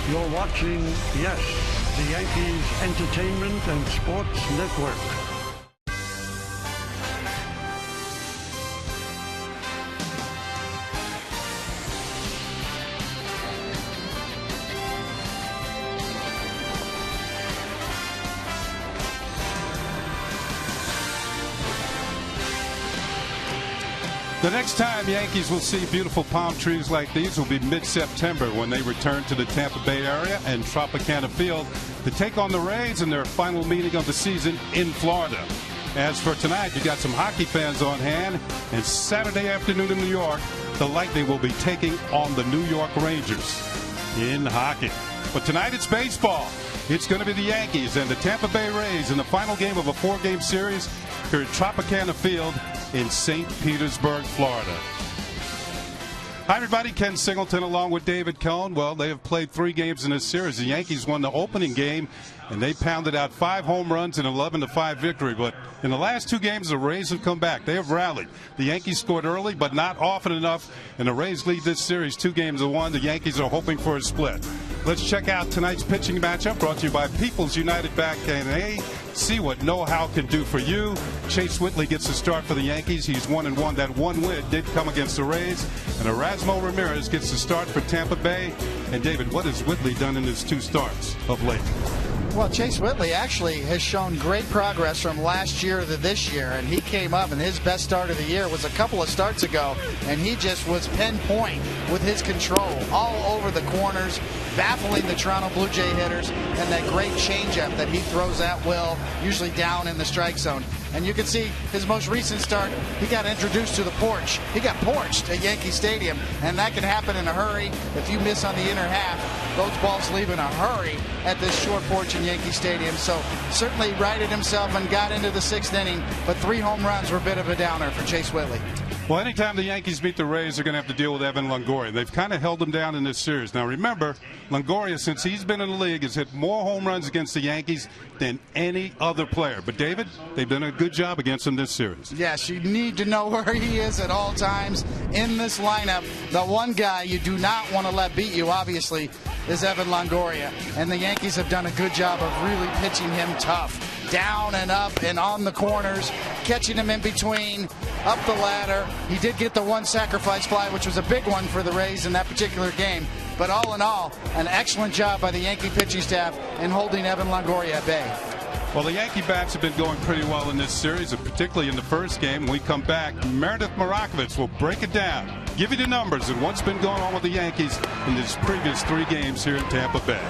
You're watching, yes, the Yankees Entertainment and Sports Network. The next time Yankees will see beautiful palm trees like these will be mid-September when they return to the Tampa Bay area and Tropicana Field to take on the Rays in their final meeting of the season in Florida. As for tonight, you got some hockey fans on hand, and Saturday afternoon in New York, the Lightning will be taking on the New York Rangers in hockey. But tonight it's baseball. It's going to be the Yankees and the Tampa Bay Rays in the final game of a 4-game series here at Tropicana Field in St. Petersburg, Florida. Hi, everybody. Ken Singleton along with David Cohn. Well, they have played 3 games in this series. The Yankees won the opening game, and they pounded out 5 home runs and 11-5 victory. But in the last 2 games, the Rays have come back. They have rallied. The Yankees scored early, but not often enough, and the Rays lead this series 2-1. The Yankees are hoping for a split. Let's check out tonight's pitching matchup brought to you by People's United Bank N.A. See what know-how can do for you. Chase Whitley gets the start for the Yankees. He's 1-1. That one win did come against the Rays. And Erasmo Ramirez gets the start for Tampa Bay. And David, what has Whitley done in his 2 starts of late? Well, Chase Whitley actually has shown great progress from last year to this year, and he came up, and his best start of the year was a couple of starts ago, and he just was pinpoint with his control all over the corners, baffling the Toronto Blue Jay hitters, and that great changeup that he throws at will, usually down in the strike zone. And you can see his most recent start, he got introduced to the porch. He got porched at Yankee Stadium, and that can happen in a hurry. If you miss on the inner half, those balls leave in a hurry at this short porch in Yankee Stadium. So certainly righted himself and got into the 6th inning, but 3 home runs were a bit of a downer for Chase Whitley. Well, anytime the Yankees beat the Rays, they're going to have to deal with Evan Longoria. They've kind of held him down in this series. Now, remember, Longoria, since he's been in the league, has hit more home runs against the Yankees than any other player. But, David, they've done a good job against him this series. Yes, you need to know where he is at all times in this lineup. The one guy you do not want to let beat you, obviously, is Evan Longoria. And the Yankees have done a good job of really pitching him tough. Down and up and on the corners, catching him in between, up the ladder. He did get the 1 sacrifice fly, which was a big one for the Rays in that particular game. But all in all, an excellent job by the Yankee pitching staff in holding Evan Longoria at bay. Well, the Yankee bats have been going pretty well in this series, and particularly in the first game. When we come back, Meredith Marakovits will break it down, give you the numbers and what's been going on with the Yankees in these previous 3 games here in Tampa Bay.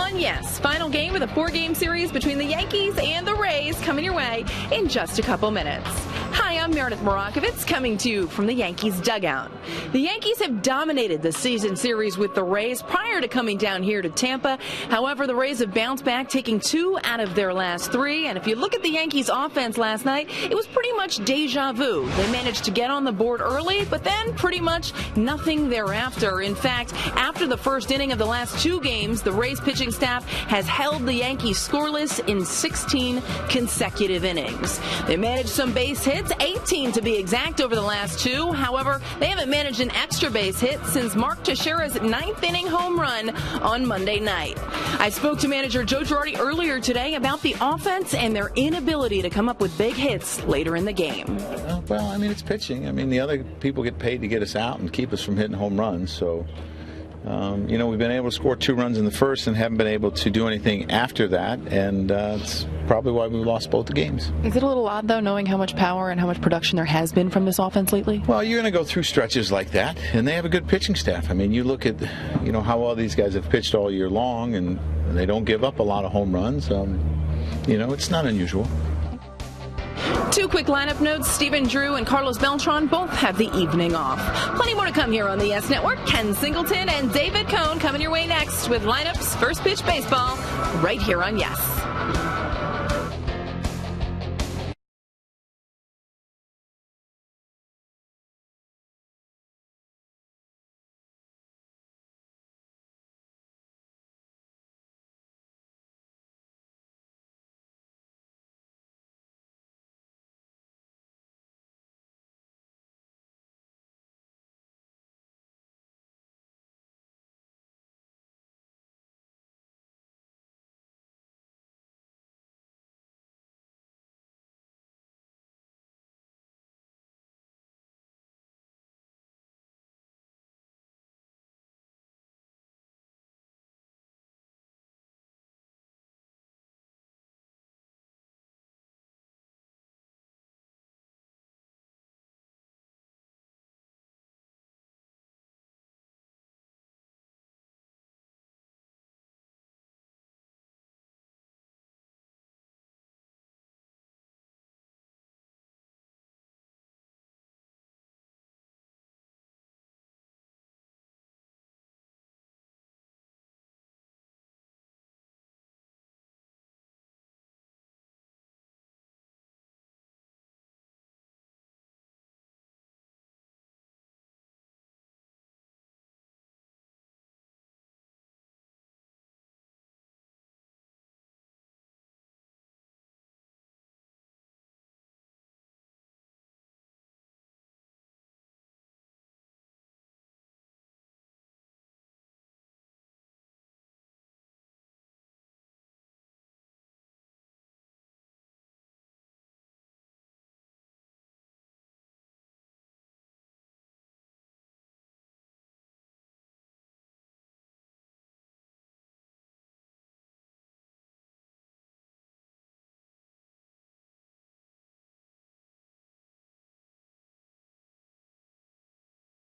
on Yes. Final game of the 4-game series between the Yankees and the Rays coming your way in just a couple minutes. Hi, I'm Meredith Morakovitz coming to you from the Yankees dugout. The Yankees have dominated the season series with the Rays prior to coming down here to Tampa. However, the Rays have bounced back, taking 2 out of their last 3. And if you look at the Yankees offense last night, it was pretty much deja vu. They managed to get on the board early, but then pretty much nothing thereafter. In fact, after the first inning of the last 2 games, the Rays pitching staff has held the Yankees scoreless in 16 consecutive innings. They managed some base hits, 18 to be exact, over the last 2. However, they haven't managed an extra base hit since Mark Teixeira's 9th inning home run on Monday night. I spoke to manager Joe Girardi earlier today about the offense and their inability to come up with big hits later in the game. Well, I mean, it's pitching. I mean, the other people get paid to get us out and keep us from hitting home runs. So, we've been able to score 2 runs in the first and haven't been able to do anything after that. And it's probably why we lost both the games. Is it a little odd, though, knowing how much power and how much production there has been from this offense lately? Well, you're going to go through stretches like that, and they have a good pitching staff. I mean, you look at, how well these guys have pitched all year long, and they don't give up a lot of home runs. It's not unusual. 2 quick lineup notes. Stephen Drew and Carlos Beltran both have the evening off. Plenty more to come here on the Yes Network. Ken Singleton and David Cohn coming your way next with lineups, first pitch baseball, right here on Yes.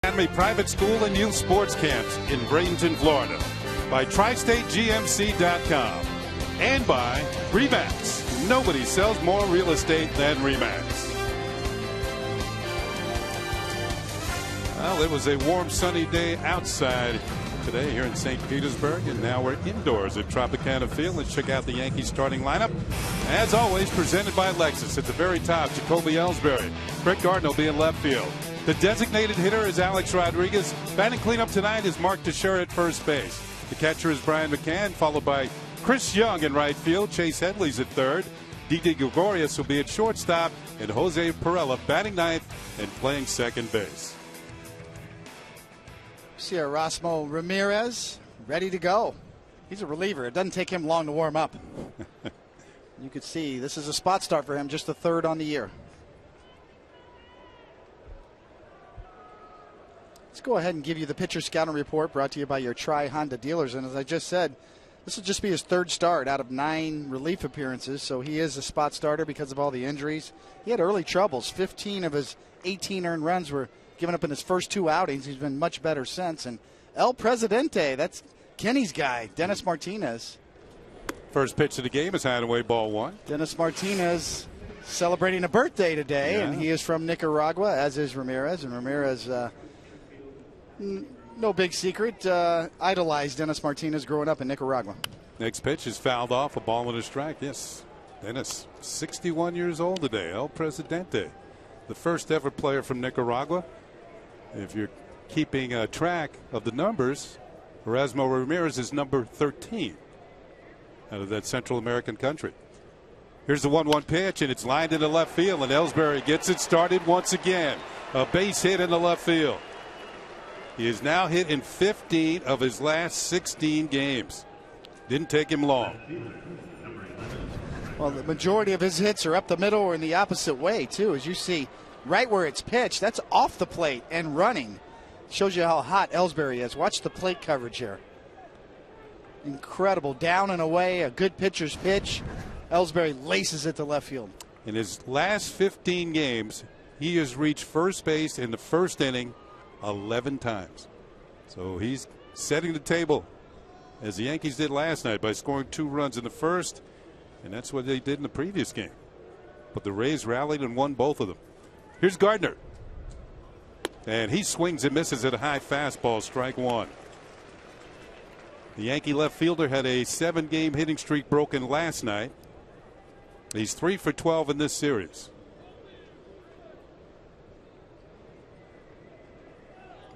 Academy Private School and Youth Sports Camps in Bradenton, Florida, by TriStateGMC.com, and by RE/MAX. Nobody sells more real estate than RE/MAX. Well, it was a warm, sunny day outside today here in St. Petersburg, and now we're indoors at Tropicana Field. Let's check out the Yankees starting lineup. As always, presented by Lexus. At the very top, Jacoby Ellsbury. Brett Gardner will be in left field. The designated hitter is Alex Rodriguez. Batting cleanup tonight is Mark Teixeira at first base. The catcher is Brian McCann, followed by Chris Young in right field. Chase Headley's at third. Didi Gregorius will be at shortstop, and Jose Perella batting ninth and playing second base. See Erasmo Ramirez ready to go. He's a reliever. It doesn't take him long to warm up. You could see this is a spot start for him, just the 3rd on the year. Let's go ahead and give you the pitcher scouting report brought to you by your Tri-Honda dealers. And as I just said, this will just be his 3rd start out of 9 relief appearances. So he is a spot starter because of all the injuries. He had early troubles. 15 of his 18 earned runs were given up in his first 2 outings. He's been much better since. And El Presidente, that's Kenny's guy, Dennis Martinez. First pitch of the game is high and away, ball one. Dennis Martinez celebrating a birthday today, and he is from Nicaragua, as is Ramirez. And Ramirez, no big secret, idolized Dennis Martinez growing up in Nicaragua. Next pitch is fouled off, a ball and a strike. Yes, Dennis, 61 years old today, El Presidente. The first ever player from Nicaragua. If you're keeping track of the numbers, Erasmo Ramirez is number 13 out of that Central American country. Here's the 1-1 pitch, and it's lined into left field, and Ellsbury gets it started once again. A base hit in the left field. He is now hit in 15 of his last 16 games. Didn't take him long. Well, the majority of his hits are up the middle or in the opposite way, too. As you see, right where it's pitched, that's off the plate and running. Shows you how hot Ellsbury is. Watch the plate coverage here. Incredible. Down and away, a good pitcher's pitch. Ellsbury laces it to left field. In his last 15 games, he has reached first base in the first inning 11 times. So he's setting the table, as the Yankees did last night, by scoring 2 runs in the first, and that's what they did in the previous game. But the Rays rallied and won both of them. Here's Gardner, and he swings and misses at a high fastball, strike one. The Yankee left fielder had a 7-game hitting streak broken last night. He's 3 for 12 in this series.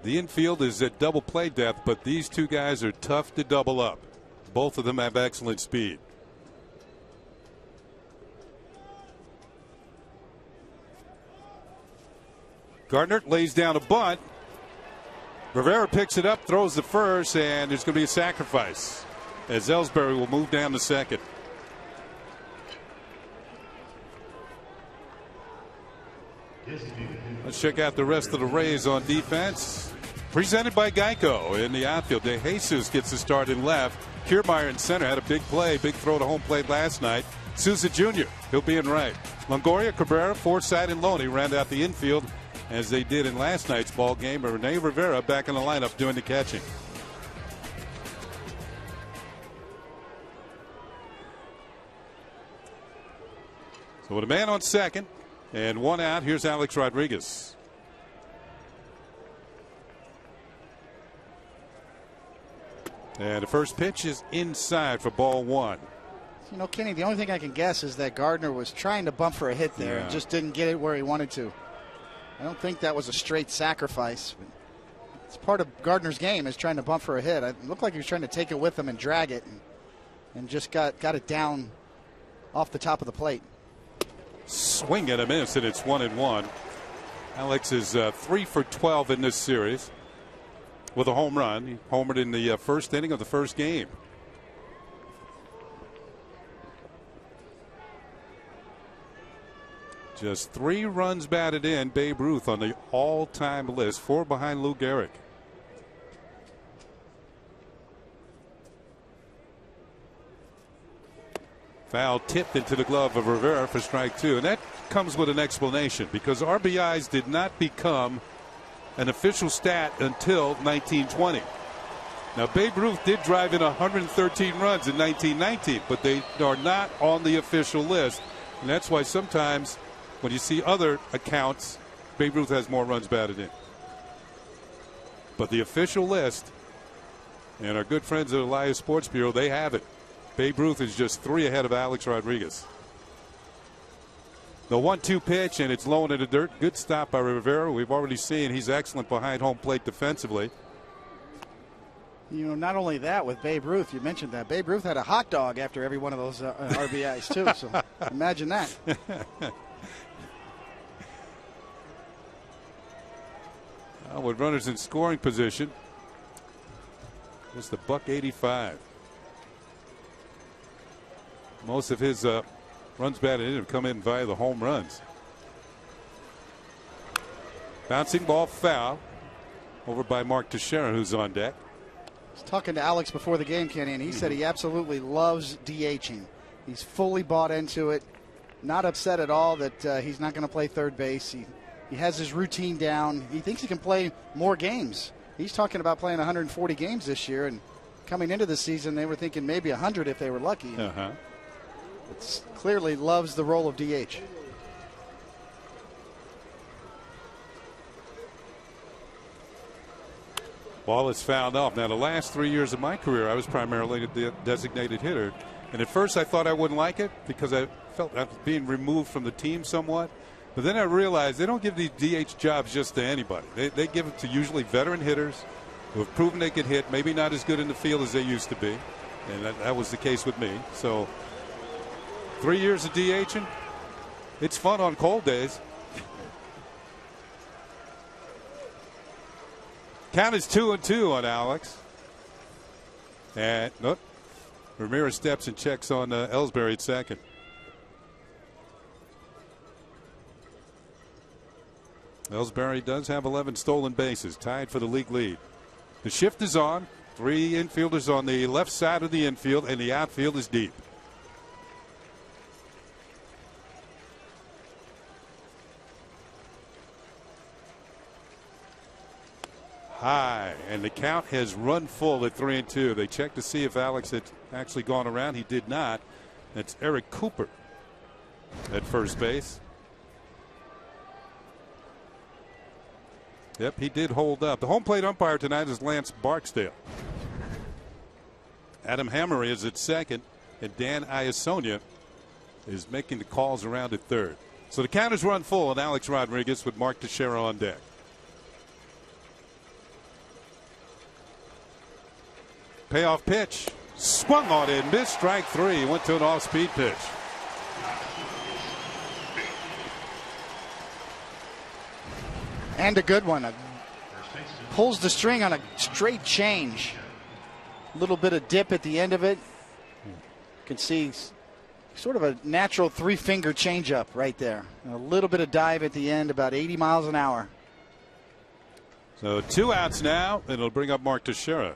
The infield is at double play depth, but these two guys are tough to double up. Both of them have excellent speed. Gardner lays down a bunt. Rivera picks it up, throws the first, and there's going to be a sacrifice as Ellsbury will move down to second. Let's check out the rest of the Rays on defense. Presented by Geico in the outfield. De Jesus gets the start in left. Kiermaier in center had a big play, big throw to home plate last night. Souza Jr., he'll be in right. Longoria, Cabrera, Forsythe, and Loney round out the infield as they did in last night's ball game. Rene Rivera back in the lineup doing the catching. So with a man on second and one out, here's Alex Rodriguez. And the first pitch is inside for ball one. You know, Kenny, the only thing I can guess is that Gardner was trying to bump for a hit there and just didn't get it where he wanted to. I don't think that was a straight sacrifice. It's part of Gardner's game, is trying to bump for a hit. It looked like he was trying to take it with him and drag it, and just got it down off the top of the plate. Swing and a miss, and it's 1-1. Alex is 3 for 12 in this series with a home run. He homered in the first inning of the first game. Just 3 runs batted in. Babe Ruth on the all-time list, 4 behind Lou Gehrig. Foul tipped into the glove of Rivera for strike 2. And that comes with an explanation, because RBIs did not become an official stat until 1920. Now, Babe Ruth did drive in 113 runs in 1919, but they are not on the official list. And that's why sometimes when you see other accounts, Babe Ruth has more runs batted in. But the official list, and our good friends at Elias Sports Bureau, they have it. Babe Ruth is just 3 ahead of Alex Rodriguez. The 1-2 pitch, and it's low into the dirt. Good stop by Rivera. We've already seen he's excellent behind home plate defensively. You know, not only that, with Babe Ruth, you mentioned that. Babe Ruth had a hot dog after every one of those RBIs, too. So imagine that. With runners in scoring position, it's the $185. Most of his runs batted in have come in via the home runs. Bouncing ball foul over by Mark Teixeira, who's on deck. I was talking to Alex before the game, Kenny, and he said he absolutely loves DHing. He's fully bought into it. Not upset at all that he's not going to play third base. He has his routine down. He thinks he can play more games. He's talking about playing 140 games this year, and coming into the season, they were thinking maybe 100 if they were lucky. It clearly loves the role of DH. Ball is fouled off. Now, the last 3 years of my career, I was primarily a designated hitter. And at first I thought I wouldn't like it because I felt I was being removed from the team somewhat. But then I realized they don't give these DH jobs just to anybody. They give it to usually veteran hitters who have proven they can hit, maybe not as good in the field as they used to be. And that was the case with me. So 3 years of DHing, it's fun on cold days. Count is 2-2 on Alex. And nope. Ramirez steps and checks on Ellsbury at second. Ellsbury does have 11 stolen bases, tied for the league lead. The shift is on. 3 infielders on the left side of the infield, and the outfield is deep. High, and the count has run full at 3-2. They checked to see if Alex had actually gone around. He did not. That's Eric Cooper at first base. Yep, he did hold up. The home plate umpire tonight is Lance Barksdale. Adam Hammer is at second, and Dan Iasonia is making the calls around at third. So the count is run full, and Alex Rodriguez with Mark Teixeira on deck. Payoff pitch. Swung on it. Missed. Strike 3. Went to an off-speed pitch. And a good one. Pulls the string on a straight change. A little bit of dip at the end of it. You can see sort of a natural 3-finger changeup right there. A little bit of dive at the end, about 80 miles an hour. So 2 outs now, and it'll bring up Mark Teixeira.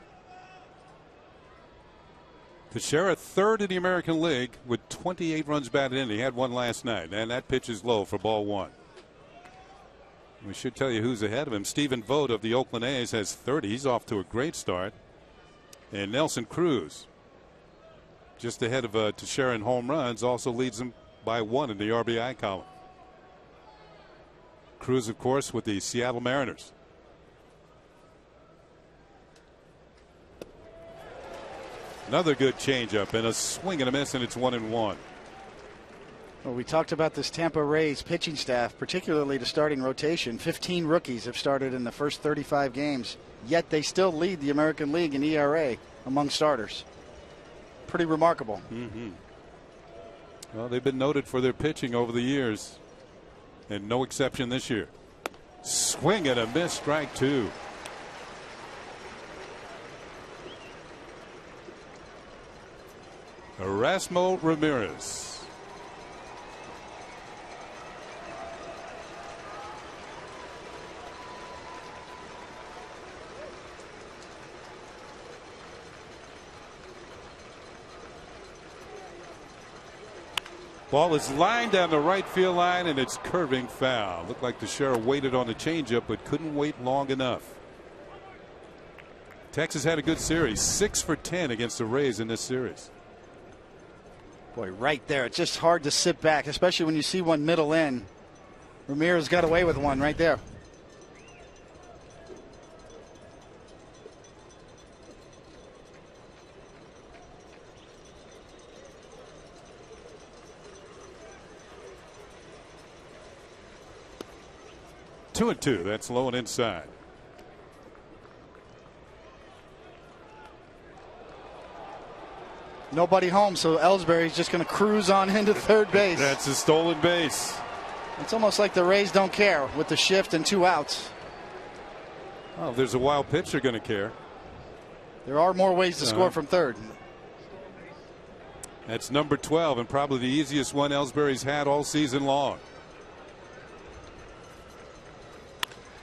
Teixeira third in the American League with 28 runs batted in. He had one last night, and that pitch is low for ball 1. We should tell you who's ahead of him. Stephen Vogt of the Oakland A's has 30. He's off to a great start. And Nelson Cruz, just ahead of Teixeira in home runs, also leads him by 1 in the RBI column. Cruz, of course, with the Seattle Mariners. Another good changeup and a swing and a miss, and it's 1-1. Well, we talked about this Tampa Rays pitching staff, particularly the starting rotation. 15 rookies have started in the first 35 games, yet they still lead the American League in ERA among starters. Pretty remarkable. Well, they've been noted for their pitching over the years, and no exception this year. Swing and a miss, strike 2. Erasmo Ramirez. Ball is lined down the right field line, and it's curving foul. Looked like Teixeira waited on the changeup, but couldn't wait long enough. Texas had a good series, 6 for 10 against the Rays in this series. Boy, right there. It's just hard to sit back, especially when you see one middle in. Ramirez got away with one right there. Two and 2. That's low and inside. Nobody home, so Ellsbury's just going to cruise on into third base. That's a stolen base. It's almost like the Rays don't care with the shift and 2 outs. Oh, if there's a wild pitch, they're going to care. There are more ways to score from third. That's number 12, and probably the easiest one Ellsbury's had all season long.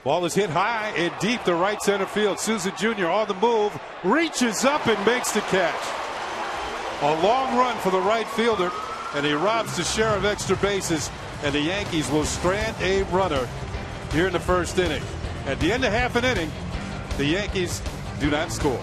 Ball is hit high and deep to right center field. Souza Jr. on the move, reaches up and makes the catch. A long run for the right fielder, and he robs the share of extra bases, and the Yankees will strand a runner here in the first inning. At the end of half an inning, the Yankees do not score.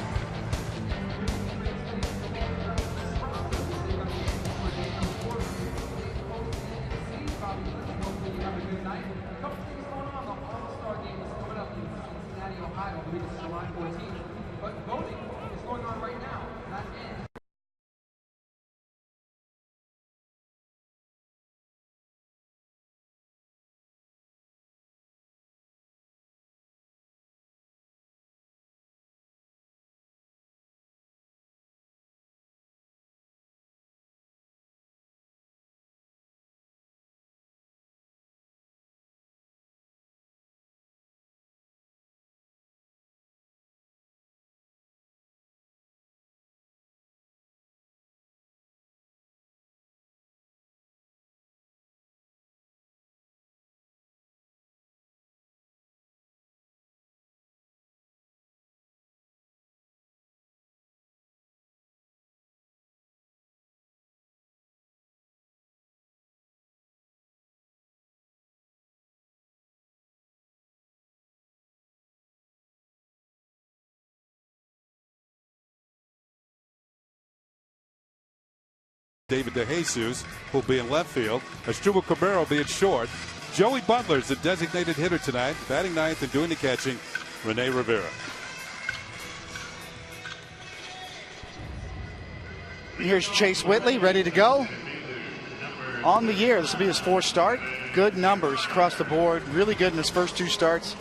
David DeJesus will be in left field. Asdrubal Cabrera will be at short. Joey Butler's the designated hitter tonight, batting ninth and doing the catching. Rene Rivera. Here's Chase Whitley ready to go. On the year, this will be his fourth start. Good numbers across the board. Really good in his first 2 starts.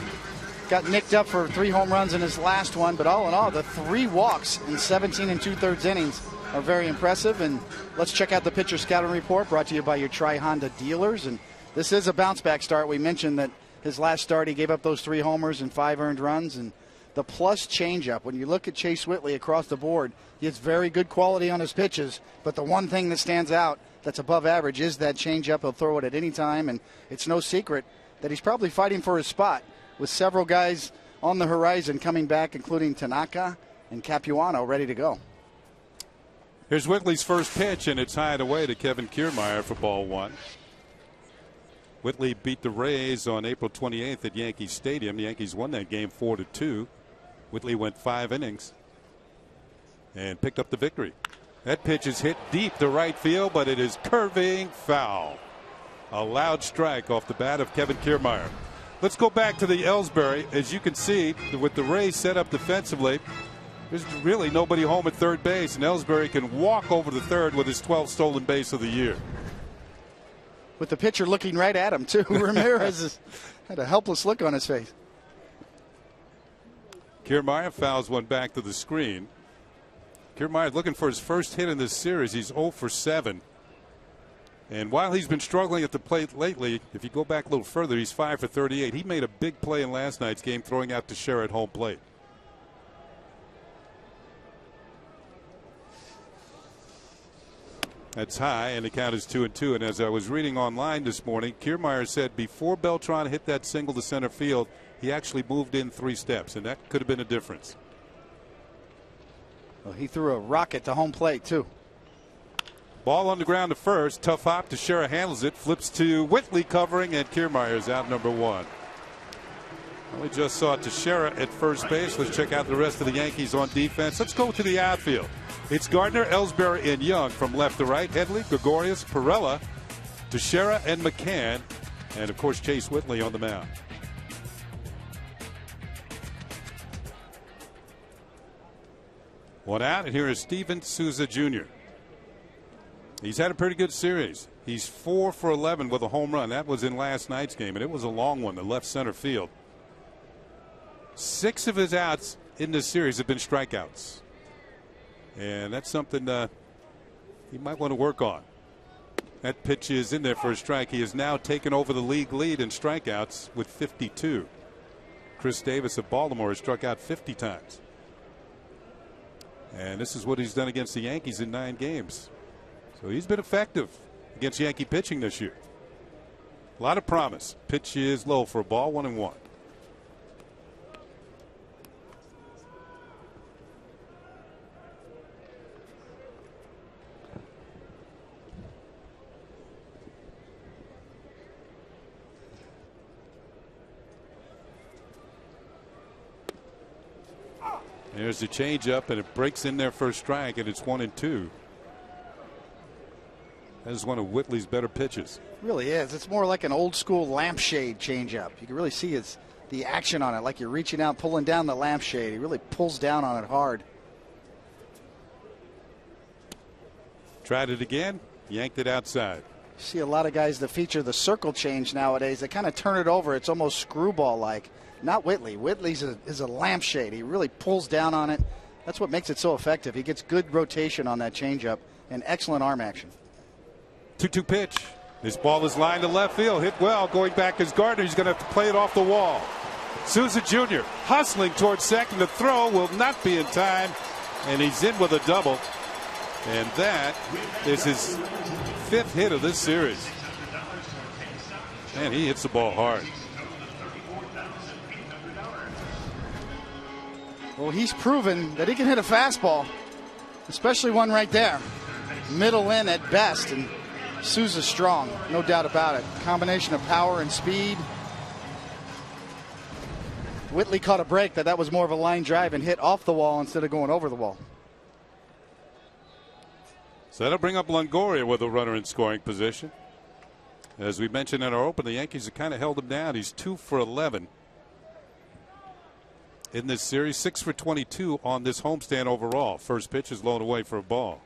Got nicked up for 3 home runs in his last one, but all in all, the 3 walks in 17 2/3 innings are very impressive. And let's check out the pitcher scouting report brought to you by your Tri-Honda dealers. And this is a bounce-back start. We mentioned that his last start, he gave up those 3 homers and 5 earned runs. And the plus changeup, when you look at Chase Whitley across the board, he has very good quality on his pitches. But the one thing that stands out that's above average is that changeup. He'll throw it at any time, and it's no secret that he's probably fighting for his spot with several guys on the horizon coming back, including Tanaka and Capuano ready to go. Here's Whitley's first pitch, and it's high and away to Kevin Kiermaier for ball 1. Whitley beat the Rays on April 28th at Yankee Stadium. The Yankees won that game 4-2. Whitley went 5 innings and picked up the victory. That pitch is hit deep to right field, but it is curving foul. A loud strike off the bat of Kevin Kiermaier. Let's go back to the Ellsbury. As you can see, with the Rays set up defensively, there's really nobody home at third base, and Ellsbury can walk over the third with his 12th stolen base of the year. With the pitcher looking right at him, too. Ramirez had a helpless look on his face. Kiermaier fouls one back to the screen. Kiermaier looking for his first hit in this series. He's 0 for 7. And while he's been struggling at the plate lately, if you go back a little further, he's 5 for 38. He made a big play in last night's game, throwing out Teixeira at home plate. That's high, and the count is 2-2. And as I was reading online this morning, Kiermaier said before Beltran hit that single to center field, he actually moved in 3 steps, and that could have been a difference. Well, he threw a rocket to home plate, too. Ball on the ground to first. Tough hop. Teixeira handles it. Flips to Whitley covering, and Kiermaier's out number 1. We just saw Teixeira at first base. Let's check out the rest of the Yankees on defense. Let's go to the outfield. It's Gardner, Ellsbury, and Young from left to right. Headley, Gregorius, Perella, Teixeira, and McCann. And, of course, Chase Whitley on the mound. One out, and here is Steven Souza Jr. He's had a pretty good series. He's 4 for 11 with a home run. That was in last night's game, and it was a long one to left center field. 6 of his outs in this series have been strikeouts. And that's something he might want to work on. That pitch is in there for a strike. He has now taken over the league lead in strikeouts with 52. Chris Davis of Baltimore has struck out 50 times. And this is what he's done against the Yankees in 9 games. So he's been effective against Yankee pitching this year. A lot of promise. Pitch is low for a ball, 1-1. There's the changeup, and it breaks in there for a strike, and it's 1-2. That is one of Whitley's better pitches. It really is. It's more like an old school lampshade changeup. You can really see the action on it, like you're reaching out, pulling down the lampshade. He really pulls down on it hard. Tried it again, yanked it outside. You see a lot of guys that feature the circle change nowadays. They kind of turn it over. It's almost screwball-like. Not Whitley. Whitley's is a lampshade. He really pulls down on it. That's what makes it so effective. He gets good rotation on that changeup and excellent arm action. 2-2 pitch. This ball is lined to left field. Hit well. Going back is Gardner. He's going to have to play it off the wall. Souza Jr. hustling towards second. The throw will not be in time, and he's in with a double. And that is his 5th hit of this series. And he hits the ball hard. Well, he's proven that he can hit a fastball, especially one right there. Middle in at best, and Souza's strong, no doubt about it. Combination of power and speed. Whitley caught a break that was more of a line drive and hit off the wall instead of going over the wall. So that'll bring up Longoria with a runner in scoring position. As we mentioned in our open, the Yankees have kind of held him down. He's 2 for 11 in this series, 6 for 22 on this homestand overall. First pitch is blown away for a ball.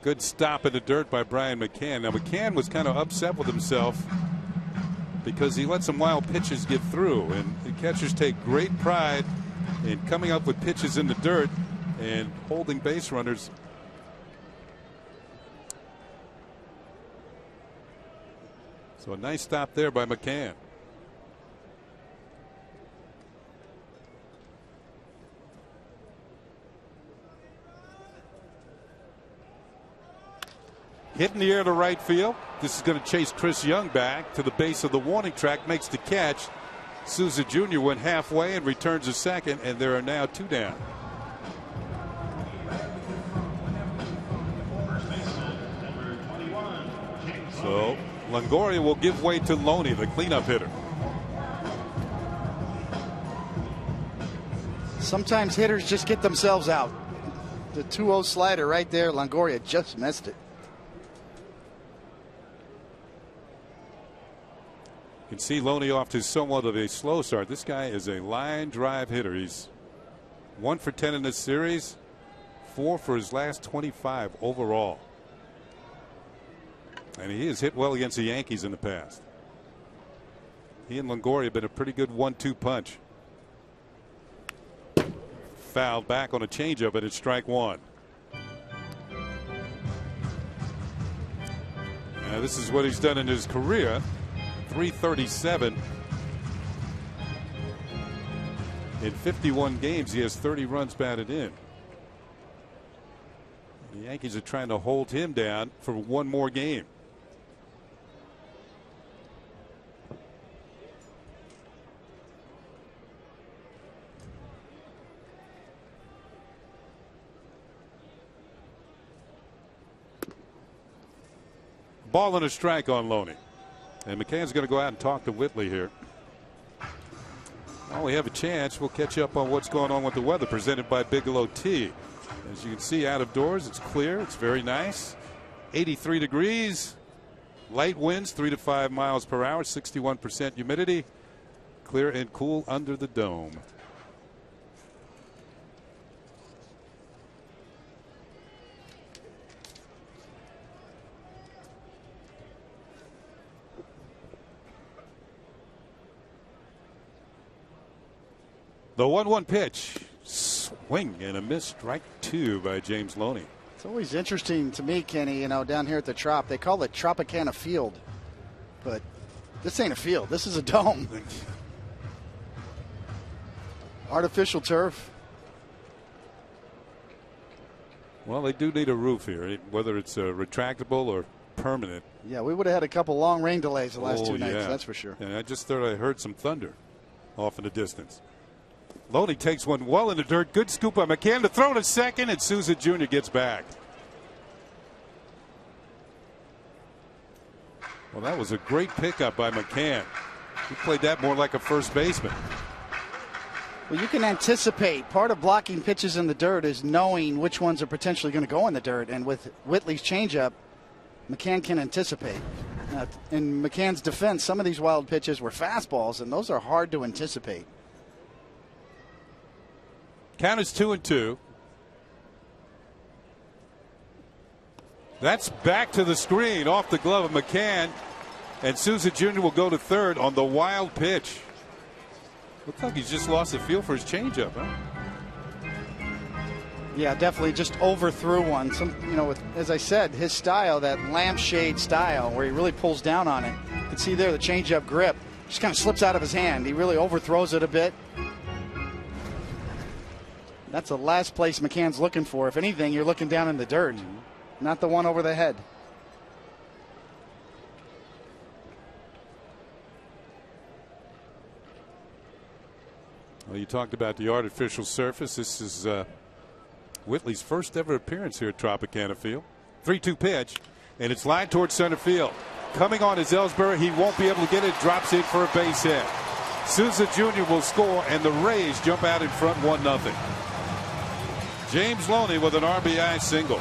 Good stop in the dirt by Brian McCann. Now McCann was kind of upset with himself because he let some wild pitches get through, and the catchers take great pride in coming up with pitches in the dirt and holding base runners. So a nice stop there by McCann. Hit in the air to right field. This is going to chase Chris Young back to the base of the warning track. Makes the catch. Souza Jr. went halfway and returns a second, and there are now 2 down. So Longoria will give way to Loney, the cleanup hitter. Sometimes hitters just get themselves out. The 2-0 slider right there. Longoria just missed it. You can see Loney off to somewhat of a slow start. This guy is a line drive hitter. He's 1 for 10 in this series, 4 for his last 25 overall. And he has hit well against the Yankees in the past. He and Longoria have been a pretty good 1-2 punch. Fouled back on a changeup, and it's strike 1. Now this is what he's done in his career. 337 in 51 games. He has 30 runs batted in. The Yankees are trying to hold him down for 1 more game. Ball and a strike on Loney. And McCann's going to go out and talk to Whitley here. While we have a chance, we'll catch up on what's going on with the weather presented by Bigelow Tea. As you can see out of doors, it's clear. It's very nice. 83 degrees. Light winds 3 to 5 miles per hour. 61% humidity. Clear and cool under the dome. The 1-1 pitch. Swing and a miss. Strike 2 by James Loney. It's always interesting to me, Kenny, you know, down here at the Trop, they call it Tropicana Field. But this ain't a field. This is a dome. Artificial turf. Well, they do need a roof here, whether it's retractable or permanent. Yeah, we would have had a couple long rain delays the last 2 nights, that's for sure. And I just thought I heard some thunder off in the distance. Loney takes one well in the dirt. Good scoop by McCann to throw to second, and Souza Jr. gets back. Well, that was a great pickup by McCann. He played that more like a first baseman. Well, you can anticipate. Part of blocking pitches in the dirt is knowing which ones are potentially going to go in the dirt. And with Whitley's changeup, McCann can anticipate. In McCann's defense, some of these wild pitches were fastballs, and those are hard to anticipate. Count is 2-2. That's back to the screen off the glove of McCann, and Souza Jr. will go to third on the wild pitch. Looks like he's just lost the feel for his changeup, huh? Yeah, definitely just overthrew one. As I said, his style, that lampshade style, where he really pulls down on it. You can see there the changeup grip just kind of slips out of his hand. He really overthrows it a bit. That's the last place McCann's looking for. If anything, you're looking down in the dirt, not the one over the head. Well, you talked about the artificial surface. This is Whitley's first ever appearance here at Tropicana Field. 3-2 pitch, and it's lined towards center field. Coming on is Ellsbury. He won't be able to get it. Drops in for a base hit. Souza Jr. will score, and the Rays jump out in front 1-0. James Loney with an RBI single.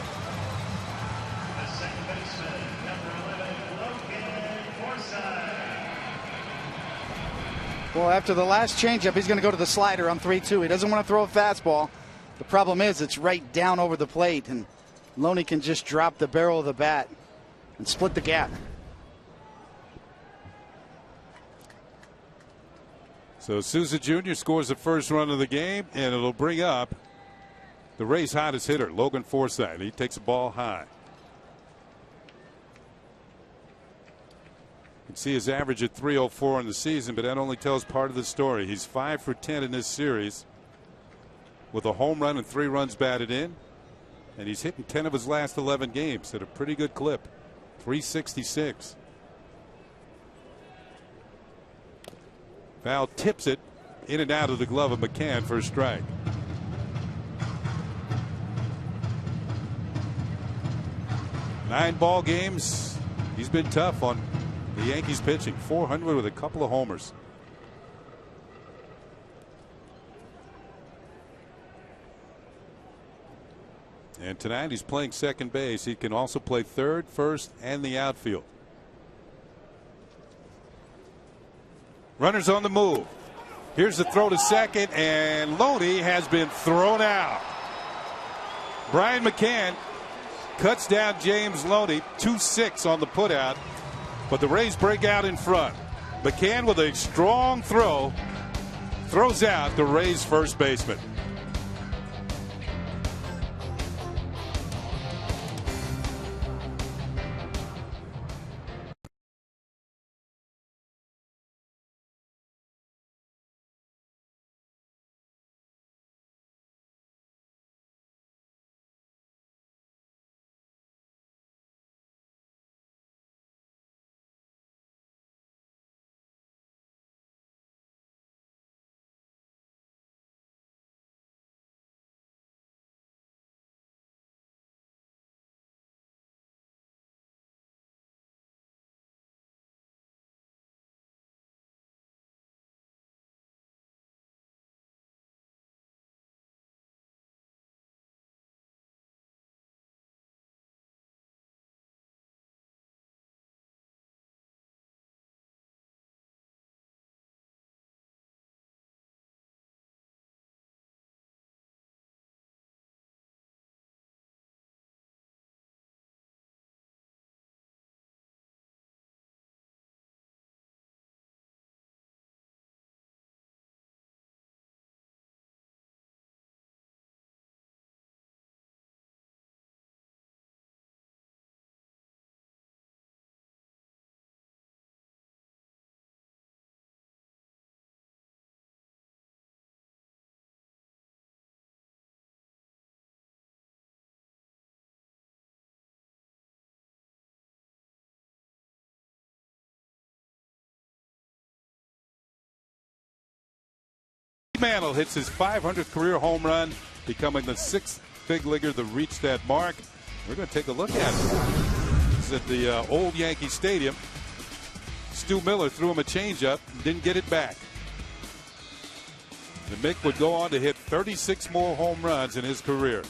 Well, after the last changeup, he's going to go to the slider on 3-2. He doesn't want to throw a fastball. The problem is it's right down over the plate, and Loney can just drop the barrel of the bat and split the gap. So Souza Jr. scores the first run of the game, and it'll bring up the Rays' hottest hitter, Logan Forsythe. He takes the ball high. You can see his average at .304 in the season, but that only tells part of the story. He's 5 for 10 in this series with a home run and 3 runs batted in, and he's hitting 10 of his last 11 games at a pretty good clip. .366. Val tips it in and out of the glove of McCann for a strike. Nine ball games. He's been tough on the Yankees pitching. 400 with a couple of homers. And tonight he's playing second base. He can also play third, first, and the outfield. Runners on the move. Here's the throw to second, and Loney has been thrown out. Brian McCann cuts down James Loney, 2-6 on the putout, but the Rays break out in front. McCann with a strong throw throws out the Rays' first baseman. Mantle hits his 500th career home run, becoming the 6th big leaguer to reach that mark. We're going to take a look at it. This is at the old Yankee Stadium. Stu Miller threw him a changeup and didn't get it back. The Mick would go on to hit 36 more home runs in his career.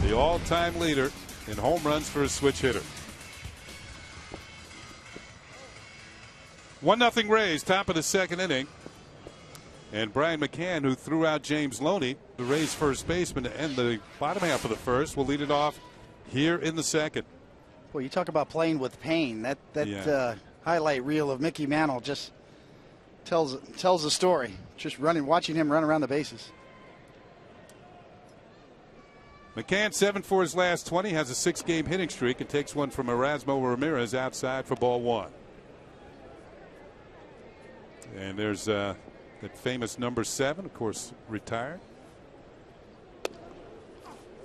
The all-time leader in home runs for a switch hitter. 1-0 Rays, top of the second inning. And Brian McCann, who threw out James Loney, the Rays' first baseman, to end the bottom half of the first, will lead it off here in the second. Well, you talk about playing with pain. That highlight reel of Mickey Mantle just tells the story. Just watching him run around the bases. McCann 7 for his last 20, has a 6-game hitting streak, and takes one from Erasmo Ramirez outside for ball 1. And there's that famous number 7, of course, retired.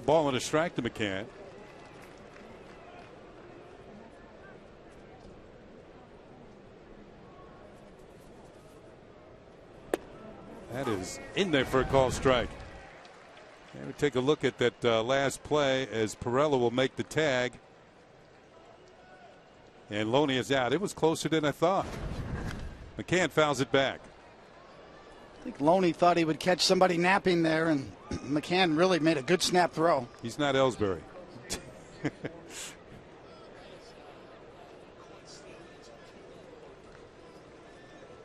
Ball and a strike to McCann. That is in there for a call strike. We take a look at that last play as Pirela will make the tag. And Loney is out. It was closer than I thought. McCann fouls it back. I think Loney thought he would catch somebody napping there, and McCann really made a good snap throw. He's not Ellsbury.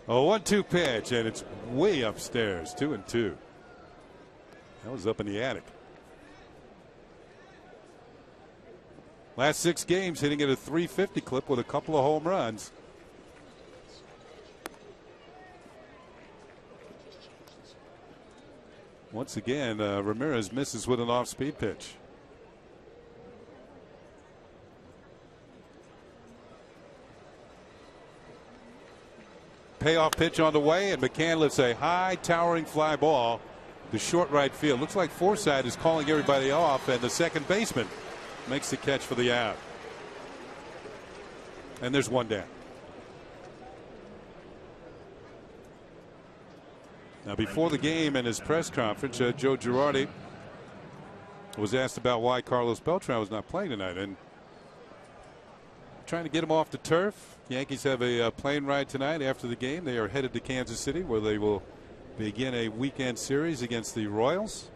A 1-2 pitch, and it's way upstairs. 2-2. That was up in the attic. Last 6 games hitting at a .350 clip with a couple of home runs. Once again, Ramirez misses with an off-speed pitch. Payoff pitch on the way, and McCann lifts a high towering fly ball to short right field. Looks like Forsythe is calling everybody off, and the second baseman makes the catch for the out. And there's one down. Now, before the game in his press conference, Joe Girardi was asked about why Carlos Beltran was not playing tonight, and trying to get him off the turf. Yankees have a plane ride tonight after the game. They are headed to Kansas City, where they will begin a weekend series against the Royals.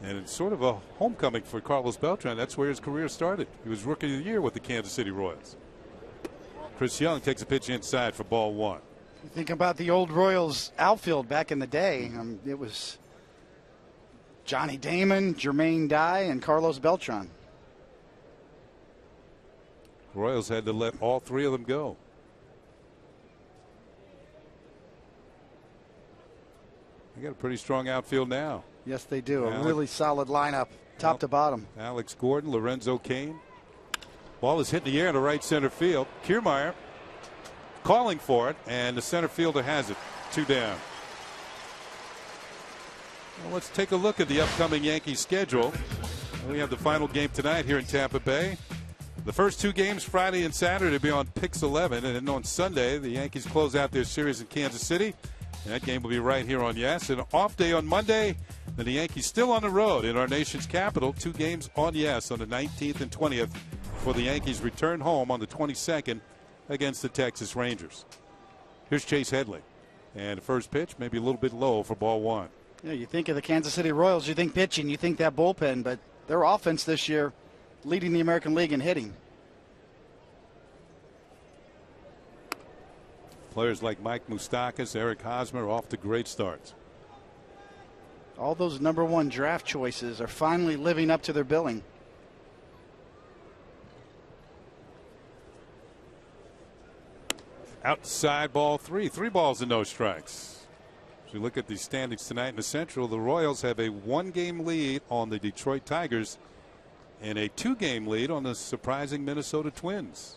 And it's sort of a homecoming for Carlos Beltran. That's where his career started. He was Rookie of the Year with the Kansas City Royals. Chris Young takes a pitch inside for ball 1. You think about the old Royals outfield back in the day. It was Johnny Damon, Jermaine Dye, and Carlos Beltran. Royals had to let all 3 of them go. They got a pretty strong outfield now. Yes, they do. A really solid lineup, top to bottom. Alex Gordon, Lorenzo Cain. Ball is hit in the air to right center field. Kiermaier calling for it, and the center fielder has it. 2 down. Well, let's take a look at the upcoming Yankees schedule. We have the final game tonight here in Tampa Bay. The first 2 games, Friday and Saturday, will be on Pix 11. And then on Sunday, the Yankees close out their series in Kansas City. And that game will be right here on Yes. And an off day on Monday. Then the Yankees still on the road in our nation's capital. 2 games on Yes on the 19th and 20th for the Yankees return home on the 22nd against the Texas Rangers. Here's Chase Headley. And the first pitch maybe a little bit low for ball 1. Yeah, you think of the Kansas City Royals, you think pitching, you think that bullpen, but their offense this year leading the American League in hitting. Players like Mike Moustakas, Eric Hosmer off to great starts. All those #1 draft choices are finally living up to their billing. Outside ball 3. 3 balls and no strikes. As we look at the standings tonight in the Central, the Royals have a 1-game lead on the Detroit Tigers and a 2-game lead on the surprising Minnesota Twins.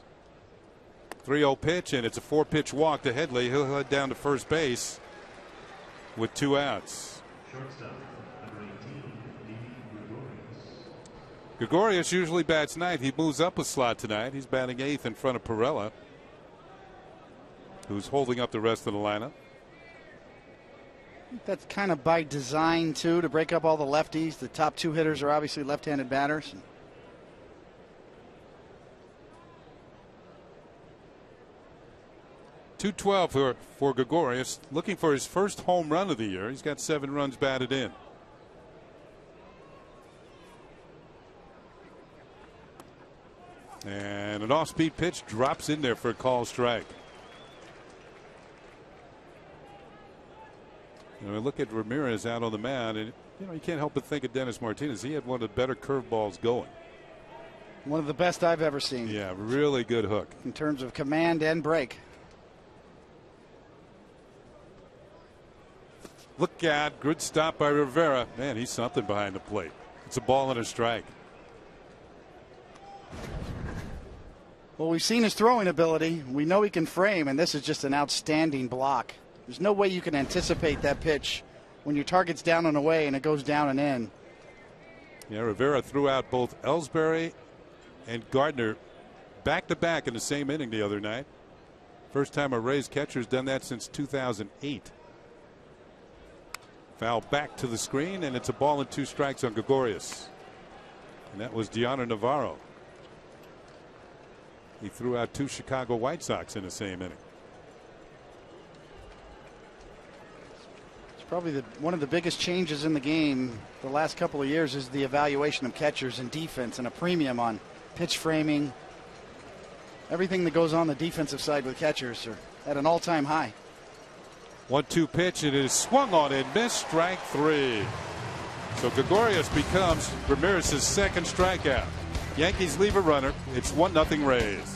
3-0 pitch, and it's a 4-pitch walk to Headley. He'll head down to first base with 2 outs. Gregorius usually bats 9th. He moves up a slot tonight. He's batting 8th in front of Pirela, who's holding up the rest of the lineup. That's kind of by design, too, to break up all the lefties. The top 2 hitters are obviously left-handed batters. 212 for Gregorius, looking for his first home run of the year. He's got 7 runs batted in. And an off-speed pitch drops in there for a call strike. Look at Ramirez out on the mound, and you can't help but think of Dennis Martinez. He had one of the better curveballs going. One of the best I've ever seen. Yeah, really good hook. In terms of command and break. Look out, good stop by Rivera. Man, he's something behind the plate. It's a ball and a strike. Well, we've seen his throwing ability. We know he can frame, and this is just an outstanding block. There's no way you can anticipate that pitch when your target's down and away and it goes down and in. Yeah, Rivera threw out both Ellsbury and Gardner back-to-back in the same inning the other night. First time a Rays catcher's done that since 2008. Foul back to the screen, and it's a ball and 2 strikes on Gregorius. And that was Gianna Navarro. He threw out 2 Chicago White Sox in the same inning. It's probably one of the biggest changes in the game the last couple of years is the evaluation of catchers and defense, and a premium on pitch framing. Everything that goes on the defensive side with catchers are at an all-time high. 1-2 pitch, and it is swung on and missed. Strike 3. So Gregorius becomes Ramirez's second strikeout. Yankees leave a runner. It's 1-0 Rays.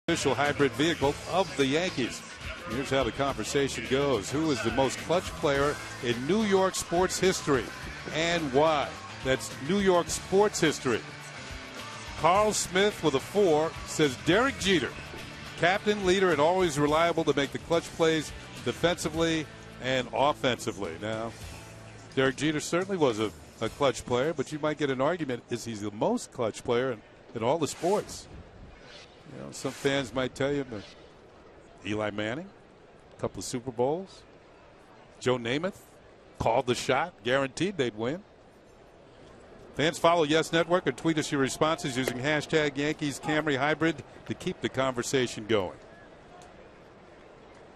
Official hybrid vehicle of the Yankees. Here's how the conversation goes. Who is the most clutch player in New York sports history and why? That's New York sports history. Carl Smith with a 4 says Derek Jeter. Captain, leader, and always reliable to make the clutch plays defensively and offensively. Now, Derek Jeter certainly was a clutch player, but you might get an argument, is he the most clutch player in all the sports? You know, some fans might tell you, but Eli Manning, a couple of Super Bowls. Joe Namath called the shot, guaranteed they'd win. Fans follow Yes Network and tweet us your responses using hashtag Yankees Camry Hybrid to keep the conversation going.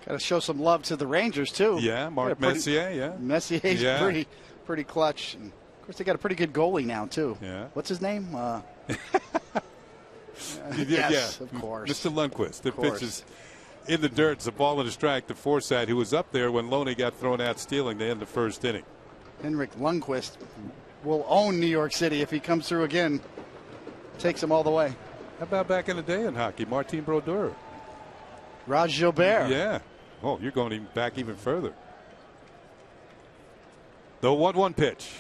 Got to show some love to the Rangers too. Yeah, Mark Messier. Yeah, Messier's pretty clutch. And of course, they got a pretty good goalie now too. Yeah. What's his name? Yes, yeah, of course. Mr. Lundqvist. The pitch is in the dirt. It's a ball and a strike to Forsythe, who was up there when Loney got thrown out stealing to end the first inning. Henrik Lundqvist will own New York City if he comes through again. Takes him all the way. How about back in the day in hockey? Martin Brodeur. Raj Gilbert. Yeah. Oh, you're going back even further. The 1-1 pitch.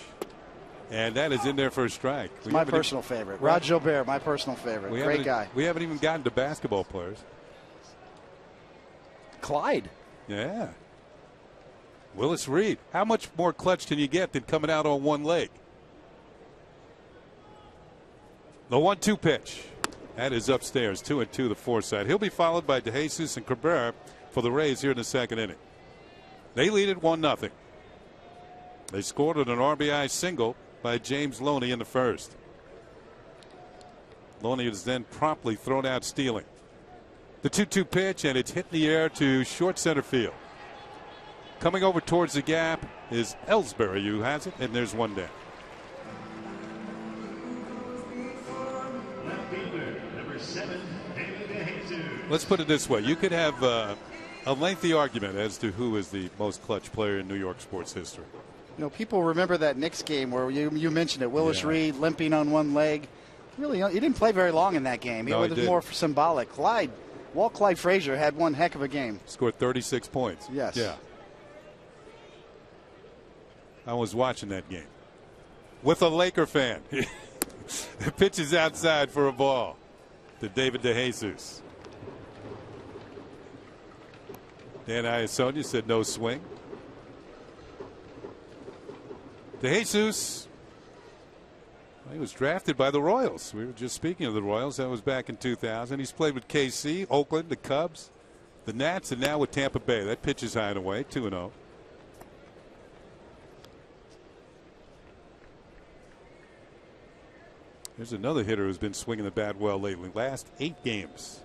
And that is in there for a strike. It's my personal favorite. Raj Gilbert, my personal favorite. Great guy. We haven't even gotten to basketball players. Clyde. Yeah. Willis Reed. How much more clutch can you get than coming out on one leg? The 1-2 pitch. That is upstairs. 2-2 the Forsythe. He'll be followed by DeJesus and Cabrera for the Rays here in the second inning. They lead it 1-0. They scored on an RBI single by James Loney in the first. Loney is then promptly thrown out stealing. The 2-2 pitch, and it's hit in the air to short center field. Coming over towards the gap is Ellsbury, who has it, and there's one down. Let's put it this way. You could have a lengthy argument as to who is the most clutch player in New York sports history. You know, people remember that Knicks game where you mentioned it. Willis Reed limping on one leg. Really, he didn't play very long in that game. It was more symbolic. Walt Clyde Frazier had one heck of a game. Scored 36 points. Yes. Yeah. I was watching that game with a Laker fan. The pitch is outside for a ball. to David DeJesus. Dan Iasonia said no swing. DeJesus, he was drafted by the Royals. We were just speaking of the Royals. That was back in 2000. He's played with KC, Oakland, the Cubs, the Nats, and now with Tampa Bay. That pitch is high and away, 2-0. There's another hitter who's been swinging the bat well lately. Last 8 games,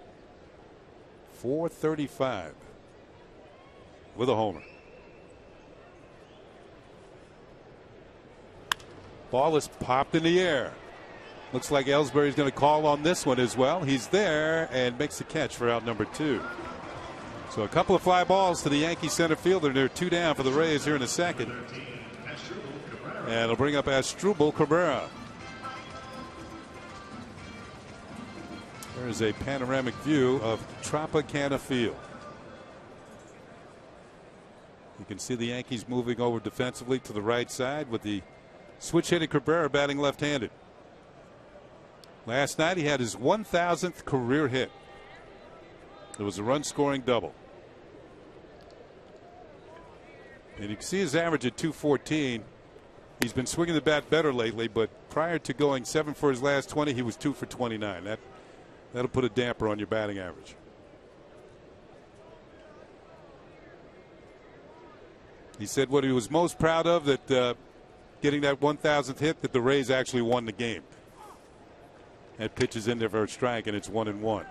.435 with a homer. Ball is popped in the air. Looks like Ellsbury's going to call on this one as well. He's there and makes the catch for out number 2. So a couple of fly balls to the Yankee center fielder. They're 2 down for the Rays here in a second. And it'll bring up Asdrubal Cabrera. There's a panoramic view of Tropicana Field. You can see the Yankees moving over defensively to the right side with the switch hitting Cabrera batting left-handed. Last night he had his 1,000th career hit. It was a run-scoring double. And you can see his average at .214. He's been swinging the bat better lately, but prior to going 7 for his last 20, he was 2 for 29. That'll put a damper on your batting average. He said what he was most proud of, that getting that 1,000th hit, that the Rays actually won the game. That pitch is in there for a strike, and it's 1-1.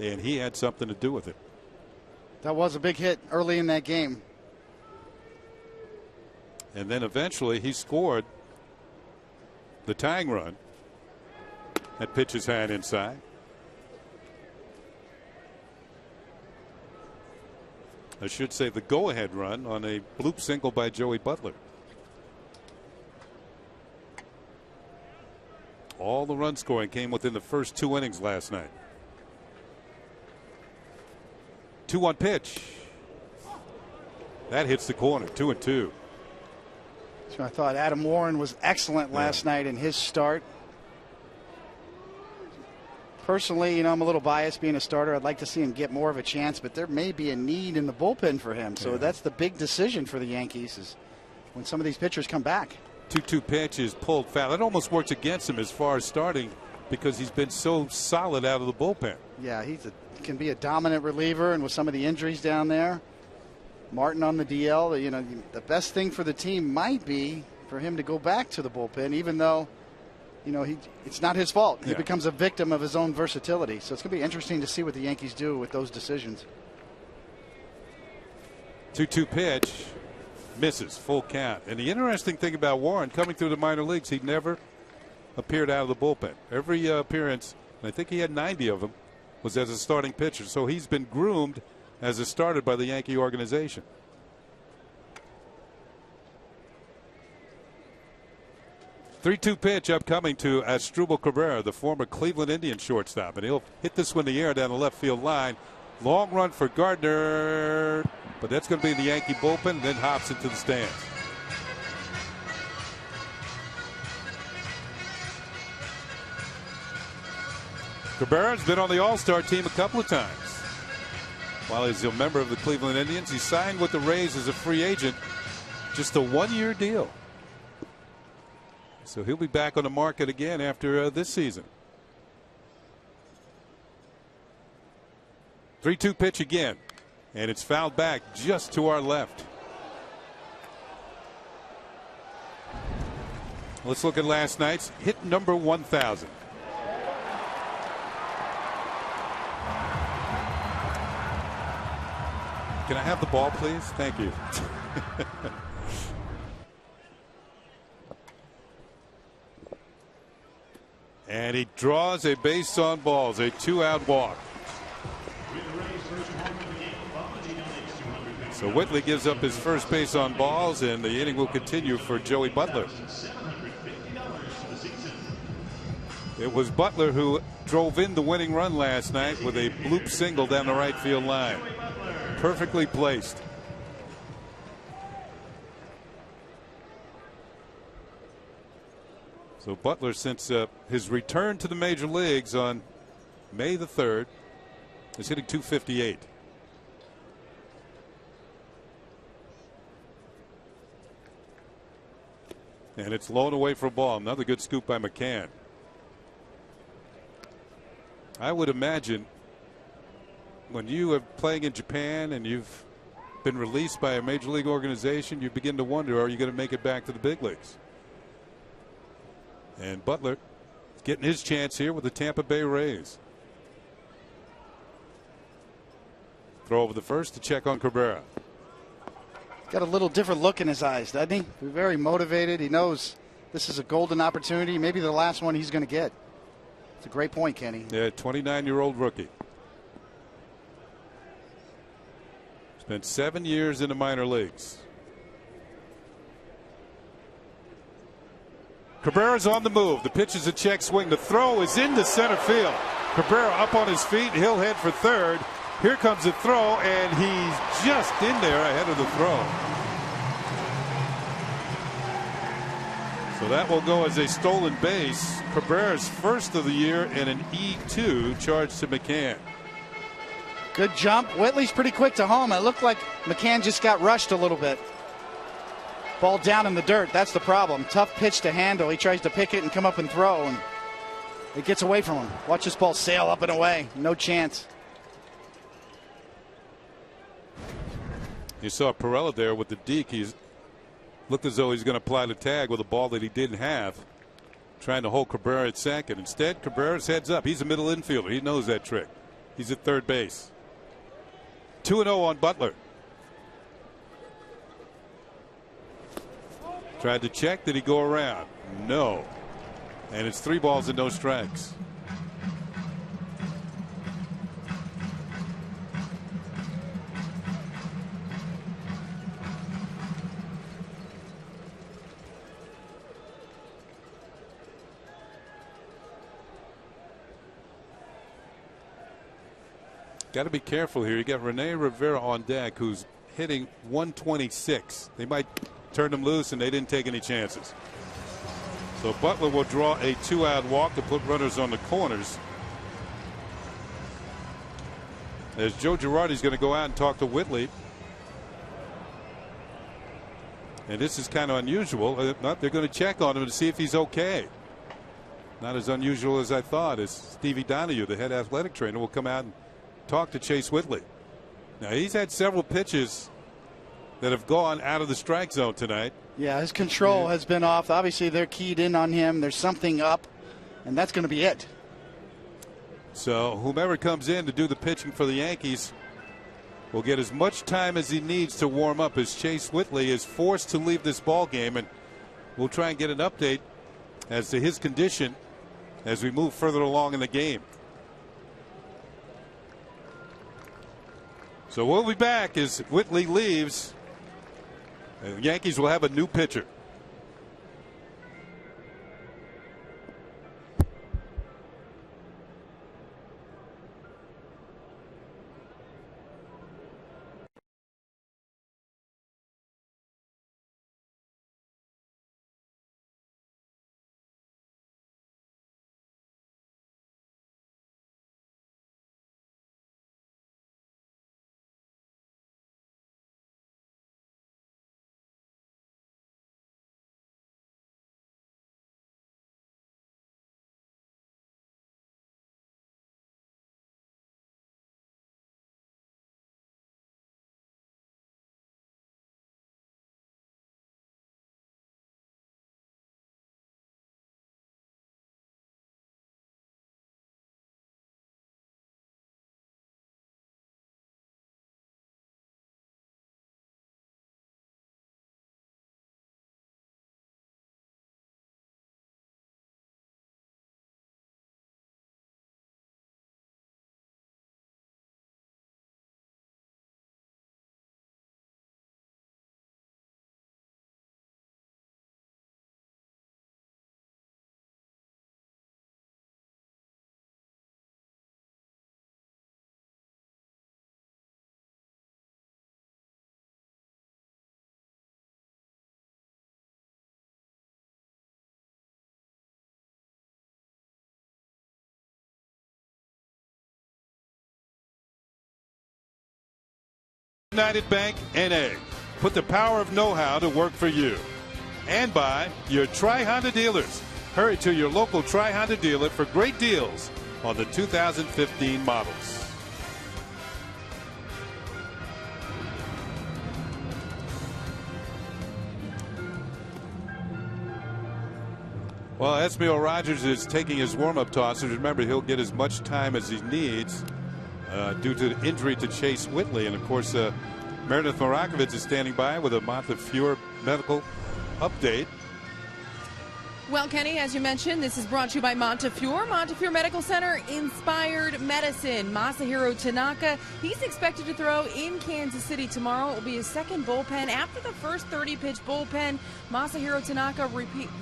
And he had something to do with it. That was a big hit early in that game. And then eventually he scored the tying run. That pitch is high and inside. I should say the go-ahead run on a bloop single by Joey Butler. All the run scoring came within the first 2 innings last night. 2-1 pitch. That hits the corner. 2-2. So I thought Adam Warren was excellent last night in his start. Personally, you know, I'm a little biased being a starter. I'd like to see him get more of a chance, but there may be a need in the bullpen for him. So that's the big decision for the Yankees, is when some of these pitchers come back. 2-2 pitch is pulled foul. It almost works against him as far as starting, because he's been so solid out of the bullpen. Yeah, can be a dominant reliever, and with some of the injuries down there, Martin on the DL, you know, the best thing for the team might be for him to go back to the bullpen, even though, you know, it's not his fault. He becomes a victim of his own versatility. So it's going to be interesting to see what the Yankees do with those decisions. 2-2 pitch misses, full count. And the interesting thing about Warren coming through the minor leagues, he never appeared out of the bullpen. Every appearance, and I think he had 90 of them, was as a starting pitcher. So he's been groomed as a starter by the Yankee organization. Three-2 pitch upcoming to Asdrubal Cabrera, the former Cleveland Indians shortstop, and he'll hit this one in the air down the left field line. Long run for Gardner, but that's going to be the Yankee bullpen, and then hops into the stands. Cabrera's been on the All-Star team a couple of times. While he's a member of the Cleveland Indians, he signed with the Rays as a free agent, just a 1-year deal. So he'll be back on the market again after this season. 3-2 pitch again, and it's fouled back just to our left. Let's look at last night's hit number 1,000. Can I have the ball, please? Thank you. And he draws a base on balls, a 2-out walk. So Whitley gives up his first base on balls, and the inning will continue for Joey Butler. It was Butler who drove in the winning run last night with a bloop single down the right field line. Perfectly placed. So Butler, since his return to the major leagues on May the 3rd, is hitting .258. And it's blown away for a ball. Another good scoop by McCann. I would imagine when you are playing in Japan and you've been released by a major league organization, you begin to wonder, are you going to make it back to the big leagues? And Butler getting his chance here with the Tampa Bay Rays. Throw over the first to check on Cabrera. Got a little different look in his eyes, doesn't he? Very motivated. He knows this is a golden opportunity, maybe the last one he's going to get. It's a great point, Kenny. Yeah, 29-year-old rookie. Spent 7 years in the minor leagues. Cabrera's on the move. The pitch is a check swing. The throw is into center field. Cabrera up on his feet. He'll head for third. Here comes the throw, and he's just in there ahead of the throw. So that will go as a stolen base. Cabrera's first of the year and an E2 charged to McCann. Good jump. Whitley's pretty quick to home. It looked like McCann just got rushed a little bit. Ball down in the dirt. That's the problem. Tough pitch to handle. He tries to pick it and come up and throw, and it gets away from him. Watch this ball sail up and away. No chance. You saw Perella there with the deke. He's looked as though he's going to apply the tag with a ball that he didn't have, trying to hold Cabrera at second. Instead, Cabrera's heads up. He's a middle infielder. He knows that trick. He's at third base. 2-0 on Butler. Tried to check. Did he go around? No. And it's 3 balls and no strikes. Got to be careful here. You got Rene Rivera on deck, who's hitting 126. They might turn him loose, and they didn't take any chances. So Butler will draw a 2-out walk to put runners on the corners. As Joe Girardi's going to go out and talk to Whitley. And this is kind of unusual. They're going to check on him to see if he's okay. Not as unusual as I thought, as Stevie Donahue, the head athletic trainer, will come out and talk to Chase Whitley. Now, he's had several pitches that have gone out of the strike zone tonight. Yeah, his control has been off. Obviously, they're keyed in on him. There's something up, and that's going to be it. So whomever comes in to do the pitching for the Yankees will get as much time as he needs to warm up, as Chase Whitley is forced to leave this ball game, and we'll try and get an update as to his condition as we move further along in the game. So we'll be back as Whitley leaves. And the Yankees will have a new pitcher. United Bank, N.A. Put the power of know-how to work for you. And by your Tri-Honda dealers. Hurry to your local Tri-Honda dealer for great deals on the 2015 models. Well, Esmiel Rogers is taking his warm-up tosses. Remember, he'll get as much time as he needs due to the injury to Chase Whitley. And, of course, Meredith Morakovitz is standing by with a Montefiore medical update. Well, Kenny, as you mentioned, this is brought to you by Montefiore. Montefiore Medical Center, inspired medicine. Masahiro Tanaka, he's expected to throw in Kansas City tomorrow. It will be his second bullpen. After the first 30-pitch bullpen, Masahiro Tanaka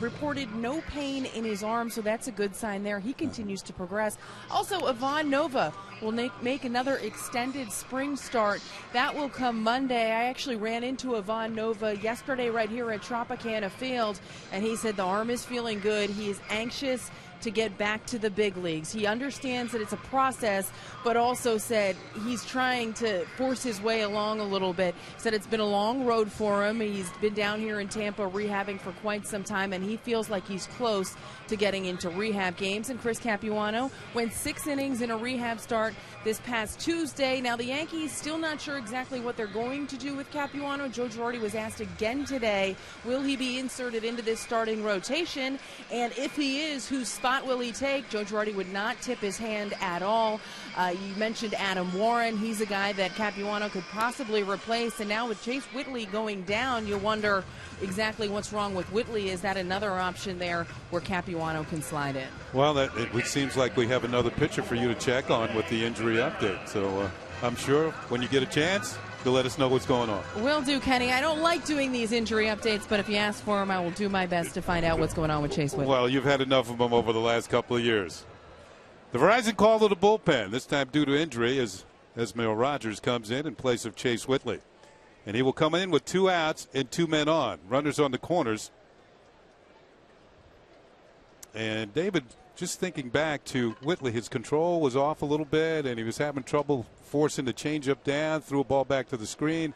reported no pain in his arm, so that's a good sign there. He continues to progress. Also, Ivan Nova will make another extended spring start. That will come Monday. I actually ran into Ivan Nova yesterday right here at Tropicana Field, and he said the arm is feeling good. He is anxious to get back to the big leagues. He understands that it's a process, but also said he's trying to force his way along a little bit. Said it's been a long road for him. He's been down here in Tampa rehabbing for quite some time, and he feels like he's close to getting into rehab games. And Chris Capuano went 6 innings in a rehab start this past Tuesday. Now the Yankees still not sure exactly what they're going to do with Capuano. Joe Girardi was asked again today, will he be inserted into this starting rotation? And if he is, whose spot will he take? Joe Girardi would not tip his hand at all. You mentioned Adam Warren. He's a guy that Capuano could possibly replace. And now with Chase Whitley going down, you wonder exactly what's wrong with Whitley. Is that another option there where Capuano can slide in? Well, it seems like we have another pitcher for you to check on with the injury update. So I'm sure when you get a chance, you'll let us know what's going on. Will do, Kenny. I don't like doing these injury updates, but if you ask for them, I will do my best to find out what's going on with Chase Whitley. Well, you've had enough of them over the last couple of years. The Verizon call to the bullpen, this time due to injury, as Esmiel Rogers comes in place of Chase Whitley. And he will come in with 2 outs and 2 men on. Runners on the corners. And David, just thinking back to Whitley, his control was off a little bit, and he was having trouble forcing the changeup down, threw a ball back to the screen,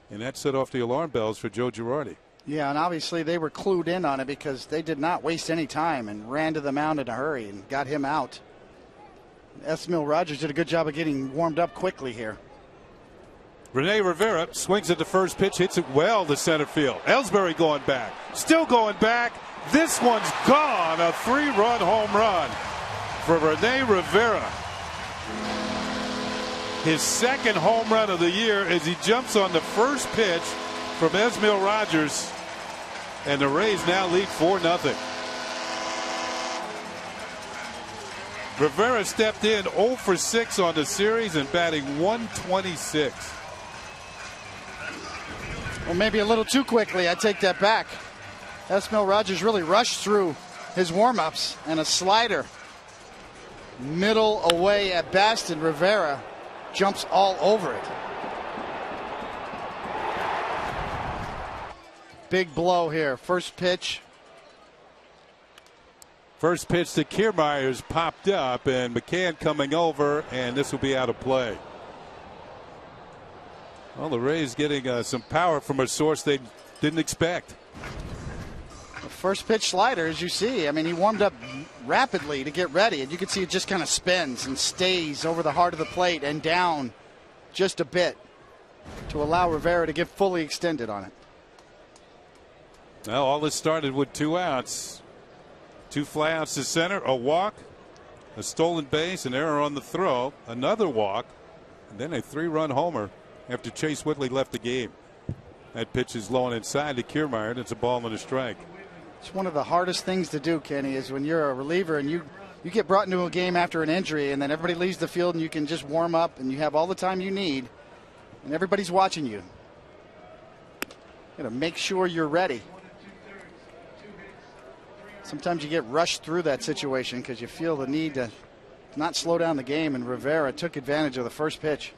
and that set off the alarm bells for Joe Girardi. Yeah, and obviously they were clued in on it because they did not waste any time and ran to the mound in a hurry and got him out. Esmiel Rogers did a good job of getting warmed up quickly here. Rene Rivera swings at the first pitch, hits it well to center field. Ellsbury going back, still going back. This one's gone. A 3-run home run for Rene Rivera. His second home run of the year as he jumps on the first pitch from Esmiel Rogers. And the Rays now lead 4-0. Rivera stepped in 0 for 6 on the series and batting .126. Well, maybe a little too quickly. I take that back. Esmiel Rogers really rushed through his warm-ups, and a slider middle away at best, and Rivera jumps all over it. Big blow here. First pitch. First pitch to Kiermaier's popped up, and McCann coming over, and this will be out of play. Well, the Rays getting some power from a source they didn't expect. The first pitch slider, as you see, I mean, he warmed up rapidly to get ready, and you can see it just kind of spins and stays over the heart of the plate and down just a bit to allow Rivera to get fully extended on it. Now, all this started with 2 outs. 2 flyouts to center, a walk, a stolen base, an error on the throw, another walk, and then a 3-run homer after Chase Whitley left the game. That pitch is low and inside to Kiermaier, and it's a ball and a strike. It's one of the hardest things to do, Kenny, is when you're a reliever and you get brought into a game after an injury, and then everybody leaves the field and you can just warm up and you have all the time you need, and everybody's watching you. You got to make sure you're ready. Sometimes you get rushed through that situation because you feel the need to not slow down the game, and Rivera took advantage of the first pitch.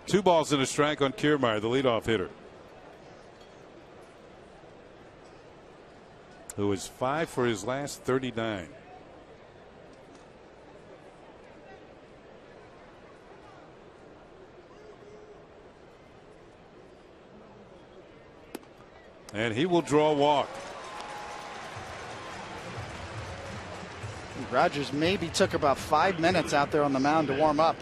Two balls and a strike on Kiermaier, the leadoff hitter, who is 5 for his last 39. And he will draw a walk. Rogers maybe took about 5 minutes out there on the mound to warm up.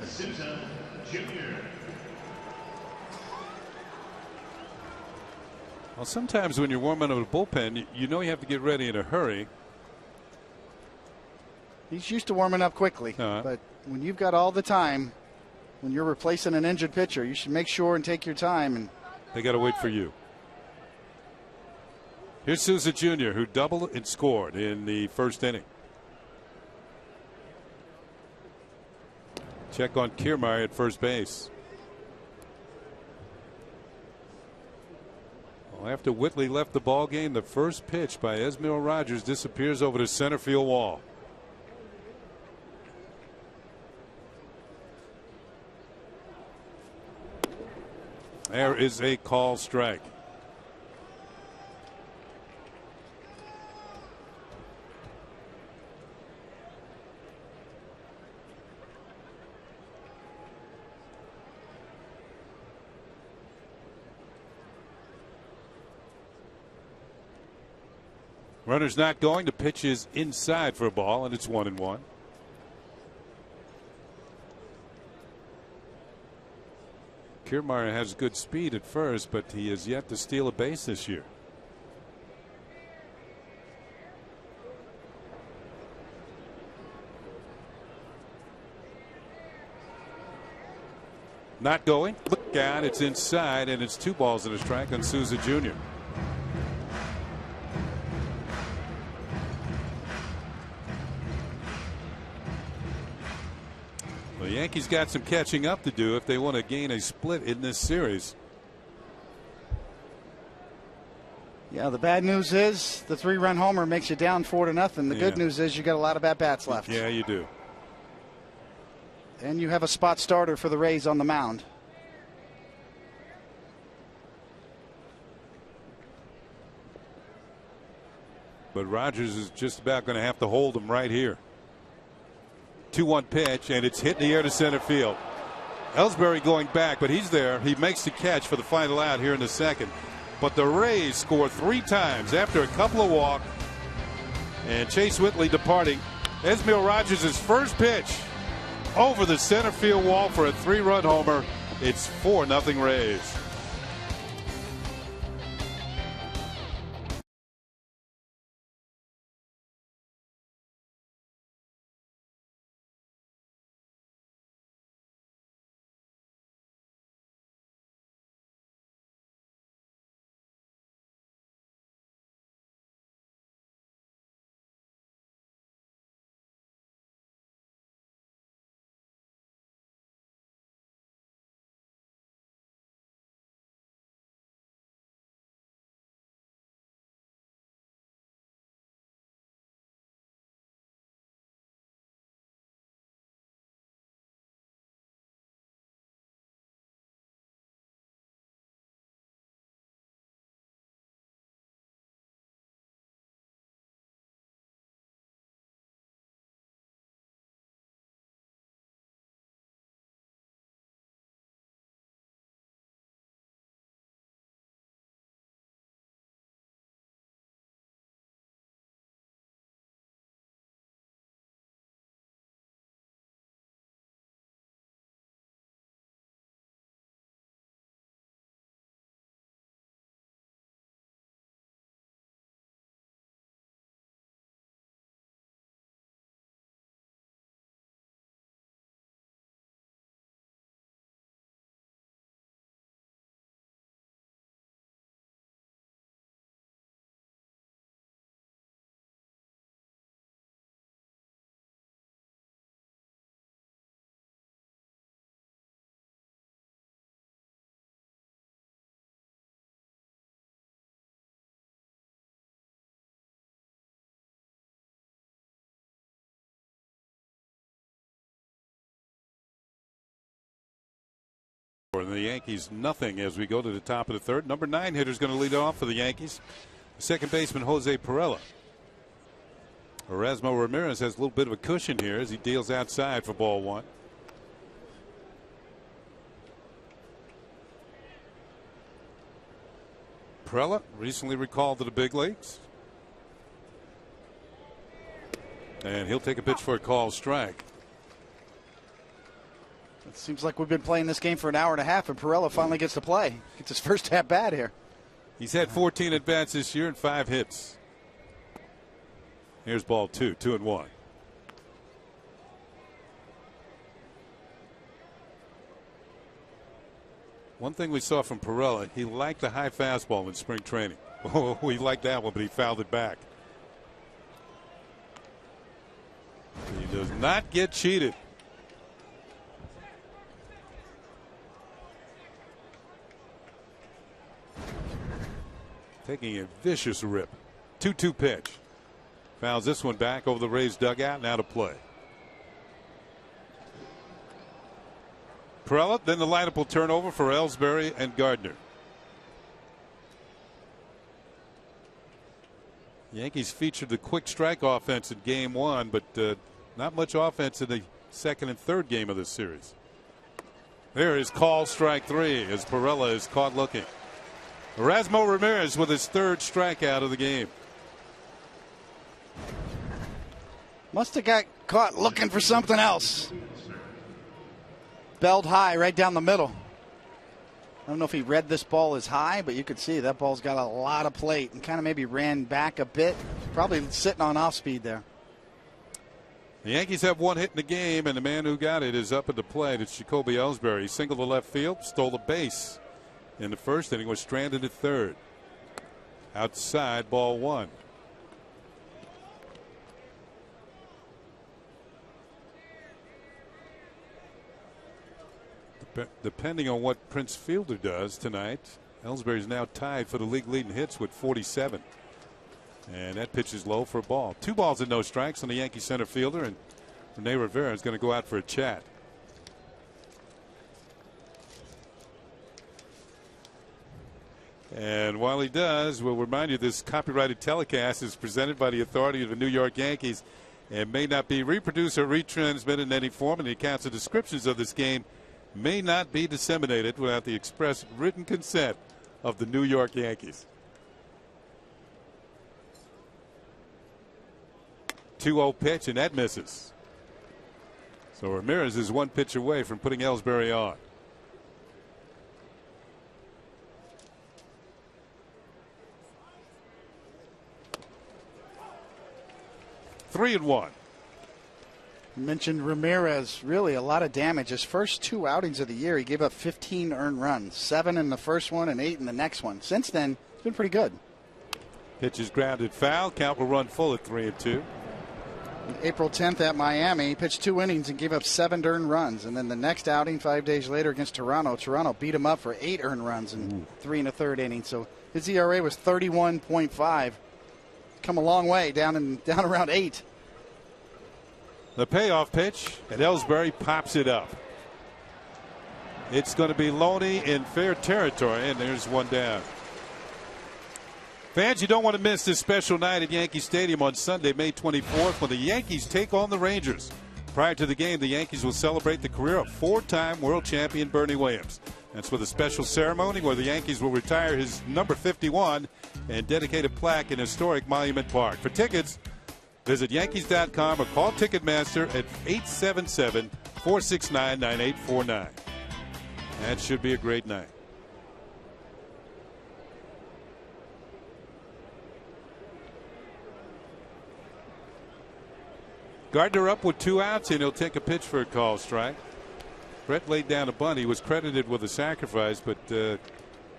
Well, sometimes when you're warming up a bullpen, you know you have to get ready in a hurry. He's used to warming up quickly, but when you've got all the time, when you're replacing an injured pitcher, you should make sure and take your time. And they got to wait for you. Here's Souza Jr., who doubled and scored in the first inning. Check on Kiermaier at first base. Well, after Whitley left the ball game, the first pitch by Esmil Rogers disappears over the center field wall. There is a call strike. Runner's not going. The pitch is inside for a ball, and it's 1-1. Kiermaier has good speed at first, but he has yet to steal a base this year. Not going. Look out. It's inside, and it's 2 balls and a strike on Souza Jr. The Yankees got some catching up to do if they want to gain a split in this series. Yeah, the bad news is the 3-run homer makes you down 4-0. The good news is you got a lot of at-bats left. Yeah, you do. And you have a spot starter for the Rays on the mound. But Rogers is just about going to have to hold him right here. 2-1 pitch, and it's hit in the air to center field. Ellsbury going back, but he's there. He makes the catch for the final out here in the second. But the Rays score 3 times after a couple of walks. And Chase Whitley departing. Esmil Rogers' first pitch over the center field wall for a 3-run homer. It's 4-0 Rays. And the Yankees nothing as we go to the top of the third. Number 9 hitter is going to lead off for the Yankees. Second baseman Jose Pirela. Erasmo Ramirez has a little bit of a cushion here as he deals outside for ball 1. Perella recently recalled to the big leagues. And he'll take a pitch for a call strike. It seems like we've been playing this game for an hour and a half, and Perella finally gets to play. Gets his first at bat here. He's had 14 at bats this year and 5 hits. Here's ball 2, 2-1. One thing we saw from Perella, he liked the high fastball in spring training. Oh, he liked that one, but he fouled it back. He does not get cheated. Taking a vicious rip. 2-2 pitch. Fouls this one back over the Rays dugout, now to play. Perella, then the lineup will turn over for Ellsbury and Gardner. Yankees featured the quick strike offense in game 1, but not much offense in the second and third game of this series. There is call strike 3 as Perella is caught looking. Erasmo Ramirez with his 3rd strikeout of the game. Must have got caught looking for something else. Belled high right down the middle. I don't know if he read this ball as high, but you could see that ball's got a lot of plate and kind of maybe ran back a bit. Probably sitting on off speed there. The Yankees have 1 hit in the game, and the man who got it is up at the plate. It's Jacoby Ellsbury. He singled to left field, stole a base in the first inning, was stranded at third. Outside, ball 1. Depending on what Prince Fielder does tonight, Ellsbury is now tied for the league leading hits with 47. And that pitch is low for a ball. 2 balls and no strikes on the Yankee center fielder, and Rene Rivera is going to go out for a chat. And while he does, we'll remind you this copyrighted telecast is presented by the authority of the New York Yankees and may not be reproduced or retransmitted in any form, and the accounts and descriptions of this game may not be disseminated without the express written consent of the New York Yankees. 2-0 pitch, and that misses. So Ramirez is 1 pitch away from putting Ellsbury on. Three and 1. You mentioned Ramirez, really a lot of damage. His first 2 outings of the year, he gave up 15 earned runs, 7 in the first one and 8 in the next one. Since then, it's been pretty good. Pitch is grounded foul. Count will run full at 3-2. April 10th at Miami, he pitched 2 innings and gave up 7 earned runs. And then the next outing, 5 days later against Toronto beat him up for 8 earned runs in 3 1/3 innings. So his ERA was 31.5. Come a long way, down around 8. The payoff pitch, and Ellsbury pops it up. It's going to be Loney in fair territory, and there's 1 down. Fans, you don't want to miss this special night at Yankee Stadium on Sunday, May 24th, when the Yankees take on the Rangers. Prior to the game, the Yankees will celebrate the career of 4-time world champion Bernie Williams. That's with a special ceremony where the Yankees will retire his number 51 and dedicate a plaque in historic Monument Park. For tickets, visit Yankees.com or call Ticketmaster at 877-469-9849. That should be a great night. Gardner up with 2 outs, and he'll take a pitch for a call strike. Brett laid down a bunt. He was credited with a sacrifice, but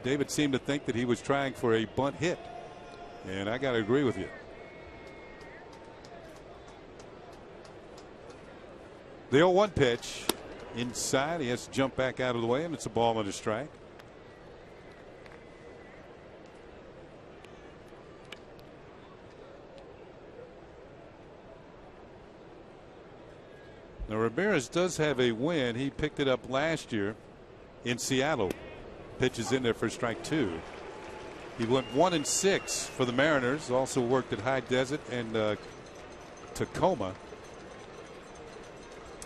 David seemed to think that he was trying for a bunt hit. And I got to agree with you. The 0-1 pitch inside. He has to jump back out of the way, and it's a ball and a strike. Now Ramirez does have a win. He picked it up last year in Seattle. Pitches in there for strike 2. He went 1-6 for the Mariners. Also worked at High Desert and Tacoma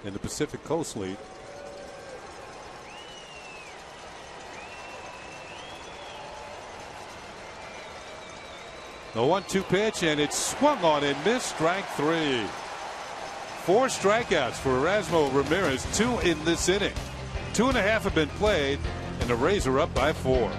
in the Pacific Coast League. The 1-2 pitch, and it's swung on and missed. Strike 3. 4 strikeouts for Erasmo Ramirez, 2 in this inning. 2.5 have been played, and the Rays are up by 4.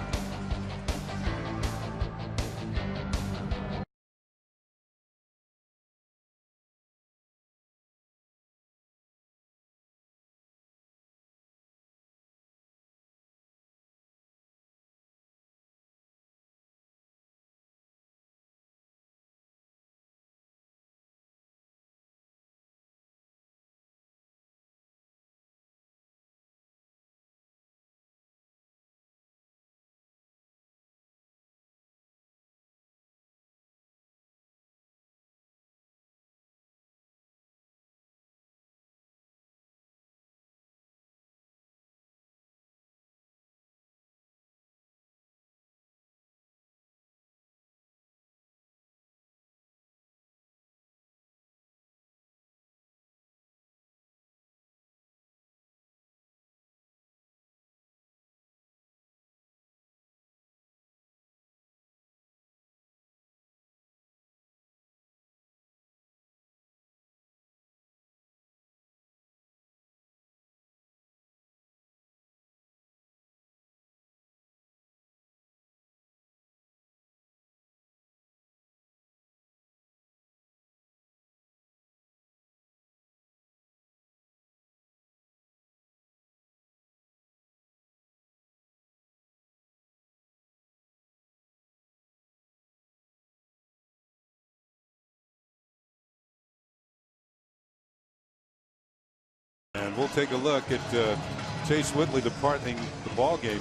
And we'll take a look at Chase Whitley departing the ball game.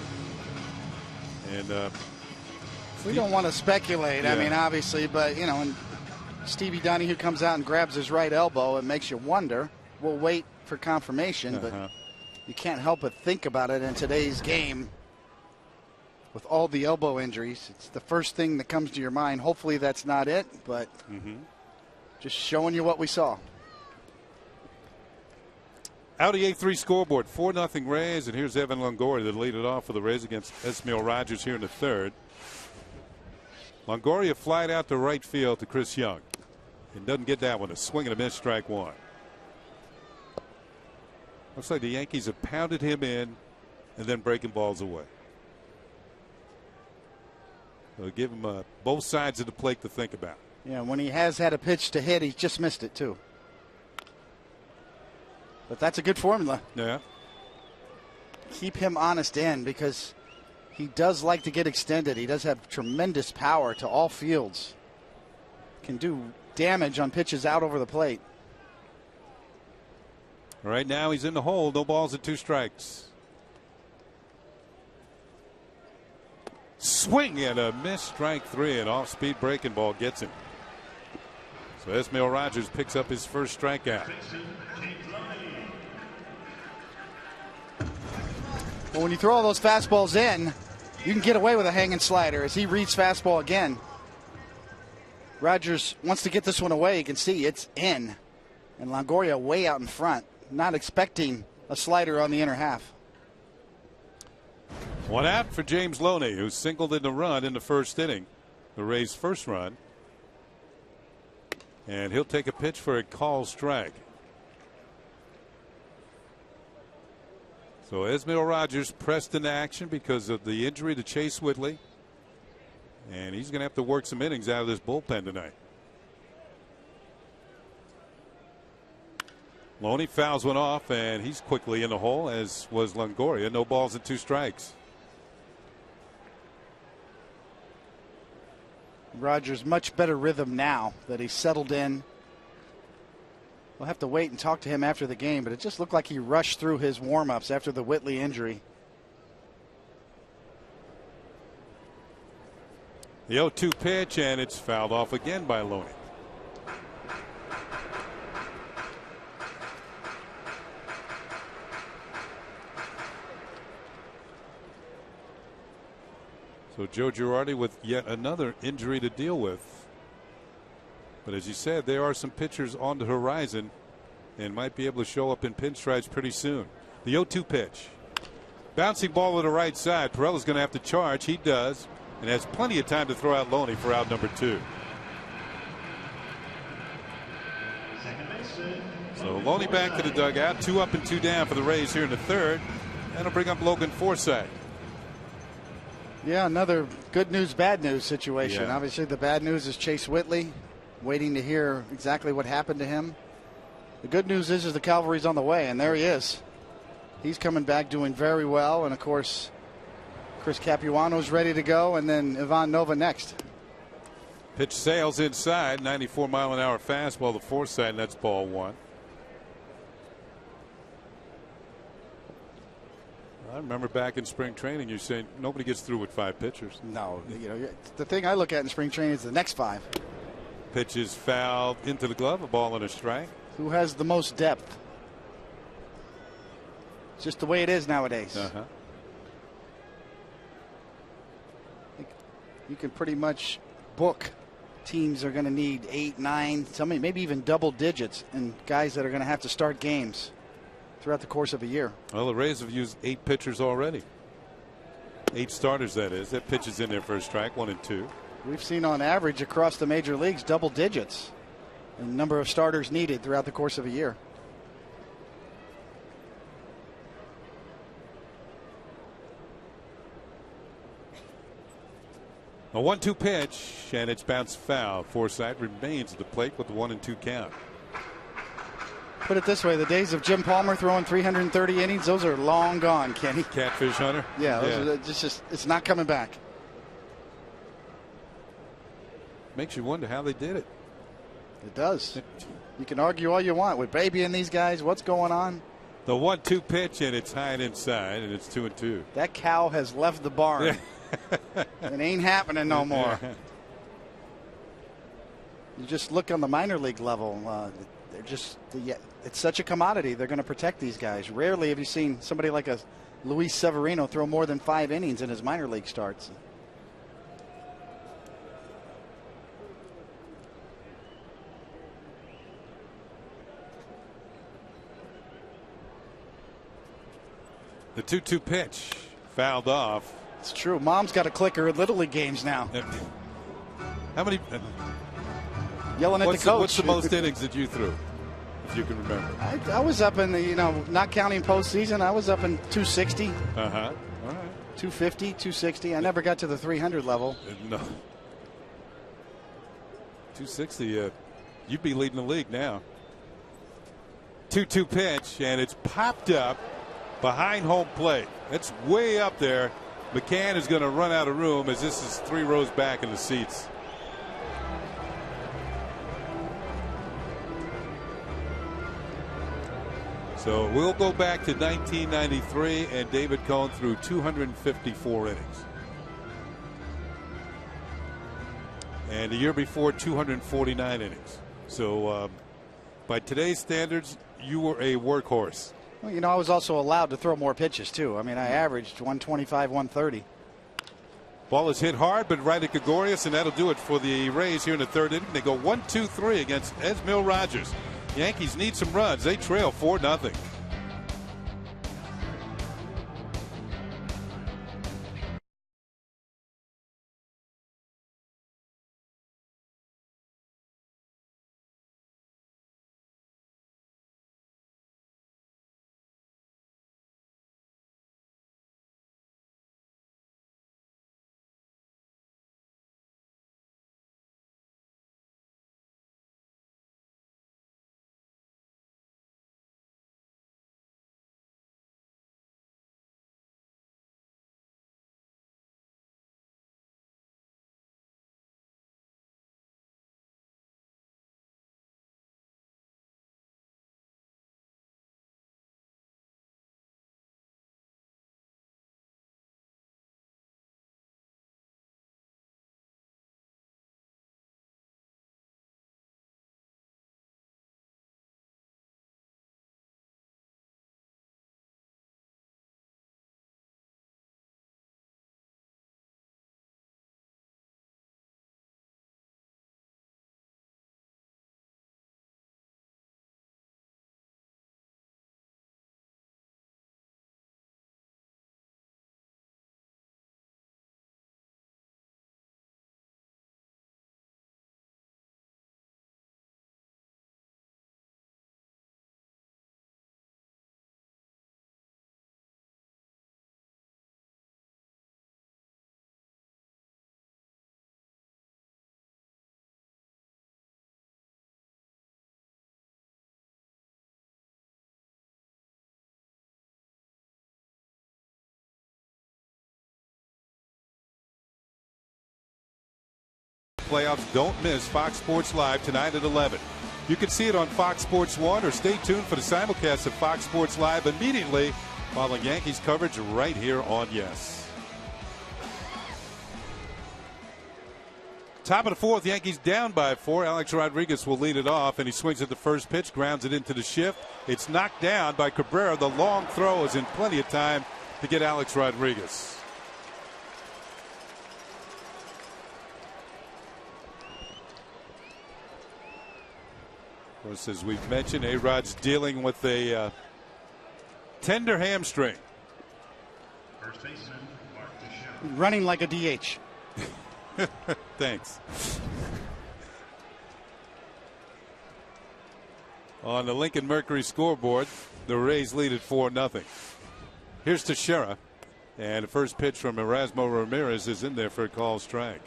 And we don't want to speculate. Yeah. I mean, obviously, but you know, when Stevie Donahue comes out and grabs his right elbow, it makes you wonder. We'll wait for confirmation, but you can't help but think about it in today's game. With all the elbow injuries, it's the first thing that comes to your mind. Hopefully that's not it, but just showing you what we saw. Audi A3 scoreboard, 4-0 Rays, and here's Evan Longoria to lead it off for the Rays against Esmail Rogers here in the third. Longoria flied out to right field to Chris Young and doesn't get that one. A swing and a miss, strike 1. Looks like the Yankees have pounded him in and then breaking balls away. They'll give him both sides of the plate to think about. Yeah, when he has had a pitch to hit, he's just missed it too. But that's a good formula. Yeah. Keep him honest in because he does like to get extended. He does have tremendous power to all fields. Can do damage on pitches out over the plate. Right now he's in the hole. No balls and 2 strikes. Swing and a miss, strike 3. An off-speed breaking ball gets him. So Esmail Rogers picks up his first strikeout. Well, when you throw all those fastballs in, you can get away with a hanging slider as he reads fastball again. Rogers wants to get this one away. You can see it's in. And Longoria way out in front, not expecting a slider on the inner half. 1 out for James Loney, who singled in the run in the first inning. The Rays' first run. And he'll take a pitch for a call strike. So Esmail Rogers pressed into action because of the injury to Chase Whitley. And he's going to have to work some innings out of this bullpen tonight. Loney fouls one off, and he's quickly in the hole, as was Longoria. No balls and 2 strikes. Rogers much better rhythm now that he's settled in. We'll have to wait and talk to him after the game, but it just looked like he rushed through his warm-ups after the Whitley injury. The 0-2 pitch, and it's fouled off again by Loney. So Joe Girardi with yet another injury to deal with. But as you said, there are some pitchers on the horizon and might be able to show up in pinstripes pretty soon. The 0-2 pitch. Bouncing ball to the right side. Perella's going to have to charge. He does, and has plenty of time to throw out Loney for out number 2. So Loney back to the dugout. 2 up and 2 down for the Rays here in the third. That'll bring up Logan Forsythe. Yeah, another good news, bad news situation. Yeah. Obviously, the bad news is Chase Whitley, waiting to hear exactly what happened to him. The good news is the cavalry's on the way, and there he is. He's coming back doing very well, and of course, Chris Capuano's ready to go, and then Ivan Nova next. Pitch sails inside, 94-mile-an-hour fastball to Forsythe, and that's ball 1. I remember back in spring training, you saying nobody gets through with 5 pitchers. No, the thing I look at in spring training is the next 5. Pitch is fouled into the glove, a ball and a strike. Who has the most depth? It's just the way it is nowadays. You can pretty much book teams are going to need 8, 9, maybe even double digits, and guys that are going to have to start games throughout the course of a year. Well, the Rays have used 8 pitchers already. 8 starters, that is. That pitch is in there for a strike, 1 and 2. We've seen on average across the major leagues double digits in the number of starters needed throughout the course of a year. A 1-2 pitch, and it's bounced foul. Forsythe remains at the plate with the 1-2 count. Put it this way, the days of Jim Palmer throwing 330 innings, those are long gone, Kenny. Catfish hunter? Yeah, it's not coming back. Makes you wonder how they did it. It does. You can argue all you want with Baby and these guys. What's going on? The 1-2 pitch, and it's high and inside, and it's 2-2. That cow has left the barn. It ain't happening no more. You just look on the minor league level. It's such a commodity. They're going to protect these guys. Rarely have you seen somebody like a Luis Severino throw more than 5 innings in his minor league starts. The 2-2 pitch fouled off. It's true. Mom's got a clicker at Little League games now. How many? Yelling at the coach. What's the most innings that you threw, if you can remember? I was up in the, not counting postseason, I was up in 260. All right. 250, 260. I never got to the 300 level. No. 260. You'd be leading the league now. 2-2 pitch, and it's popped up behind home plate. It's way up there. McCann is going to run out of room as this is 3 rows back in the seats. So we'll go back to 1993, and David Cohn threw 254 innings. And the year before, 249 innings. So by today's standards, you were a workhorse. Well, I was also allowed to throw more pitches, too. I mean, I averaged 125, 130. Ball is hit hard, but right at Gregorius, and that'll do it for the Rays here in the third inning. They go 1-2-3 against Esmil Rogers. Yankees need some runs. They trail 4-0. playoffs. Don't miss Fox Sports Live tonight at 11. You can see it on Fox Sports 1 or stay tuned for the simulcast of Fox Sports Live immediately following Yankees coverage right here on Yes. Top of the fourth, Yankees down by 4. Alex Rodriguez will lead it off, and he swings at the first pitch, grounds it into the shift. It's knocked down by Cabrera. The long throw is in plenty of time to get Alex Rodriguez. Of course, as we've mentioned, A-Rod's dealing with a tender hamstring. Running like a DH. Thanks. On the Lincoln Mercury scoreboard, the Rays lead at 4-0. Here's Teixeira, and the first pitch from Erasmo Ramirez is in there for a call strike.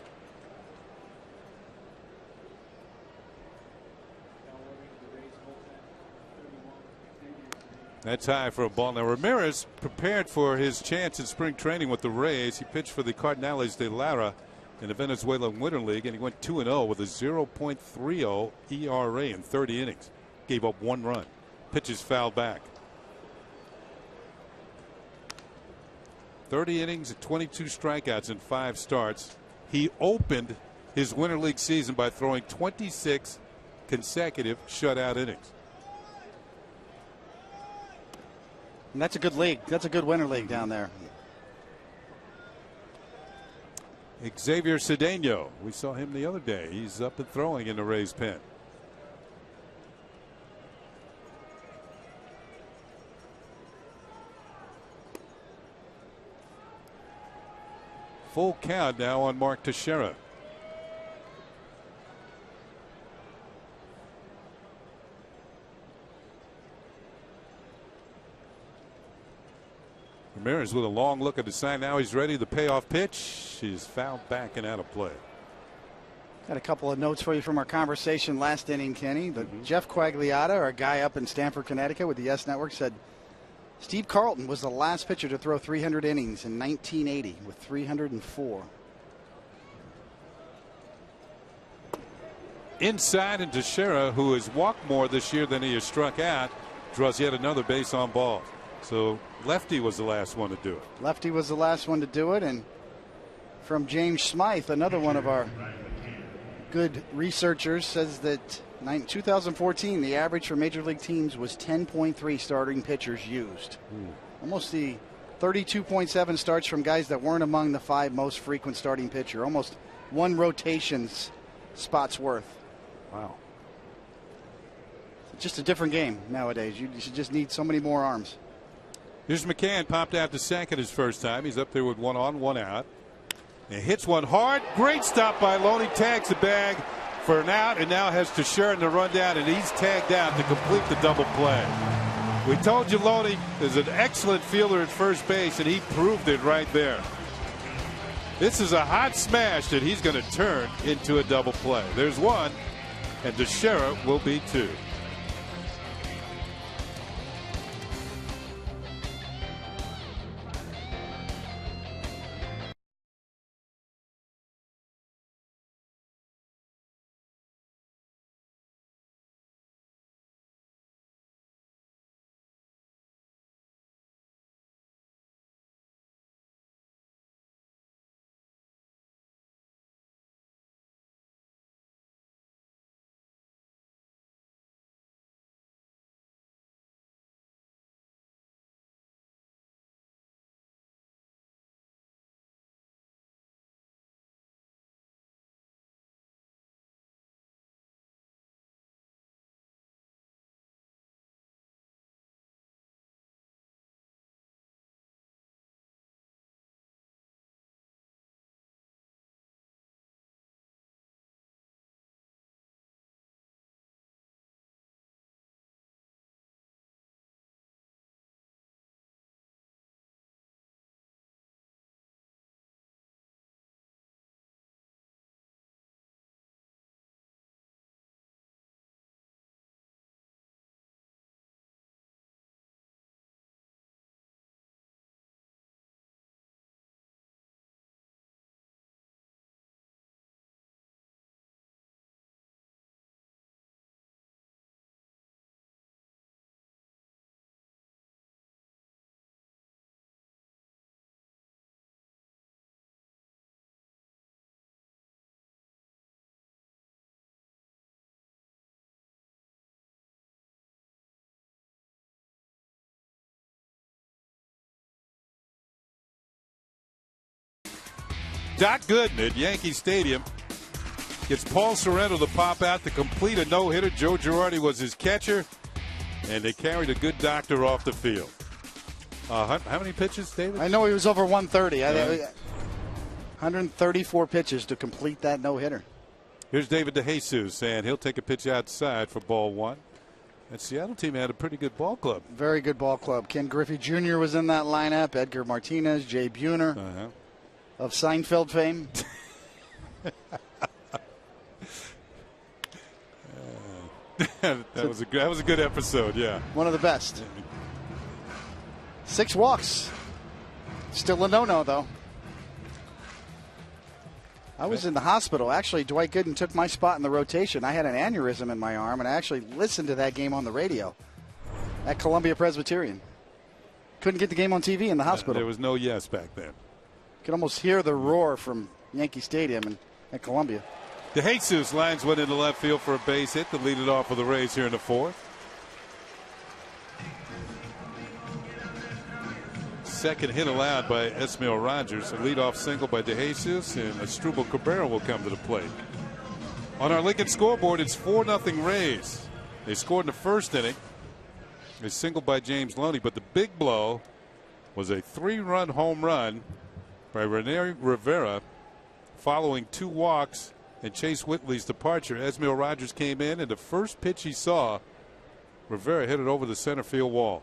That's high for a ball. Now Ramirez prepared for his chance in spring training with the Rays. He pitched for the Cardinals de Lara in the Venezuelan Winter League, and he went 2-0 with a 0.30 ERA in 30 innings. Gave up 1 run. Pitches fouled back. 30 innings and 22 strikeouts in 5 starts. He opened his Winter League season by throwing 26 consecutive shutout innings. And that's a good league. That's a good winter league down there. Xavier Cedeno, we saw him the other day. He's up and throwing in the Rays pen. Full count now on Mark Teixeira. Ramirez with a long look at the sign. Now he's ready. The payoff pitch is fouled back and out of play. Got a couple of notes for you from our conversation last inning, Kenny. Jeff Quagliata, our guy up in Stamford, Connecticut with the S Network, said Steve Carlton was the last pitcher to throw 300 innings in 1980 with 304. Inside, and Teixeira, who has walked more this year than he has struck out, draws yet another base on ball. So lefty was the last one to do it. Lefty was the last one to do it. And from James Smythe, another one of our good researchers, says that 2014, the average for major league teams was 10.3 starting pitchers used. Almost the 32.7 starts from guys that weren't among the 5 most frequent starting pitcher. Almost 1 rotation's spot's worth. Wow. It's just a different game nowadays. You just need so many more arms. Here's McCann, popped out to second his first time. He's up there with 1 on, 1 out. And hits one hard. Great stop by Loney. Tags the bag for an out, and now has Teixeira in the rundown, and he's tagged out to complete the double play. We told you Loney is an excellent fielder at first base, and he proved it right there. This is a hot smash that he's going to turn into a double play. There's 1, and Teixeira will be 2. Doc Gooden at Yankee Stadium gets Paul Sorrento to pop out to complete a no-hitter. Joe Girardi was his catcher, and they carried a good doctor off the field. How many pitches, David? I know he was over 130. 134 pitches to complete that no-hitter. Here's David DeJesus, and he'll take a pitch outside for ball one. That Seattle team had a pretty good ball club. Very good ball club. Ken Griffey Jr. was in that lineup. Edgar Martinez, Jay Buhner of Seinfeld fame. That was a good episode. Yeah, one of the best. 6 walks. Still a no-no though. I was in the hospital. Actually, Dwight Gooden took my spot in the rotation. I had an aneurysm in my arm, and I actually listened to that game on the radio at Columbia Presbyterian. Couldn't get the game on TV in the hospital. There was no yes back then. Could almost hear the roar from Yankee Stadium at Columbia. DeJesus lines one into left field for a base hit to lead it off for the Rays here in the fourth. Second hit allowed by Esmail Rogers. A leadoff single by DeJesus, and Asdrubal Cabrera will come to the plate. On our Lincoln scoreboard, it's 4-0 Rays. They scored in the first inning. A single by James Loney, but the big blow was a 3-run home run by Rene Rivera following 2 walks and Chase Whitley's departure. Esmail Rogers came in, and the first pitch he saw, Rivera hit it over the center field wall.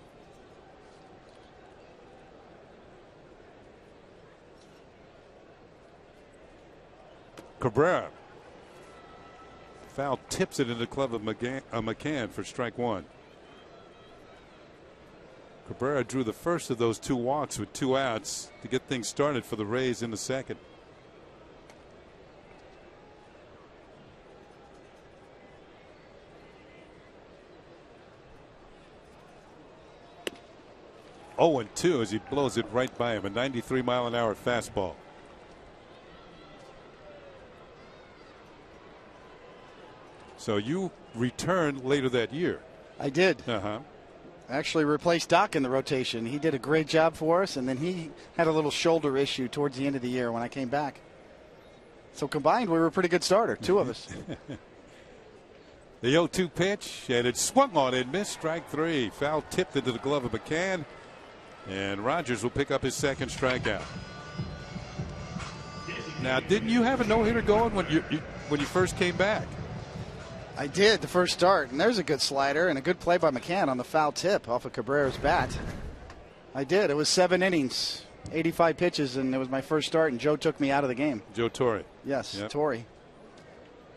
Cabrera foul tips it into the glove of McCann for strike one. Cabrera drew the first of those 2 walks with 2 outs to get things started for the Rays in the second. Oh, and 2 as he blows it right by him. A 93-mile-an-hour fastball. So you returned later that year. I did. Actually replaced Doc in the rotation. He did a great job for us, and then he had a little shoulder issue towards the end of the year when I came back. So combined, we were a pretty good starter, 2 of us. The 0-2 pitch, and it swung on and missed. Strike 3. Foul tipped into the glove of McCann, and Rogers will pick up his second strikeout. Now, didn't you have a no-hitter going when you first came back? I did the first start, and there's a good slider and a good play by McCann on the foul tip off of Cabrera's bat. I did. It was 7 innings, 85 pitches, and it was my first start, and Joe took me out of the game. Joe Torre. Yes, yep. Torre.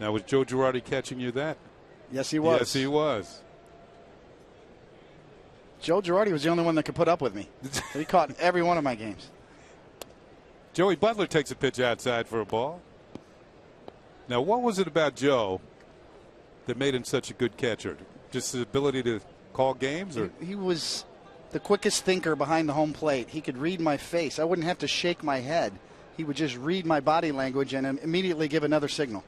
Now, was Joe Girardi catching you that? Yes, he was. Yes, he was. Joe Girardi was the only one that could put up with me. He caught every one of my games. Joey Butler takes a pitch outside for a ball. Now, what was it about Joe that made him such a good catcher? Just his ability to call games? Or he was the quickest thinker behind the home plate. He could read my face. I wouldn't have to shake my head. He would just read my body language and immediately give another signal.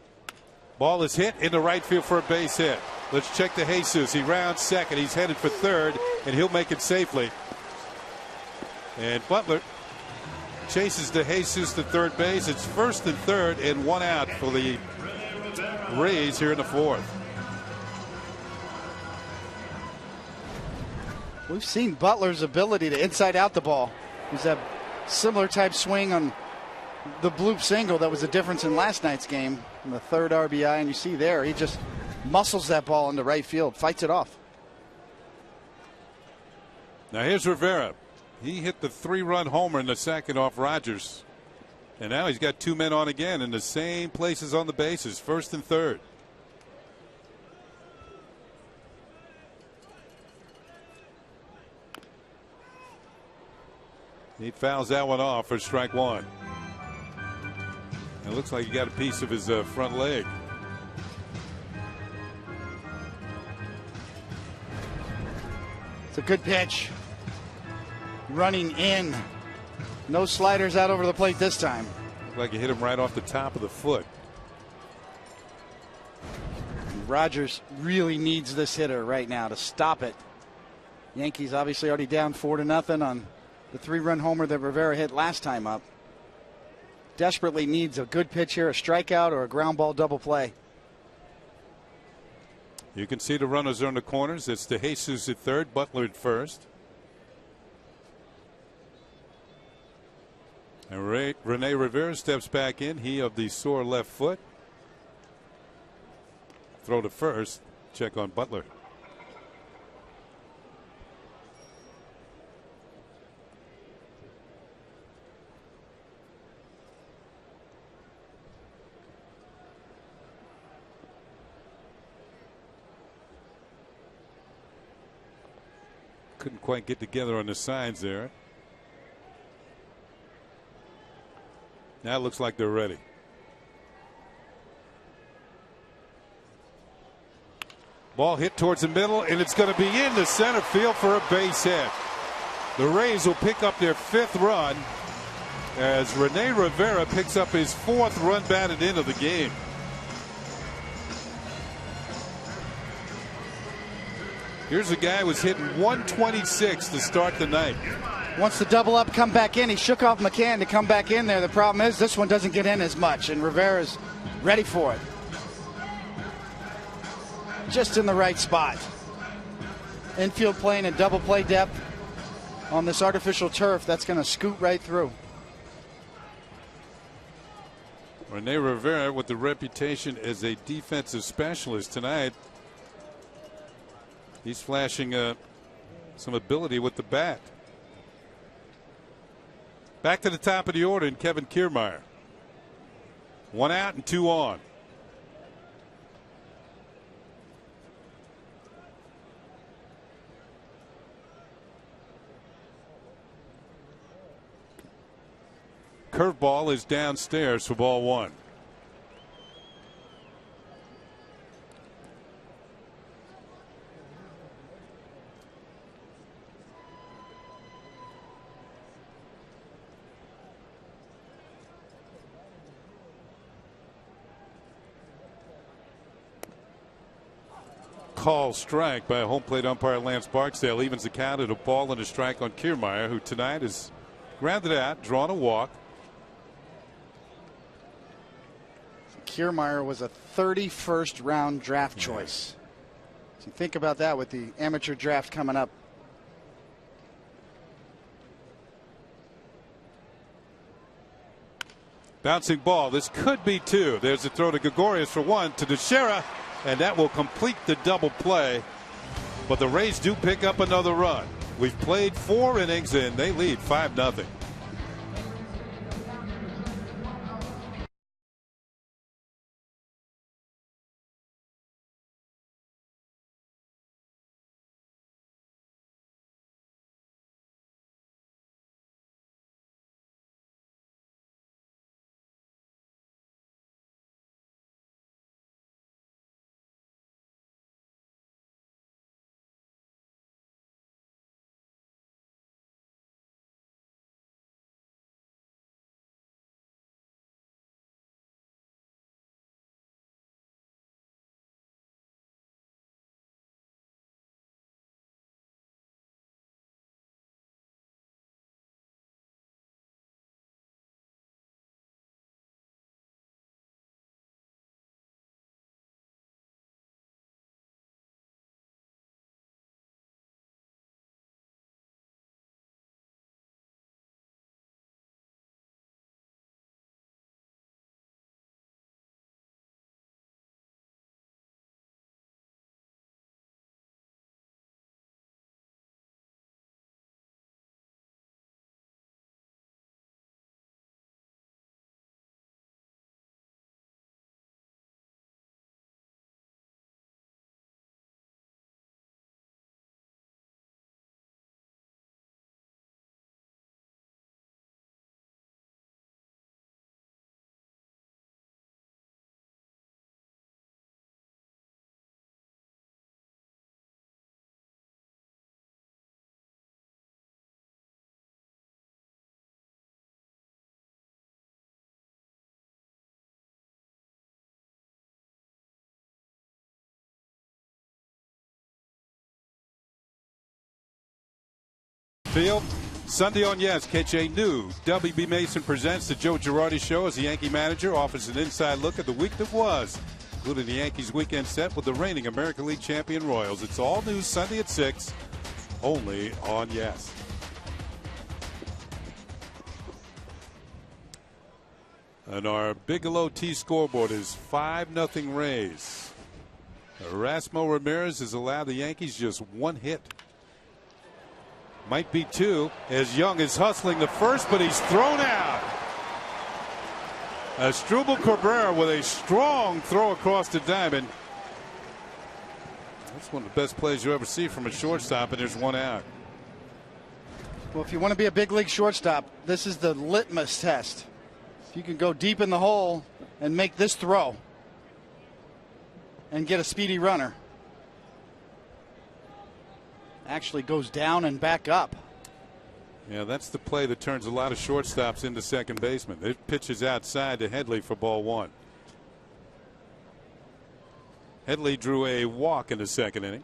Ball is hit into right field for a base hit. Let's check DeJesus. He rounds second. He's headed for third, and he'll make it safely. And Butler chases DeJesus to third base. It's first and third and 1 out for the Rays here in the fourth. We've seen Butler's ability to inside out the ball. He's a similar type swing on the bloop single that was the difference in last night's game. In the 3rd RBI, and you see there, he just muscles that ball into right field, fights it off. Now here's Rivera. He hit the 3-run homer in the second off Rogers. And now he's got 2 men on again in the same places on the bases, first and third. He fouls that one off for strike 1. It looks like he got a piece of his front leg. It's a good pitch. Running in. No sliders out over the plate this time. Looked like he hit him right off the top of the foot. Rogers really needs this hitter right now to stop it. Yankees obviously already down 4-0 on the 3-run homer that Rivera hit last time up. desperately needs a good pitch here, a strikeout or a ground ball double play. You can see the runners are in the corners. It's DeJesus at third, Butler at first. And Rene Rivera steps back in. He of the sore left foot. Throw to first. Check on Butler. Couldn't quite get together on the signs there. Now it looks like they're ready. Ball hit towards the middle, and it's going to be in the center field for a base hit. The Rays will pick up their 5th run as Rene Rivera picks up his 4th run batted into the game. Here's a guy who was hitting 126 to start the night. Wants to double up, come back in. He shook off McCann to come back in there. The problem is this one doesn't get in as much, and Rivera's ready for it. Just in the right spot. Infield playing in double play depth on this artificial turf. That's going to scoot right through. Rene Rivera with the reputation as a defensive specialist tonight. He's flashing some ability with the bat. Back to the top of the order, and Kevin Kiermaier. 1 out and 2 on. Curveball is downstairs for ball 1. Call strike by home plate umpire Lance Barksdale evens the count at a ball and a strike on Kiermaier, who tonight is grounded out, drawn a walk. Kiermaier was a 31st round draft choice. So think about that with the amateur draft coming up. Bouncing ball. This could be 2. There's a throw to Gregorius for 1 to Teixeira, and that will complete the double play. But the Rays do pick up another run. We've played 4 innings and they lead 5-0. Field Sunday on Yes, catch a new W.B. Mason Presents the Joe Girardi Show as the Yankee manager offers an inside look at the week that was, including the Yankees weekend set with the reigning American League champion Royals. It's all news Sunday at 6, only on Yes. And our Bigelow T scoreboard is 5-0 Rays. Erasmo Ramirez has allowed the Yankees just one hit. Might be two, as Young is hustling the first, but he's thrown out. Asdrubal Cabrera with a strong throw across the diamond. That's one of the best plays you ever see from a shortstop, and there's one out. Well, if you want to be a big league shortstop, this is the litmus test. If you can go deep in the hole and make this throw and get a speedy runner. Actually goes down and back up. Yeah, that's the play that turns a lot of shortstops into second baseman. It pitches outside to Headley for ball one. Headley drew a walk in the second inning.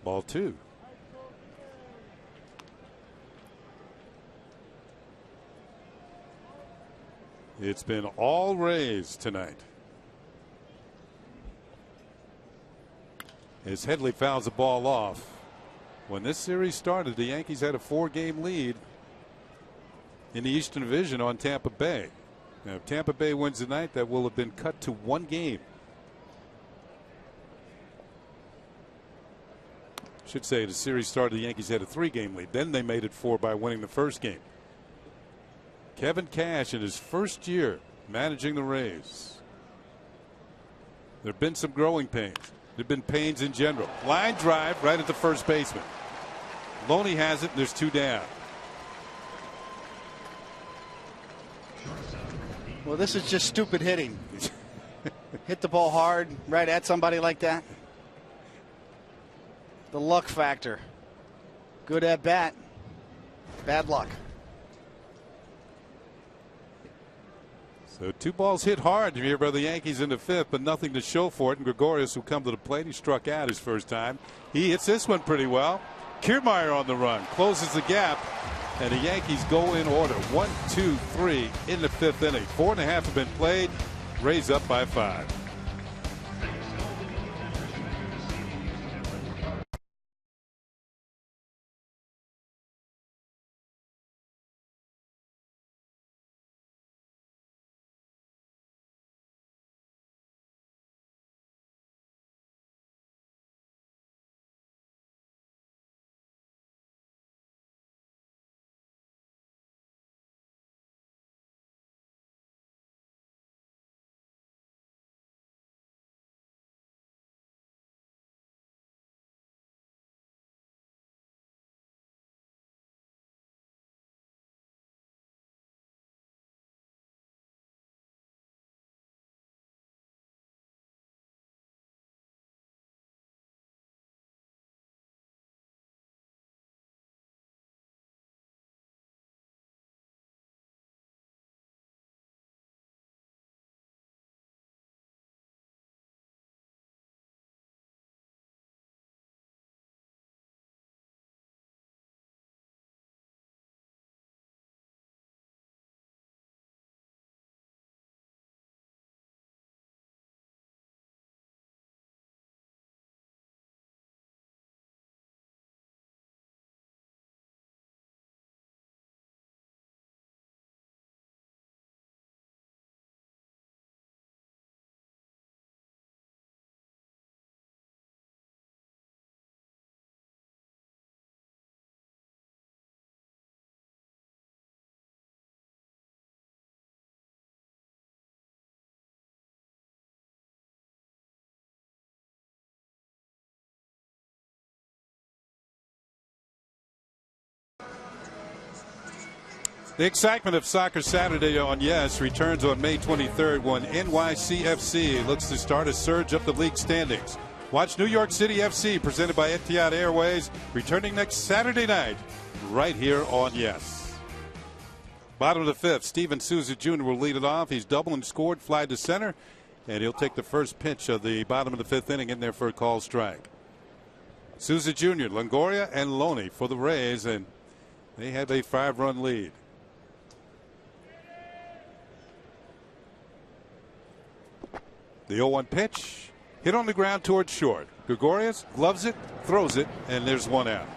Ball two. It's been all Rays tonight. As Headley fouls the ball off. When this series started, the Yankees had a 4-game lead in the Eastern Division on Tampa Bay. Now, if Tampa Bay wins tonight, that will have been cut to 1 game. Should say the series started, the Yankees had a 3-game lead. Then they made it 4 by winning the first game. Kevin Cash in his first year managing the Rays. There have been some growing pains. There have been pains in general. Line drive right at the first baseman. Loney has it, and there's 2 down. Well, this is just stupid hitting. Hit the ball hard right at somebody like that. The luck factor. Good at bat. Bad luck. So 2 balls hit hard here by the Yankees in the 5th, but nothing to show for it. And Gregorius, who come to the plate, he struck out his first time. He hits this one pretty well. Kiermaier on the run, closes the gap, and the Yankees go in order. 1, 2, 3 in the 5th inning. 4.5 have been played. Rays up by 5. The excitement of Soccer Saturday on Yes returns on May 23rd when NYCFC looks to start a surge up the league standings. Watch New York City FC presented by Etihad Airways returning next Saturday night right here on Yes. Bottom of the 5th, Steven Souza Jr. will lead it off. He's doubled and scored, fly to center. And he'll take the first pitch of the bottom of the 5th inning in there for a called strike. Souza Jr., Longoria, and Loney for the Rays, and they have a 5-run lead. The 0-1 pitch hit on the ground towards short. Gregorius gloves it, throws it, and there's one out.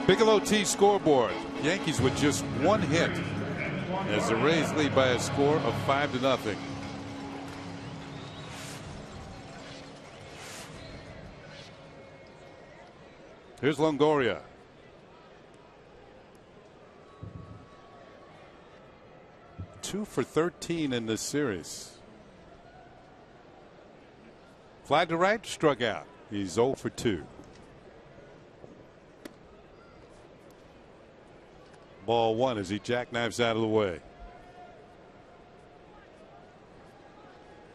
Bigelow T scoreboard. Yankees with just 1 hit as the Rays lead by a score of 5-0. Here's Longoria. Two for 13 in this series. Fly to right, struck out. He's 0 for 2. Ball 1 as he jackknives out of the way.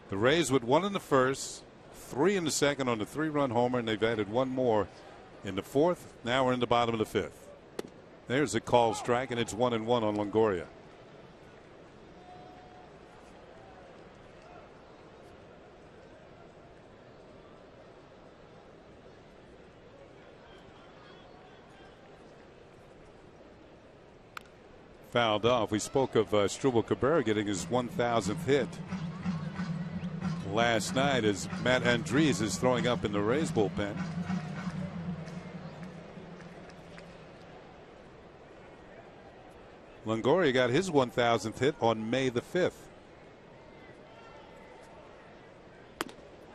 The Rays with 1 in the first, 3 in the second on the 3-run homer, and they've added 1 more in the 4th. Now we're in the bottom of the 5th. There's a called strike, and it's 1-1 on Longoria. Fouled off. We spoke of Struble Cabrera getting his 1,000th hit last night as Matt Andres is throwing up in the Rays bullpen. Longoria got his 1,000th hit on May the 5th.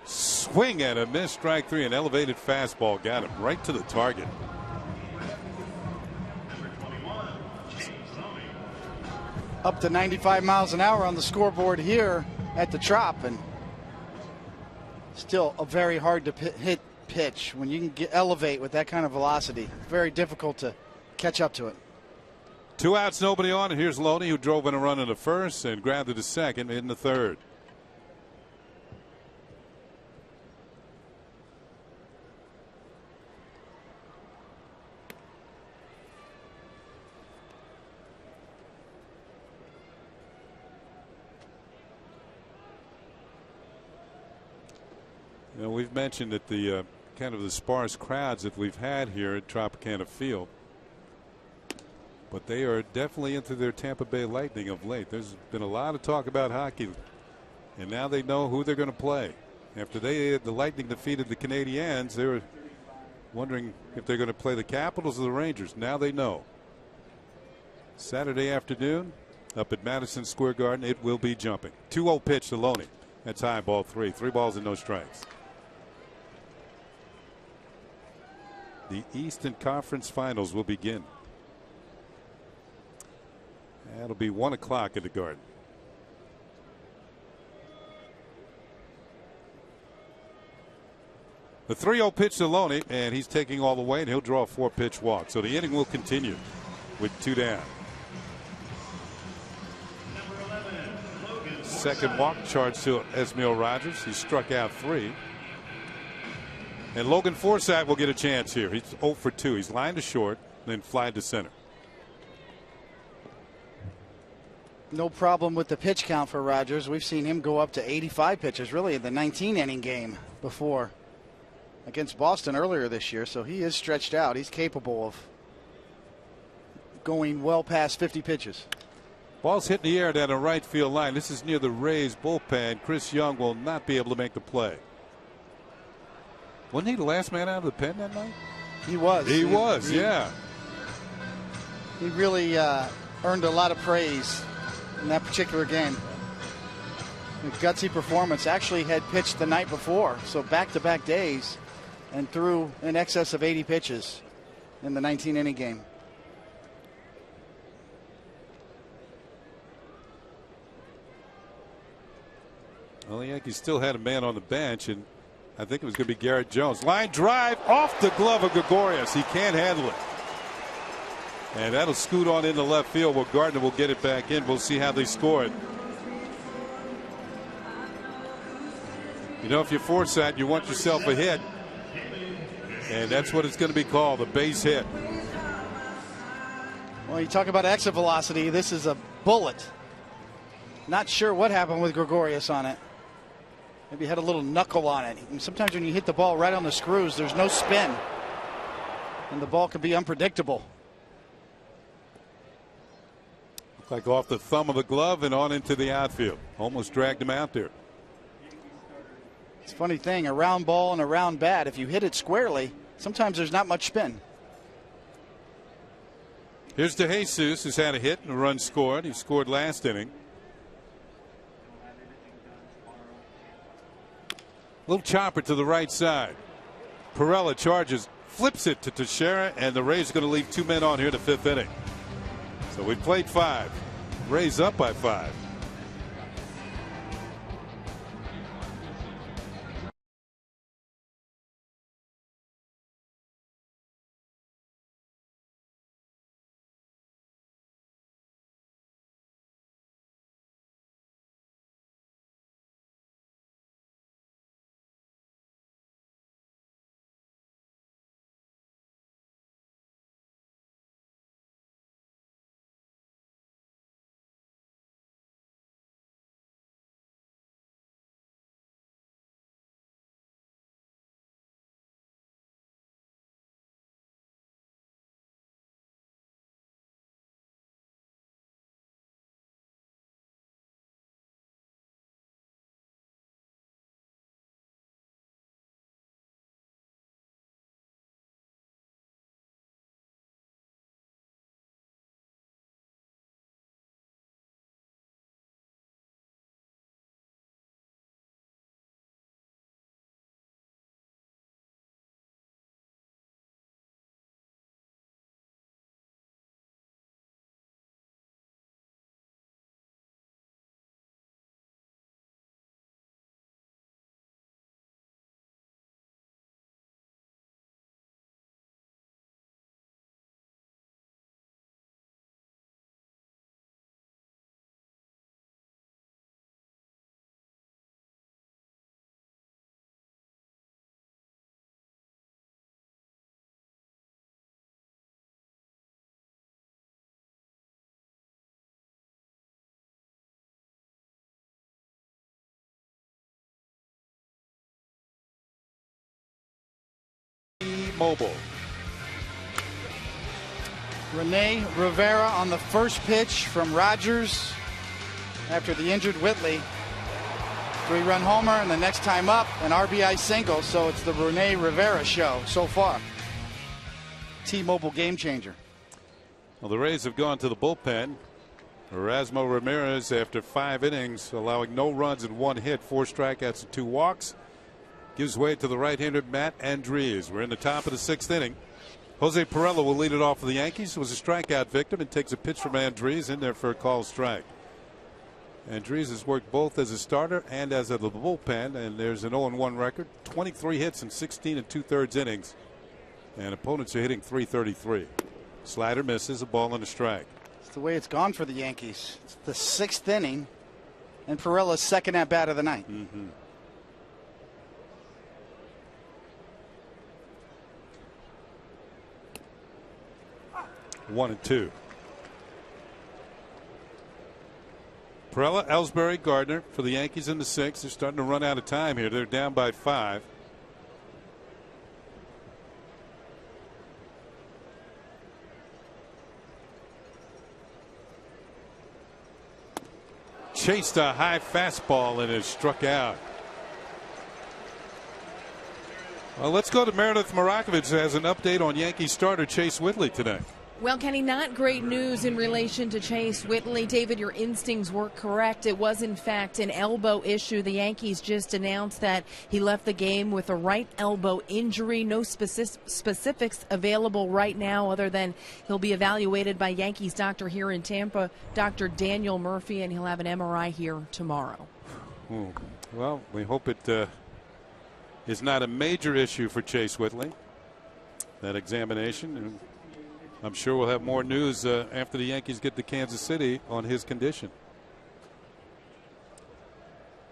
Swing and a miss, strike 3. An elevated fastball got him right to the target. Up to 95 miles an hour on the scoreboard here at the Trop, and still a very hard to hit pitch. When you can elevate with that kind of velocity, very difficult to catch up to it. 2 outs, nobody on, and here's Loney, who drove in a run in the first and grabbed it to second in the 3rd. You know, we've mentioned that the kind of the sparse crowds that we've had here at Tropicana Field, but they are definitely into their Tampa Bay Lightning of late. There's been a lot of talk about hockey, and now they know who they're going to play. After the Lightning defeated the Canadiens, they were wondering if they're going to play the Capitals or the Rangers. Now they know. Saturday afternoon up at Madison Square Garden, it will be jumping. 2-0 pitch to Loney. That's high, ball 3. 3 balls and no strikes. The Eastern Conference Finals will begin. That'll be 1 o'clock at the Garden. The 3-0 pitch to Loney, and he's taking all the way, and he'll draw a 4-pitch walk. So the inning will continue with 2 down. Second walk charged to Esmil Rogers. He struck out 3. And Logan Forsythe will get a chance here. He's 0 for 2. He's lined to short, then fly to center. No problem with the pitch count for Rogers. We've seen him go up to 85 pitches, really, in the 19-inning game before against Boston earlier this year. So he is stretched out. He's capable of going well past 50 pitches. Ball's hit in the air down the right field line. This is near the Rays bullpen. Chris Young will not be able to make the play. Wasn't he the last man out of the pen that night? He was. He was, yeah. He really earned a lot of praise in that particular game. The gutsy performance. Actually had pitched the night before, so back-to-back days, and threw in excess of 80 pitches in the 19-inning game. Well, the Yankees still had a man on the bench, and I think it was going to be Garrett Jones. Line drive off the glove of Gregorius. He can't handle it. And that'll scoot on into left field where Gardner will get it back in. We'll see how they score it. You know, if you're Forsythe, you want yourself a hit. And that's what it's going to be called, a base hit. Well, you talk about exit velocity. This is a bullet Not sure what happened with Gregorius on it. Maybe had a little knuckle on it. And sometimes when you hit the ball right on the screws, there's no spin. And the ball can be unpredictable. Looked like off the thumb of the glove and on into the outfield. Almost dragged him out there. It's a funny thing, a round ball and a round bat, if you hit it squarely, sometimes there's not much spin. Here's DeJesus, who's had a hit and a run scored. He scored last inning. Little chopper to the right side. Perella charges, flips it to Teixeira, and the Rays are going to leave 2 men on here in the 5th inning. So we played 5. Rays up by 5. Mobile. Rene Rivera on the first pitch from Rogers after the injured Whitley. 3-run homer, and the next time up, an RBI single. So it's the Rene Rivera show so far. T-Mobile game changer. Well, the Rays have gone to the bullpen. Erasmo Ramirez, after 5 innings, allowing no runs and 1 hit, 4 strikeouts and 2 walks, gives way to the right-hander Matt Andriese. We're in the top of the 6th inning. Jose Perella will lead it off for the Yankees. Was a strikeout victim and takes a pitch from Andriese in there for a called strike. Andriese has worked both as a starter and as a bullpen, and there's an 0-1 record. 23 hits in 16 2/3 innings, and opponents are hitting .333. Slider misses, a ball and a strike. It's the way it's gone for the Yankees. It's the 6th inning, and Perella's second at bat of the night. 1-2. Perella, Ellsbury, Gardner for the Yankees in the 6th. They're starting to run out of time here. They're down by 5. Chased a high fastball and is struck out. Well, let's go to Meredith Marakovich, who has an update on Yankees starter Chase Whitley today. Well, Kenny, not great news in relation to Chase Whitley. David, your instincts were correct. It was, in fact, an elbow issue. The Yankees just announced that he left the game with a right elbow injury. No specifics available right now other than he'll be evaluated by Yankees doctor here in Tampa, Dr. Daniel Murphy, and he'll have an MRI here tomorrow. Well, we hope it is not a major issue for Chase Whitley, that examination. And I'm sure we'll have more news after the Yankees get to Kansas City on his condition.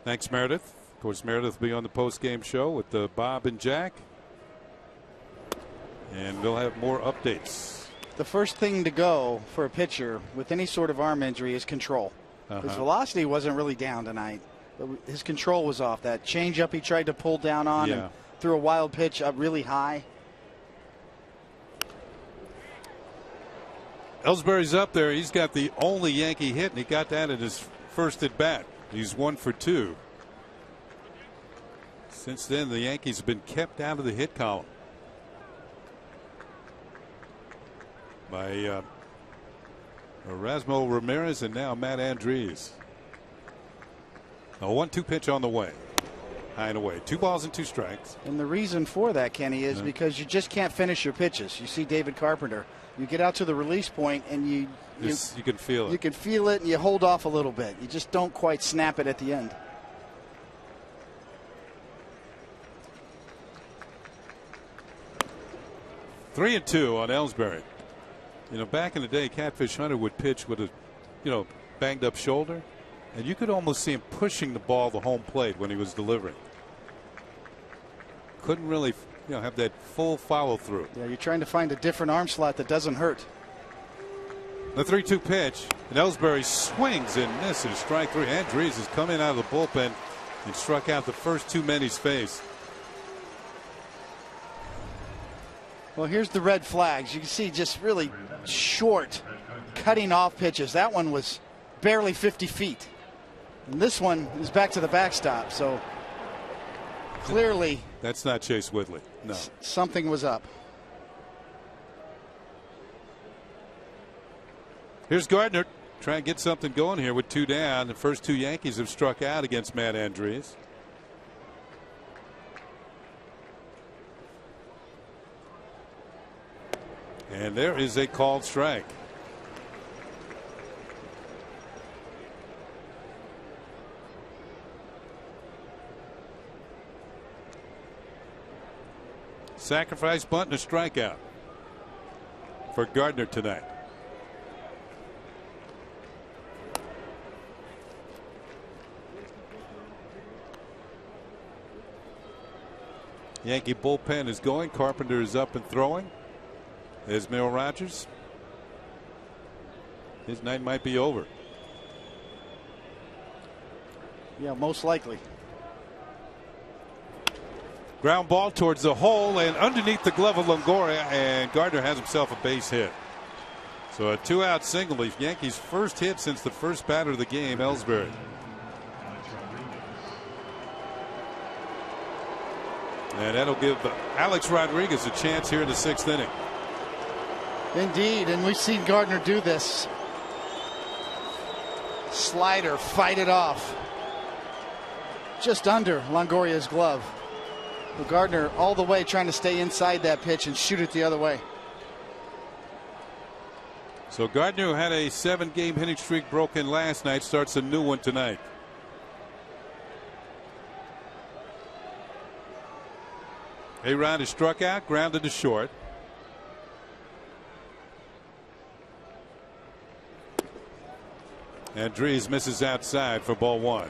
Thanks, Meredith. Of course, Meredith will be on the post-game show with Bob and Jack. And we'll have more updates. The first thing to go for a pitcher with any sort of arm injury is control. His velocity wasn't really down tonight, but his control was off. That changeup he tried to pull down on and threw a wild pitch up really high. Ellsbury's up there. He's got the only Yankee hit, and he got that at his first at bat. He's 1 for 2. Since then, the Yankees have been kept out of the hit column by Erasmo Ramirez and now Matt Andriese. A 1-2 pitch on the way. High and away. 2 balls and 2 strikes. And the reason for that, Kenny, is because you just can't finish your pitches. You see David Carpenter. You get out to the release point and you can feel it. You can feel it and you hold off a little bit. You just don't quite snap it at the end. Three and 2 on Ellsbury. You know, back in the day, Catfish Hunter would pitch with a, banged up shoulder, and you could almost see him pushing the ball the home plate when he was delivering. Couldn't really, have that full follow through. Yeah, you're trying to find a different arm slot that doesn't hurt. The 3-2 pitch, and Ellsbury swings and misses. Strike 3. Andriese has come in out of the bullpen and struck out the first 2 men he's faced. Well, here's the red flags. You can see just really short, cutting off pitches. That one was barely 50 feet. And this one is back to the backstop. So clearly, that's not Chase Whitley. No. Something was up. Here's Gardner trying to get something going here with 2 down. The first 2 Yankees have struck out against Matt Andriese. And there is a called strike. Sacrifice bunt and a strikeout for Gardner tonight. Yankee bullpen is going. Carpenter is up and throwing. There's Merrill Rogers. His night might be over. Yeah, most likely. Ground ball towards the hole and underneath the glove of Longoria, and Gardner has himself a base hit. So a 2-out single. The Yankees' first hit since the first batter of the game, Ellsbury. And that'll give Alex Rodriguez a chance here in the 6th inning. Indeed, and we've seen Gardner do this. Slider, fight it off. Just under Longoria's glove. But Gardner all the way trying to stay inside that pitch and shoot it the other way. So Gardner, who had a 7-game hitting streak broken last night, starts a new one tonight. A-Rod is struck out, grounded to short. Andriese misses outside for ball 1.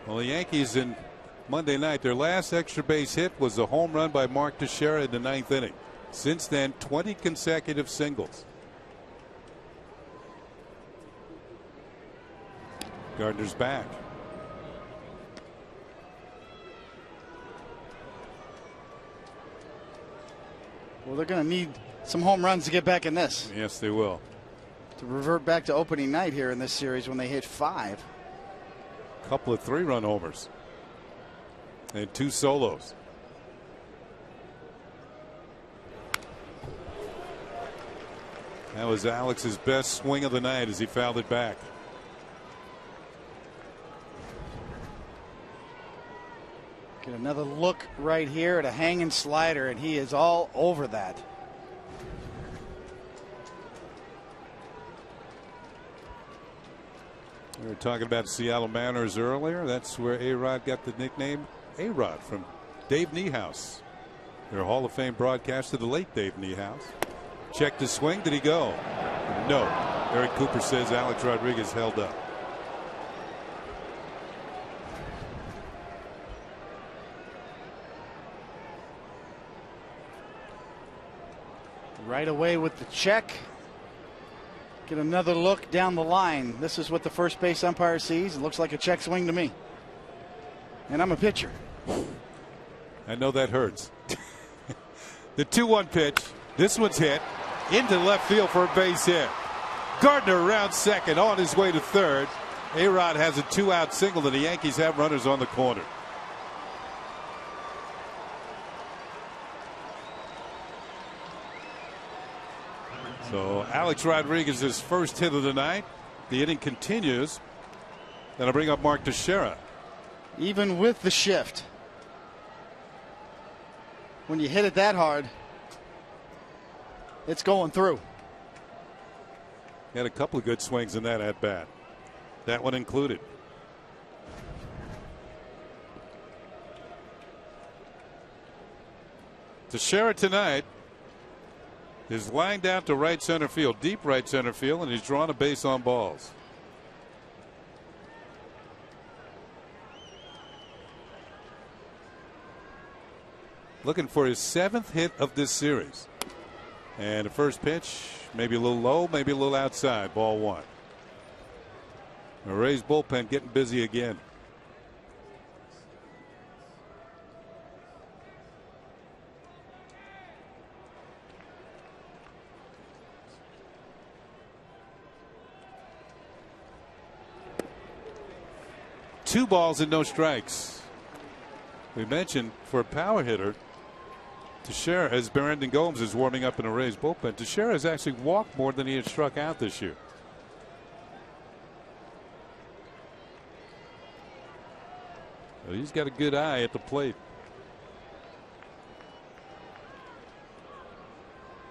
Well, the Yankees in Monday night, their last extra base hit was a home run by Mark Teixeira in the 9th inning. Since then, 20 consecutive singles. Gardner's back. Well, they're going to need some home runs to get back in this. Yes, they will. To revert back to opening night here in this series when they hit 5. A couple of 3-run homers and 2 solos. That was Alex's best swing of the night as he fouled it back. Get another look right here at a hanging slider, and he is all over that. We were talking about Seattle Mariners earlier. That's where A-Rod got the nickname A-Rod from Dave Niehaus, their Hall of Fame broadcaster, the late Dave Niehaus. Checked his swing. Did he go? No. Eric Cooper says Alex Rodriguez held up. Right away with the check. Get another look down the line. This is what the first base umpire sees. It looks like a check swing to me. And I'm a pitcher. I know that hurts. The 2-1 pitch. This one's hit into left field for a base hit. Gardner around second, on his way to third. A-Rod has a 2-out single, and the Yankees have runners on the corner. So Alex Rodriguez's first hit of the night. The inning continues. Then I'll bring up Mark Teixeira. Even with the shift, when you hit it that hard, it's going through. He had a couple of good swings in that at bat. That one included. Teixeira tonight is lined out to right center field, deep right center field, and he's drawn a base on balls. Looking for his 7th hit of this series. And the first pitch, maybe a little low, maybe a little outside. Ball 1. The Rays bullpen getting busy again. Two balls and no strikes. We mentioned for a power hitter, Teixeira, as Brandon Gomes is warming up in a Rays bullpen, Teixeira has actually walked more than he had struck out this year. So he's got a good eye at the plate.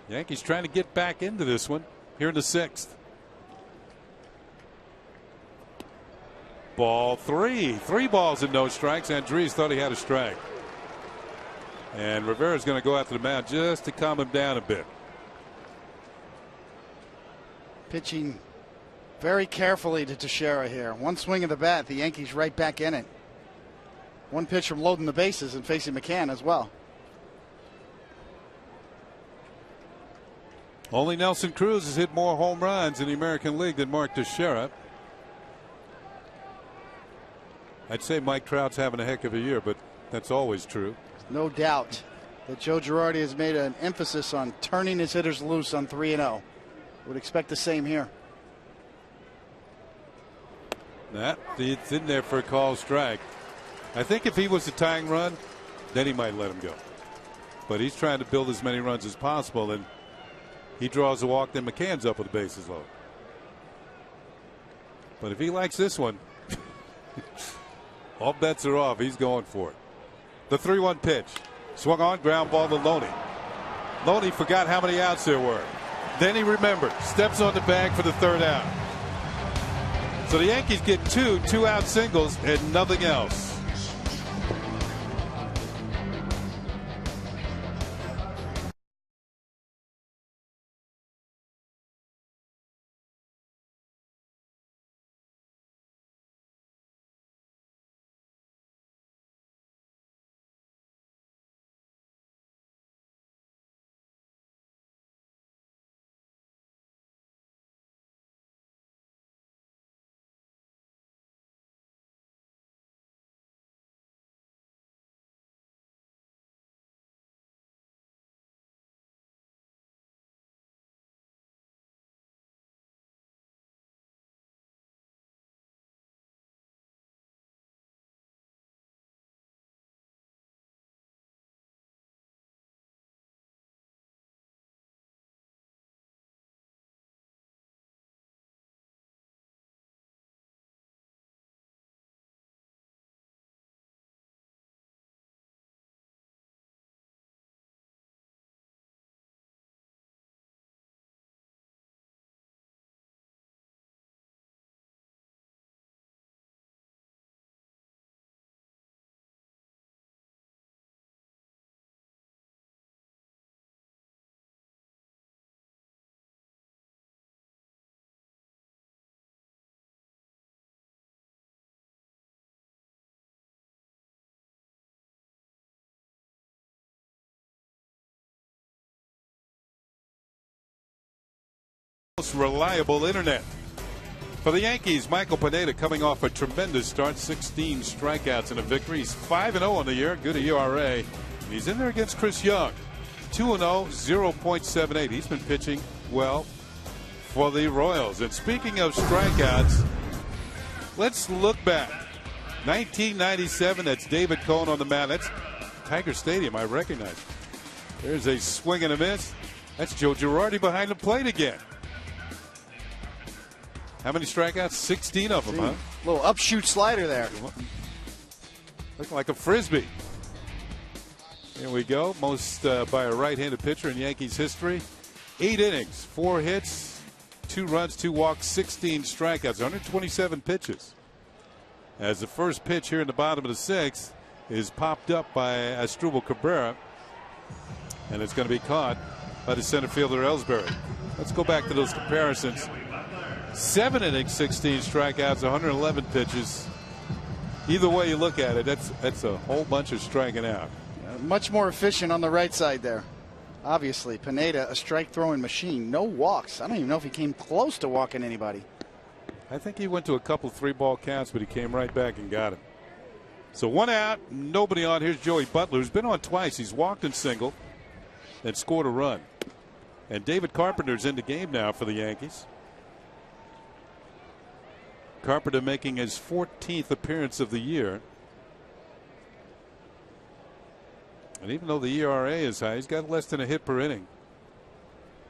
Yankees trying to get back into this one here in the 6th. Ball 3. 3 balls and no strikes. Andres thought he had a strike. And Rivera's going to go after the mound just to calm him down a bit. Pitching very carefully to Teixeira here. One swing of the bat, the Yankees right back in it. One pitch from loading the bases and facing McCann as well. Only Nelson Cruz has hit more home runs in the American League than Mark Teixeira. I'd say Mike Trout's having a heck of a year, but that's always true. No doubt that Joe Girardi has made an emphasis on turning his hitters loose on 3-0. Would expect the same here. It's in there for a call strike. I think if he was a tying run, then he might let him go. But he's trying to build as many runs as possible, and he draws a walk, then McCann's up with the bases loaded. But if he likes this one, all bets are off. He's going for it. The 3-1 pitch. Swung on, ground ball to Loney. Loney forgot how many outs there were. Then he remembered. Steps on the bag for the 3rd out. So the Yankees get 2 2-out singles and nothing else. most reliable internet. For the Yankees, Michael Pineda coming off a tremendous start, 16 strikeouts in a victory. He's 5-0 on the year, good ERA. And he's in there against Chris Young, 2-0, 0.78. He's been pitching well for the Royals. And speaking of strikeouts, let's look back. 1997, that's David Cohn on the mound. That's Tiger Stadium, I recognize. There's a swing and a miss. That's Joe Girardi behind the plate again. How many strikeouts? 16 of them, huh? Little upshoot slider there. Looking like a frisbee. Here we go. Most by a right-handed pitcher in Yankees history. 8 innings, 4 hits, 2 runs, 2 walks, 16 strikeouts, 127 pitches. As the first pitch here in the bottom of the 6th is popped up by Asdrubal Cabrera, and it's going to be caught by the center fielder Ellsbury. Let's go back to those comparisons. 7 innings, 16 strikeouts, 111 pitches. Either way you look at it, that's a whole bunch of striking out. Much more efficient on the right side there. Obviously, Pineda, a strike throwing machine. No walks. I don't even know if he came close to walking anybody. I think he went to a couple 3-ball counts, but he came right back and got him. So 1 out, nobody on. Here's Joey Butler, who's been on twice. He's walked and singled and scored a run. And David Carpenter's in the game now for the Yankees. Carpenter making his 14th appearance of the year. And even though the ERA is high, he's got less than a hit per inning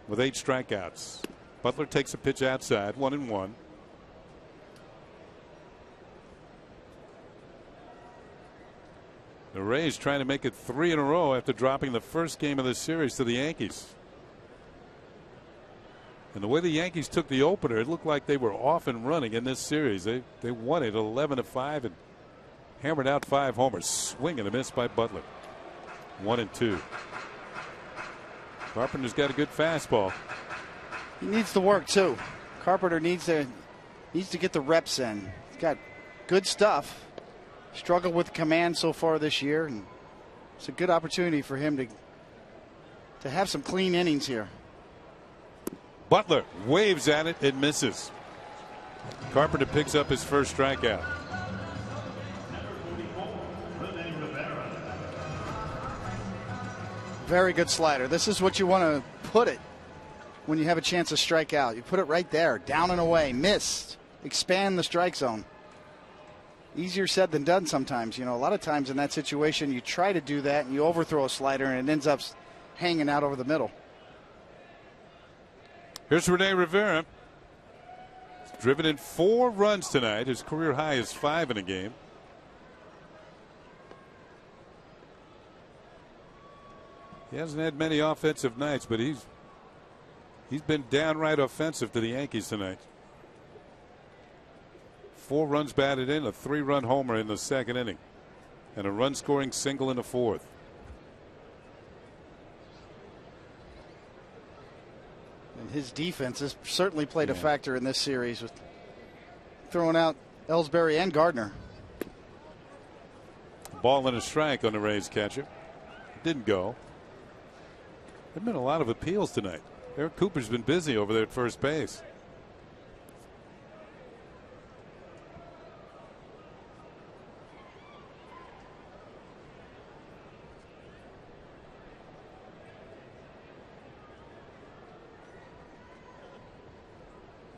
with 8 strikeouts. Butler takes a pitch outside, 1-1. The Rays trying to make it 3 in a row after dropping the first game of the series to the Yankees. And the way the Yankees took the opener, it looked like they were off and running in this series. They won it 11-5 and hammered out 5 homers. Swing and a miss by Butler. 1-2. Carpenter's got a good fastball. He needs to work too. Carpenter needs to get the reps in. He's got good stuff. Struggled with command so far this year, and it's a good opportunity for him to have some clean innings here. Butler waves at it and misses. Carpenter picks up his first strikeout. Very good slider. This is what you want to put it when you have a chance to strike out. You put it right there, down and away, missed, expand the strike zone. Easier said than done sometimes. You know, a lot of times in that situation, you try to do that and you overthrow a slider and it ends up hanging out over the middle. Here's Rene Rivera. He's driven in 4 runs tonight. His career high is 5 in a game. He hasn't had many offensive nights, but he's been downright offensive to the Yankees tonight. 4 runs batted in, a 3-run homer in the 2nd inning, and a run-scoring single in the 4th. And his defense has certainly played a factor in this series, with throwing out Ellsbury and Gardner. Ball and a strike on the Rays catcher. Didn't go. There've been a lot of appeals tonight. Eric Cooper's been busy over there at first base.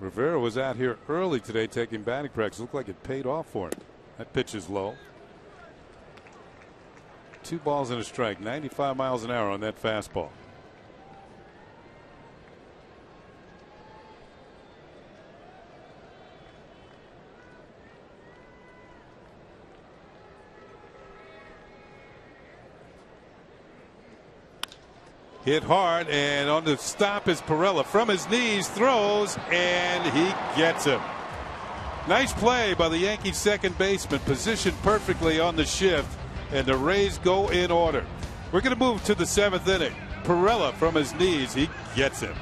Rivera was out here early today taking batting practice. Looked like it paid off for him. That pitch is low. 2 balls and a strike. 95 miles an hour on that fastball. Hit hard, and on the stop is Pirela. From his knees, throws, and he gets him. Nice play by the Yankees second baseman, positioned perfectly on the shift, and the Rays go in order. We're going to move to the 7th inning. Pirela from his knees, he gets him.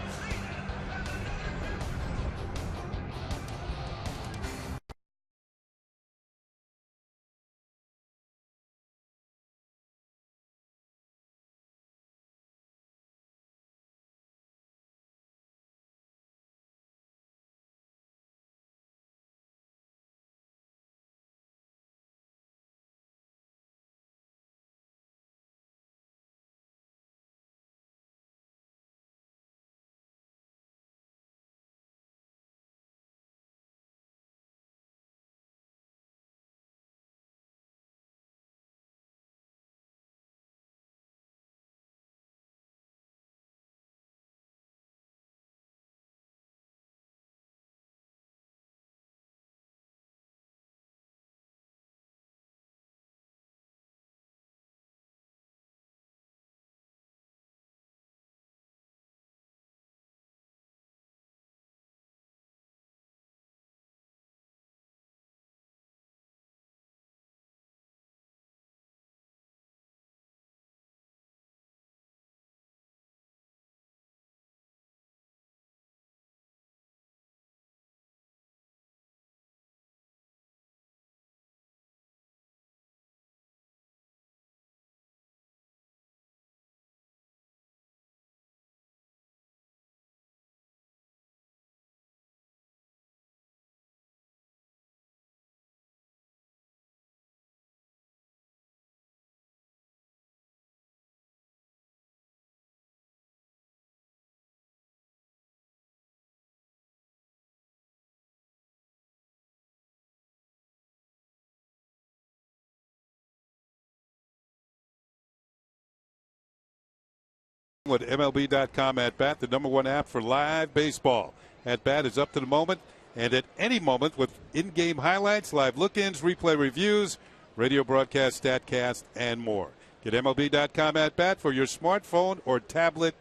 with MLB.com At Bat, the #1 app for live baseball. At Bat is up to the moment and at any moment with in-game highlights, live look-ins, replay reviews, radio broadcast, StatCast, and more. Get MLB.com At Bat for your smartphone or tablet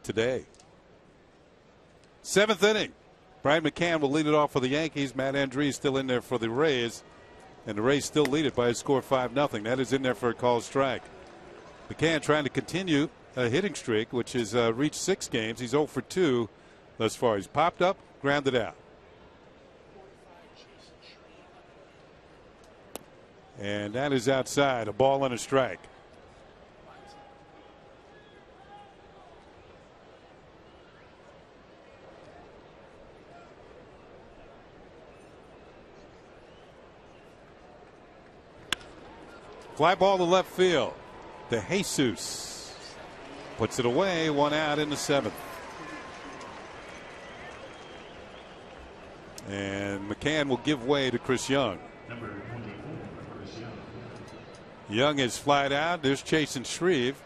today. 7th inning. Brian McCann will lead it off for the Yankees. Matt Andriese still in there for the Rays. And the Rays still lead it by a score of 5-0. That is in there for a called strike. McCann trying to continue a hitting streak, which has reached 6 games. He's 0 for 2 thus far. He's popped up, grounded out. And that is outside. A ball and a strike. Fly ball to left field. De Jesus puts it away. 1 out in the 7th. And McCann will give way to Chris Young. Young is flied out. There's Chasen Shreve,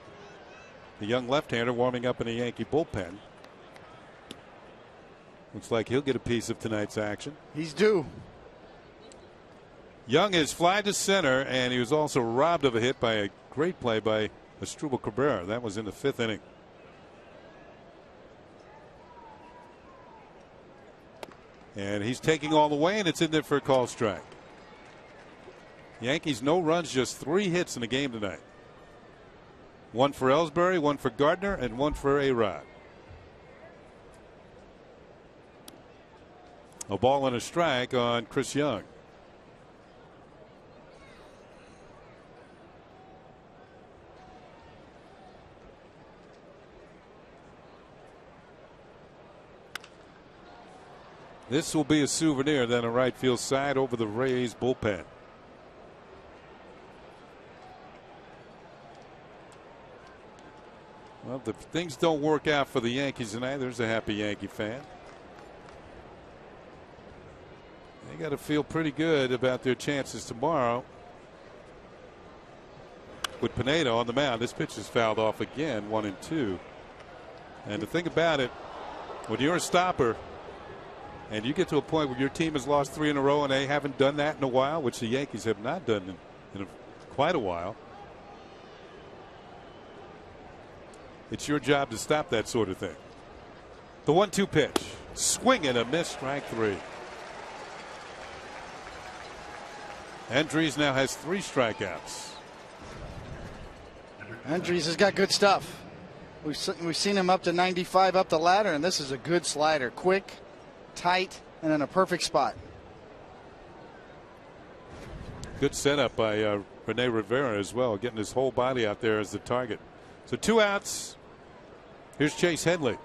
the young left-hander warming up in the Yankee bullpen. Looks like he'll get a piece of tonight's action. He's due. Young is fly to center, and he was also robbed of a hit by a great play by Asdrubal Cabrera. That was in the 5th inning. And he's taking all the way, and it's in there for a call strike. Yankees no runs, just 3 hits in the game tonight. 1 for Ellsbury, 1 for Gardner, and 1 for A-Rod. A ball and a strike on Chris Young. This will be a souvenir then, a right field side over the Rays bullpen. Well, if things don't work out for the Yankees tonight, there's a happy Yankee fan. They got to feel pretty good about their chances tomorrow. With Pineda on the mound, this pitch is fouled off again, 1-2. And the thing about it, when you're a stopper, and you get to a point where your team has lost 3 in a row and they haven't done that in a while, which the Yankees have not done in quite a while. It's your job to stop that sort of thing. The 1-2 pitch. Swing and a miss, strike 3. Andriese now has 3 strikeouts. Andriese has got good stuff. We've seen him up to 95 up the ladder, and this is a good slider. Quick, tight, and in a perfect spot. Good setup by Rene Rivera as well, getting his whole body out there as the target. So 2 outs. Here's Chase Headley,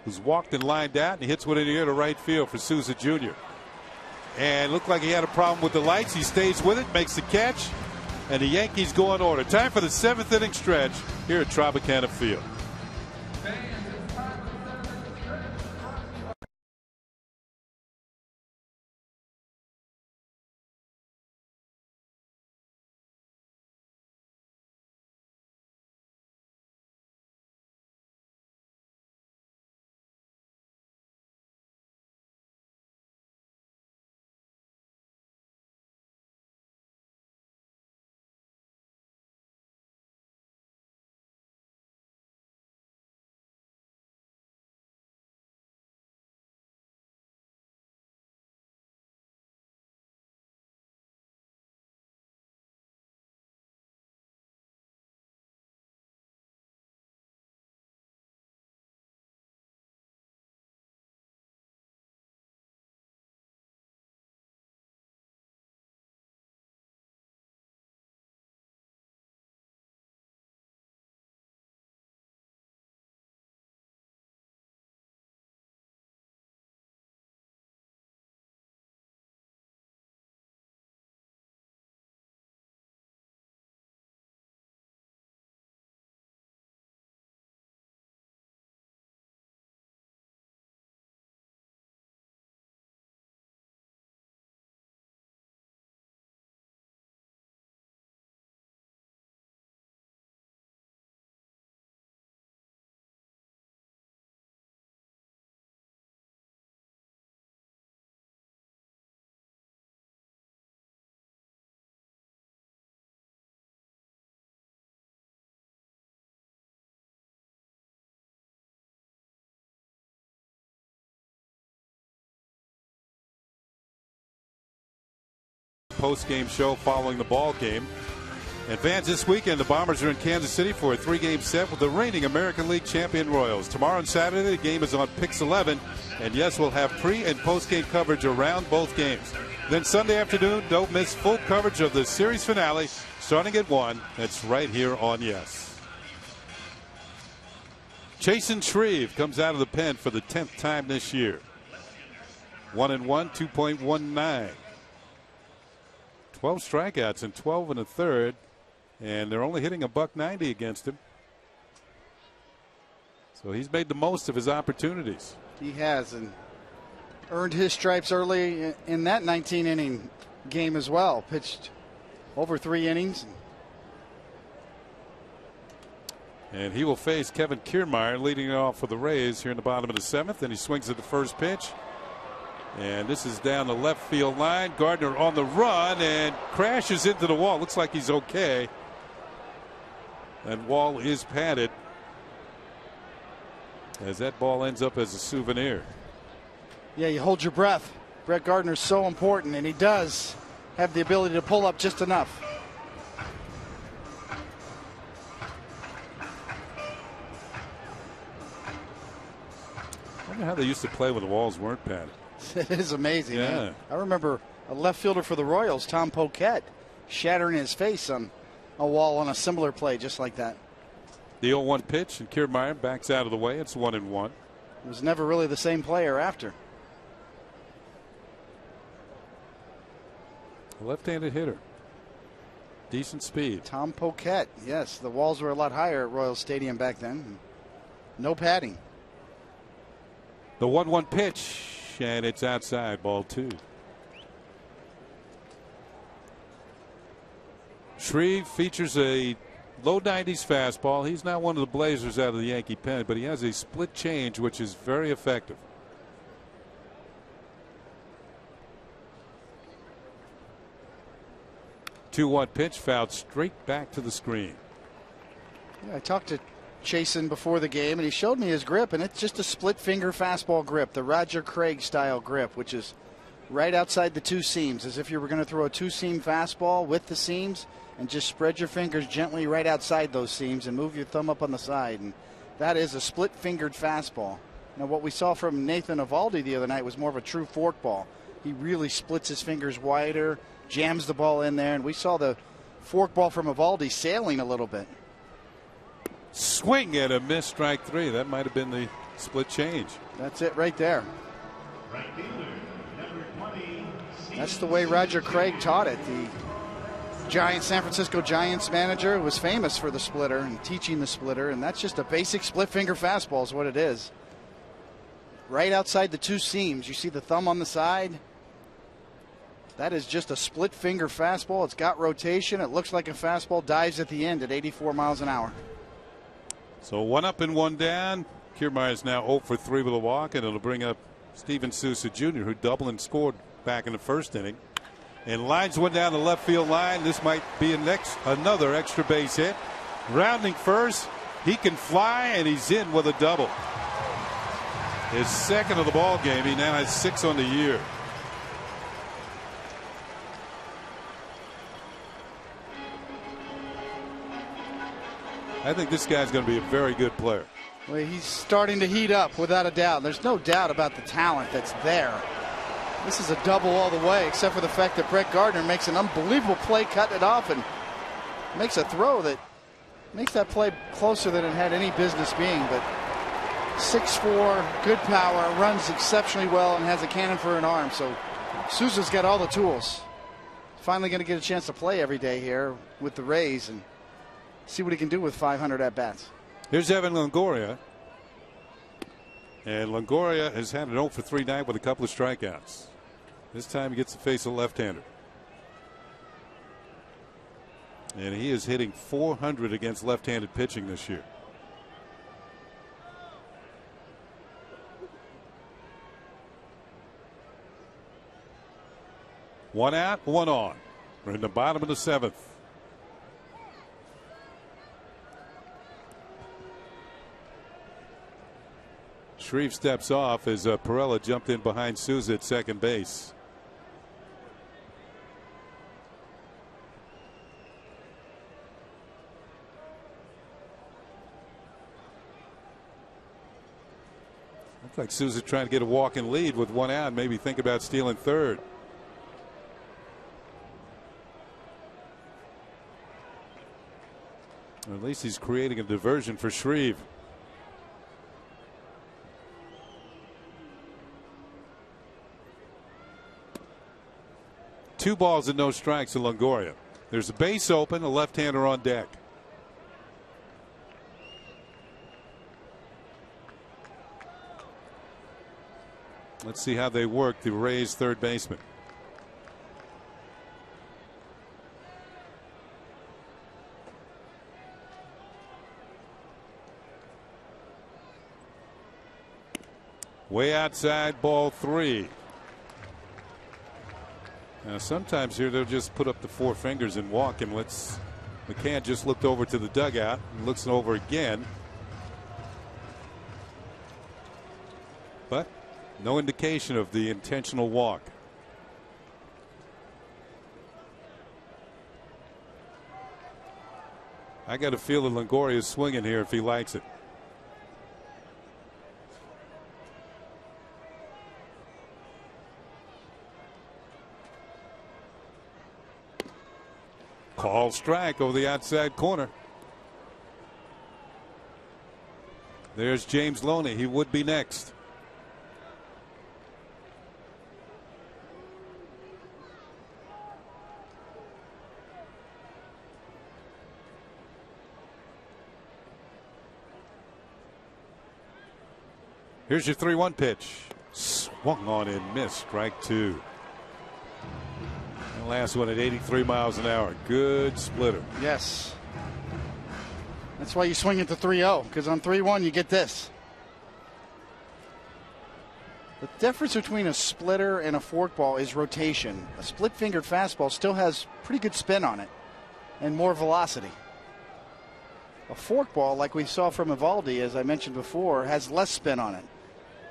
who's walked and lined out, and he hits one in the air to right field for Souza Jr. And looked like he had a problem with the lights. He stays with it, makes the catch, and the Yankees go in order. Time for the 7th inning stretch here at Tropicana Field. post-game show following the ball game. And fans, this weekend the Bombers are in Kansas City for a 3-game set with the reigning American League champion Royals. Tomorrow and Saturday the game is on Pix 11, and yes, we'll have pre and post-game coverage around both games. Then Sunday afternoon, don't miss full coverage of the series finale starting at 1. That's right here on Yes. Chasen Shreve comes out of the pen for the 10th time this year. 1-1, 2.19. 12 strikeouts and 12 and a third, and they're only hitting $190 against him. So he's made the most of his opportunities. He has, and earned his stripes early in that 19-inning game as well. Pitched over 3 innings. And he will face Kevin Kiermaier leading it off for the Rays here in the bottom of the 7th, and he swings at the first pitch. And this is down the left field line. Gardner on the run and crashes into the wall. Looks like he's okay. That wall is padded, as that ball ends up as a souvenir. Yeah, you hold your breath. Brett Gardner's so important, and he does have the ability to pull up just enough. I wonder how they used to play when the walls weren't padded. It is amazing. Yeah. Man. I remember a left fielder for the Royals, Tom Poquette, shattering his face on a wall on a similar play just like that. The 0-1 pitch, and Kiermaier backs out of the way. It's 1-1. It was never really the same player after. Left-handed hitter. Decent speed. Tom Poquette. Yes, the walls were a lot higher at Royal Stadium back then. No padding. The 1-1 pitch, and it's outside, ball 2. Shreve features a low 90s fastball. He's not one of the blazers out of the Yankee pen, but he has a split change, which is very effective. Two-one pitch, fouled straight back to the screen. Yeah, I talked to Chasen before the game, and he showed me his grip, and it's just a split finger fastball grip, the Roger Craig style grip, which is right outside the 2 seams, as if you were going to throw a 2-seam fastball with the seams and just spread your fingers gently right outside those seams and move your thumb up on the side. And that is a split fingered fastball. Now, what we saw from Nathan Eovaldi the other night was more of a true fork ball. He really splits his fingers wider, jams the ball in there, and we saw the fork ball from Eovaldi sailing a little bit. Swing and a miss, strike 3. That might have been the split change. That's it right there. That's the way Roger Craig taught it. The San Francisco Giants manager was famous for the splitter and teaching the splitter, and that's just a basic split finger fastball is what it is. Right outside the 2 seams, you see the thumb on the side. That is just a split finger fastball. It's got rotation. It looks like a fastball, dives at the end at 84 miles an hour. So 1 up and 1 down. Kiermaier is now 0 for 3 with a walk, and it'll bring up Steven Souza Jr., who doubled and scored back in the first inning. And lines one down the left field line. This might be another extra base hit. Rounding first, he can fly, and he's in with a double. His 2nd of the ball game. He now has 6 on the year. I think this guy's going to be a very good player. Well, he's starting to heat up without a doubt. There's no doubt about the talent that's there. This is a double all the way, except for the fact that Brett Gardner makes an unbelievable play cutting it off and makes a throw that makes that play closer than it had any business being. But 6'4", good power, runs exceptionally well, and has a cannon for an arm. So Sousa's got all the tools. Finally going to get a chance to play every day here with the Rays and see what he can do with 500 at-bats. Here's Evan Longoria. And Longoria has had an 0 for 3 night with a couple of strikeouts. This time he gets to face a left-hander. And he is hitting .400 against left-handed pitching this year. One out, 1 on. We're in the bottom of the 7th. Shreve steps off as Perella jumped in behind Souza at second base. Looked like Souza trying to get a walk-in lead with 1 out, maybe think about stealing third. Or at least he's creating a diversion for Shreve. Two balls and no strikes to Longoria. There's a base open, a left-hander on deck. Let's see how they work the Rays third baseman. Way outside, ball 3. Now sometimes here they'll just put up the 4 fingers and walk him. McCann just looked over to the dugout and looks over again. But no indication of the intentional walk. I got a feel that Longoria is swinging here if he likes it. Call strike over the outside corner. There's James Loney. He would be next. Here's your 3-1 pitch. Swung on and missed. Strike 2. Last one at 83 miles an hour. Good splitter. Yes. That's why you swing at the 3-0, because on 3-1 you get this. The difference between a splitter and a forkball is rotation. A split-fingered fastball still has pretty good spin on it and more velocity. A forkball, like we saw from Eovaldi, as I mentioned before, has less spin on it.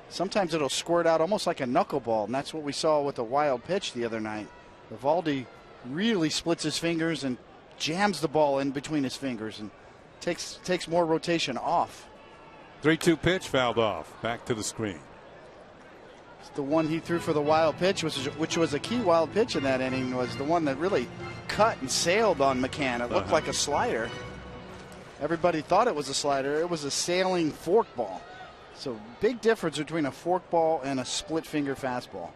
Sometimes it'll squirt out almost like a knuckleball, and that's what we saw with the wild pitch the other night. Eovaldi really splits his fingers and jams the ball in between his fingers and takes more rotation off. 3-2 pitch fouled off. Back to the screen. It's the one he threw for the wild pitch, which was a key wild pitch in that inning, was the one that really cut and sailed on McCann. It looked like a slider. Everybody thought it was a slider. It was a sailing forkball. So big difference between a forkball and a split finger fastball.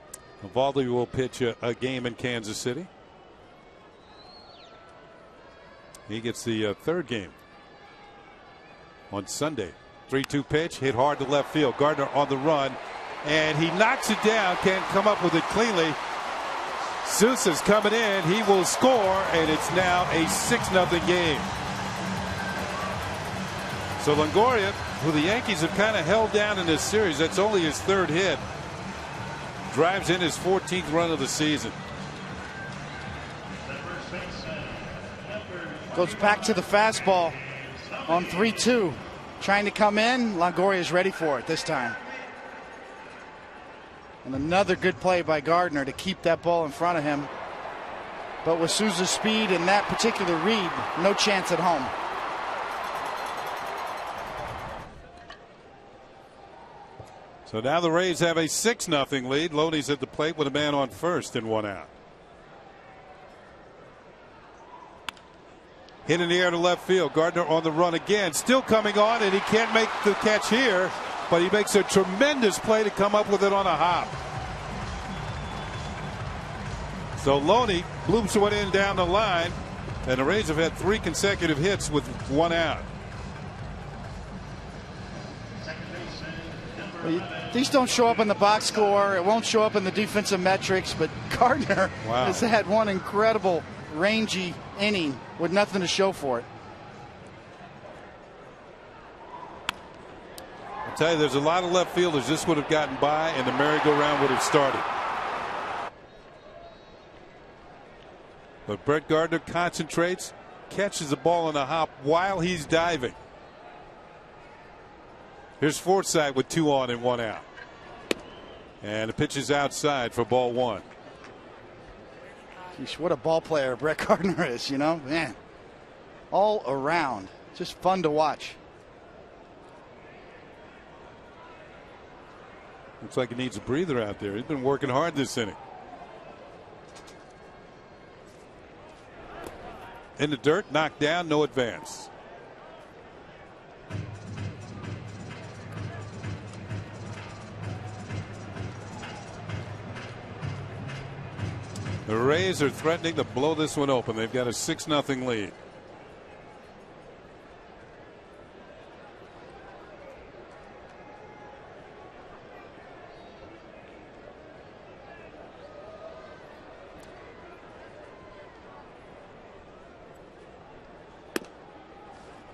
Eovaldi will pitch a game in Kansas City. He gets the third game on Sunday. 3-2 pitch hit hard to left field. Gardner on the run, and he knocks it down. Can't come up with it cleanly. Sousa's coming in. He will score, and it's now a 6-0 game. So Longoria, who the Yankees have kind of held down in this series, that's only his 3rd hit, drives in his 14th run of the season. Goes back to the fastball on 3-2. Trying to come in. Longoria is ready for it this time. And another good play by Gardner to keep that ball in front of him. But with Souza's speed and that particular read, no chance at home. So now the Rays have a 6-0 lead. Loney's at the plate with a man on first and 1 out. Hit in the air to left field. Gardner on the run again. Still coming on, and he can't make the catch here, but he makes a tremendous play to come up with it on a hop. So Loney bloops one in down the line, and the Rays have had 3 consecutive hits with 1 out. These don't show up in the box score. It won't show up in the defensive metrics, but Gardner has had one incredible rangy inning with nothing to show for it. I'll tell you, there's a lot of left fielders this would have gotten by, and the merry-go-round would have started. But Brett Gardner concentrates, catches the ball in a hop while he's diving. Here's Forsythe with 2 on and 1 out. And the pitch is outside for ball 1. Jeez, what a ball player Brett Gardner is, you know, man. All around. Just fun to watch. Looks like he needs a breather out there. He's been working hard this inning. In the dirt, knocked down, no advance. The Rays are threatening to blow this one open. They've got a 6-0 lead.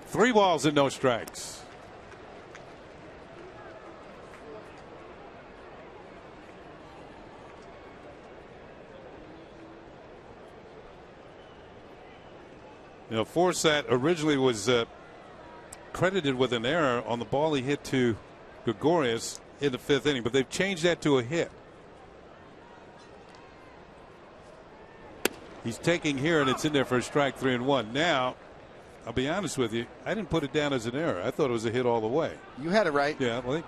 Three balls and no strikes. You know, Forsythe originally was credited with an error on the ball he hit to Gregorius in the 5th inning, but they've changed that to a hit. He's taking here, and it's in there for a strike, 3-1. Now, I'll be honest with you, I didn't put it down as an error. I thought it was a hit all the way. You had it right. Yeah, well,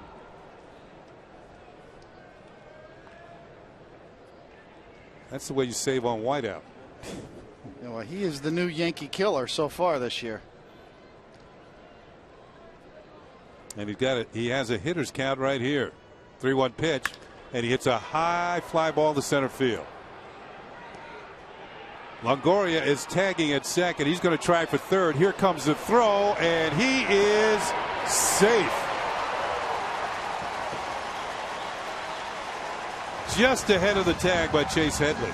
that's the way you save on whiteout. Yeah, well, he is the new Yankee killer so far this year. And he's got it. He has a hitter's count right here. 3-1 pitch, and he hits a high fly ball to center field. Longoria is tagging at second. He's going to try for third. Here comes the throw, and he is safe. Just ahead of the tag by Chase Headley.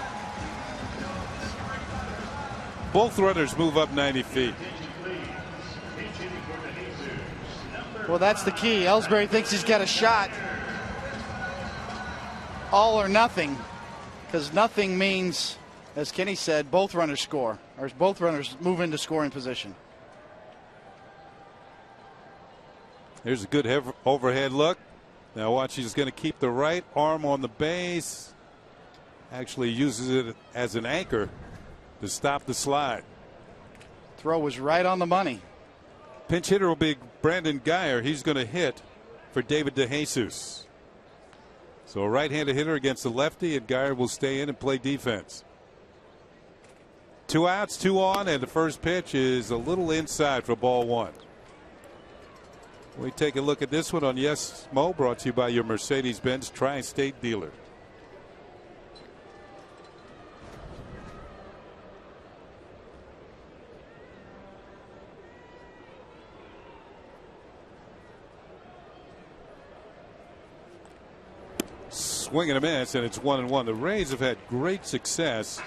Both runners move up 90 feet. Well, that's the key. Ellsbury thinks he's got a shot. All or nothing, because nothing means, as Kenny said, both runners score, or both runners move into scoring position. Here's a good overhead look. Now watch, he's going to keep the right arm on the base. Actually uses it as an anchor to stop the slide. Throw was right on the money. Pinch hitter will be Brandon Guyer. He's going to hit for David DeJesus. So a right-handed hitter against the lefty, and Guyer will stay in and play defense. 2 outs, 2 on, and the first pitch is a little inside for ball 1. We take a look at this one on Yes Mo, brought to you by your Mercedes-Benz Tri-State dealer. Swing and a miss, and it's 1-1. The Rays have had great success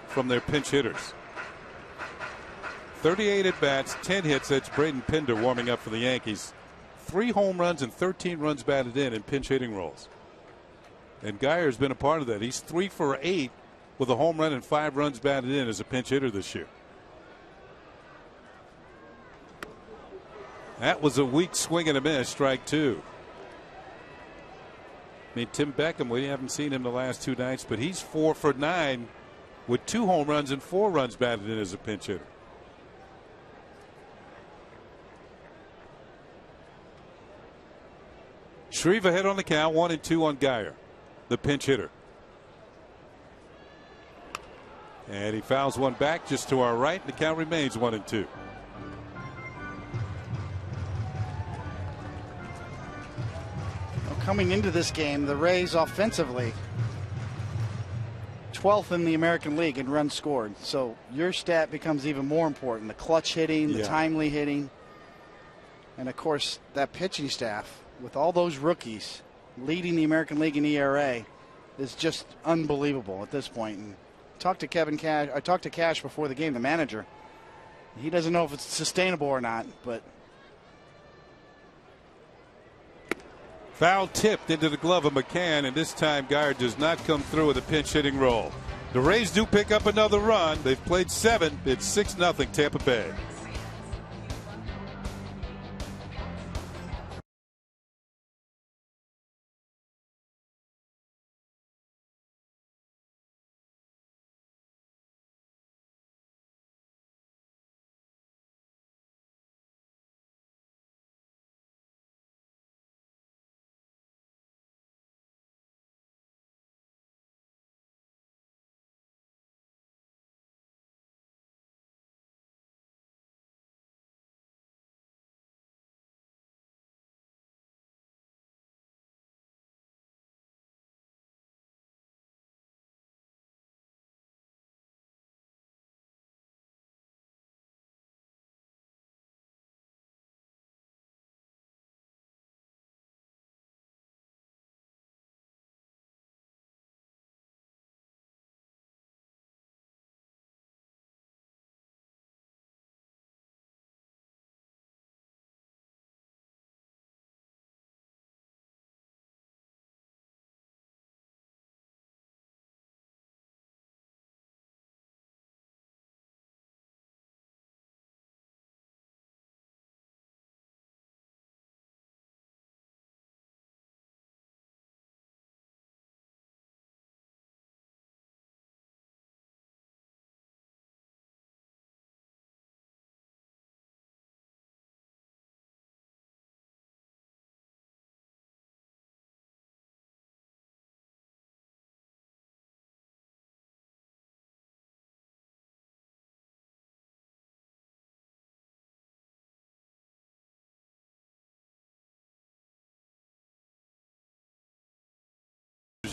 from their pinch hitters. 38 at bats, 10 hits. That's Braden Pinder warming up for the Yankees. 3 home runs and 13 runs batted in pinch hitting roles. And Guyer's been a part of that. He's 3 for 8 with a home run and 5 runs batted in as a pinch hitter this year. That was a weak swing and a miss, strike 2. I mean, Tim Beckham, we haven't seen him the last 2 nights, but he's 4 for 9 with 2 home runs and 4 runs batted in as a pinch hitter. Shreve ahead on the count, 1-2 on Guyer, the pinch hitter. And he fouls one back just to our right. The count remains 1-2. Coming into this game, the Rays offensively 12th in the American League in runs scored. So your stat becomes even more important. The clutch hitting, the timely hitting, and of course that pitching staff with all those rookies leading the American League in ERA is just unbelievable at this point. And talked to Kevin Cash. I talked to Cash before the game, the manager. He doesn't know if it's sustainable or not, but. Foul tipped into the glove of McCann, and this time Guyer does not come through with a pinch hitting role. The Rays do pick up another run. They've played 7. It's 6-0 Tampa Bay.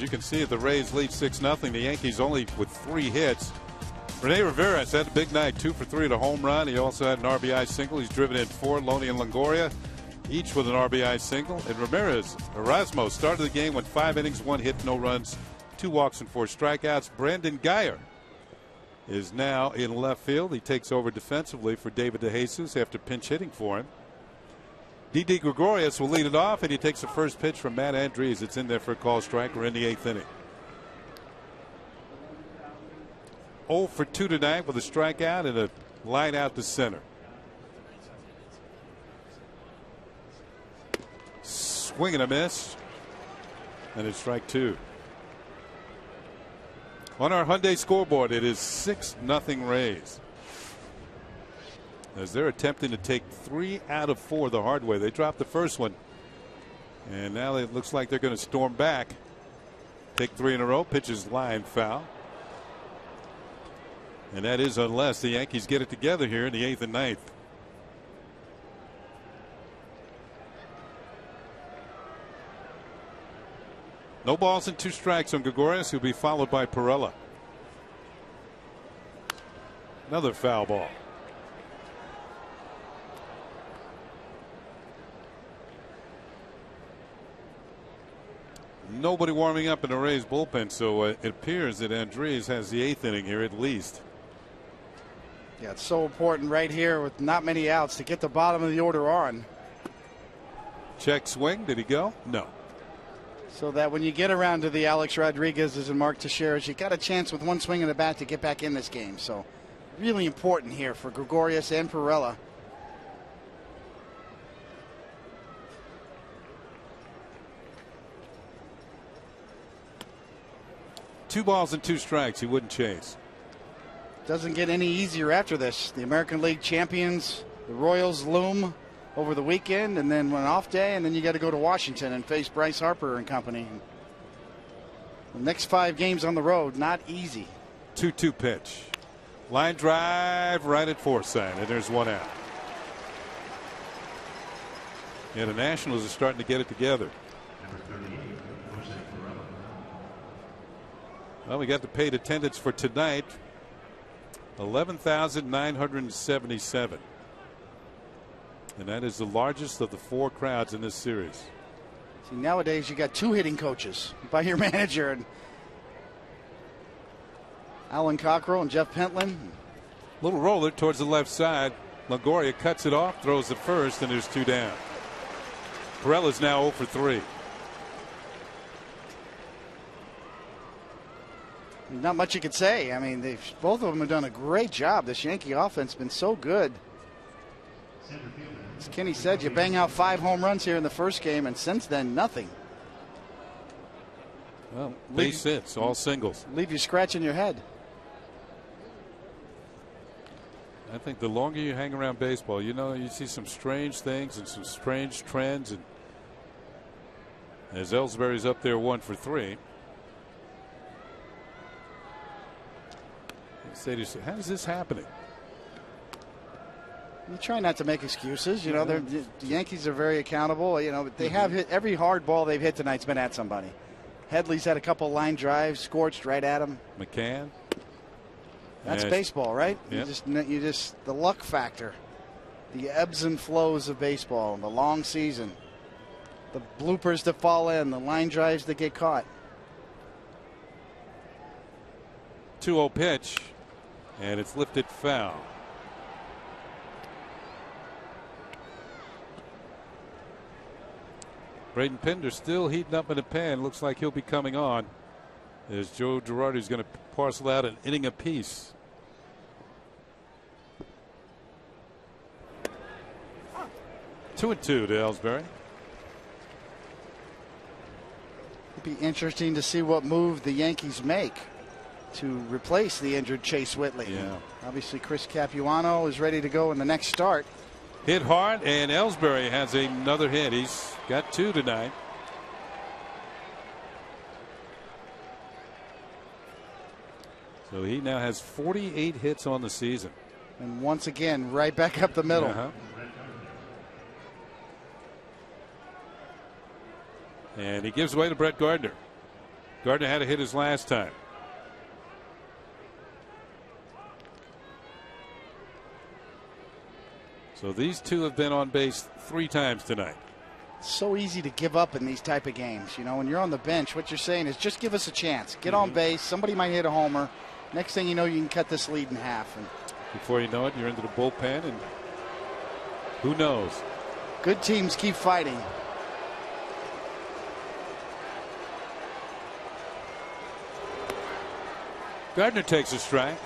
you can see it, the Rays lead 6-0. The Yankees only with 3 hits. Rene Rivera had a big night, 2 for 3 at a home run. He also had an RBI single. He's driven in 4. Loney and Longoria, each with an RBI single. And Erasmo started the game, went 5 innings, 1 hit, no runs, 2 walks and 4 strikeouts. Brandon Guyer is now in left field. He takes over defensively for David DeJesus after pinch hitting for him. Didi Gregorius will lead it off, and he takes the first pitch from Matt Andriese. It's in there for a call strike. We're in the 8th inning. 0 for 2 tonight with a strikeout and a line out to center. Swing and a miss, and it's strike 2. On our Hyundai scoreboard, it is 6-0 Rays, as they're attempting to take 3 out of 4 the hard way. They dropped the first one, and now it looks like they're going to storm back. Take 3 in a row. Pitches line foul. And that is unless the Yankees get it together here in the 8th and 9th. No balls and 2 strikes on Gregorius, who'll be followed by Perella. Another foul ball. Nobody warming up in the Rays bullpen, so it appears that Andriese has the 8th inning here at least. Yeah, it's so important right here with not many outs to get the bottom of the order on. Check swing. Did he go? No. So that when you get around to the Alex Rodriguez's and Mark Teixeira's, you got a chance with 1 swing of the bat to get back in this game. So really important here for Gregorius and Perella. Two balls and 2 strikes. He wouldn't chase. Doesn't get any easier after this. The American League champions, the Royals, loom over the weekend, and then an off day, and then you got to go to Washington and face Bryce Harper and company. The next 5 games on the road, not easy. 2-2 pitch. Line drive right at Forsythe, and there's 1 out. Yeah, the Nationals are starting to get it together. Well, we got the paid attendance for tonight, 11,977. And that is the largest of the 4 crowds in this series. See, nowadays you got 2 hitting coaches by your manager, and Alan Cockrell and Jeff Pentland. Little roller towards the left side. Longoria cuts it off, throws the first, and there's 2 down. Perella's now 0 for 3. Not much you could say. I mean, both of them have done a great job. This Yankee offense has been so good. As Kenny said, you bang out 5 home runs here in the first game, and since then, nothing. Well, base hits, all singles. Leave you scratching your head. I think the longer you hang around baseball, you know, you see some strange things and some strange trends. And as Ellsbury's up there 1 for 3. Say to yourself, how is this happening? You try not to make excuses. You know, the Yankees are very accountable. You know, they have hit every hard ball they've hit tonight's been at somebody. Headley's had a couple line drives, scorched right at him. McCann. That's baseball, right? Yeah. You just the luck factor, the ebbs and flows of baseball, the long season, the bloopers that fall in, the line drives that get caught. 2-0 pitch, and it's lifted foul. Braden Pender still heating up in the pen. Looks like he'll be coming on as Joe Girardi's going to parcel out an inning apiece. Two and 2 to Ellsbury. It'd be interesting to see what move the Yankees make to replace the injured Chase Whitley. Yeah. Obviously, Chris Capuano is ready to go in the next start. Hit hard, and Ellsbury has another hit. He's got 2 tonight. So he now has 48 hits on the season. And once again, right back up the middle. And he gives away to Brett Gardner. Gardner had to hit his last time. So these two have been on base 3 times tonight. So easy to give up in these type of games. You know, when you're on the bench, what you're saying is just give us a chance. Get on base. Somebody might hit a homer. Next thing you know, you can cut this lead in half. And before you know it, you're into the bullpen, and who knows? Good teams keep fighting. Gardner takes a strike.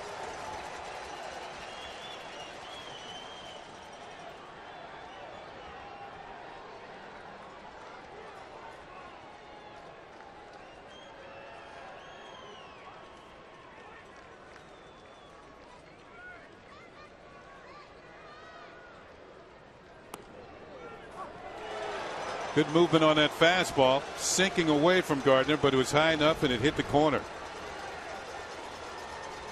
Good movement on that fastball, sinking away from Gardner, but it was high enough and it hit the corner.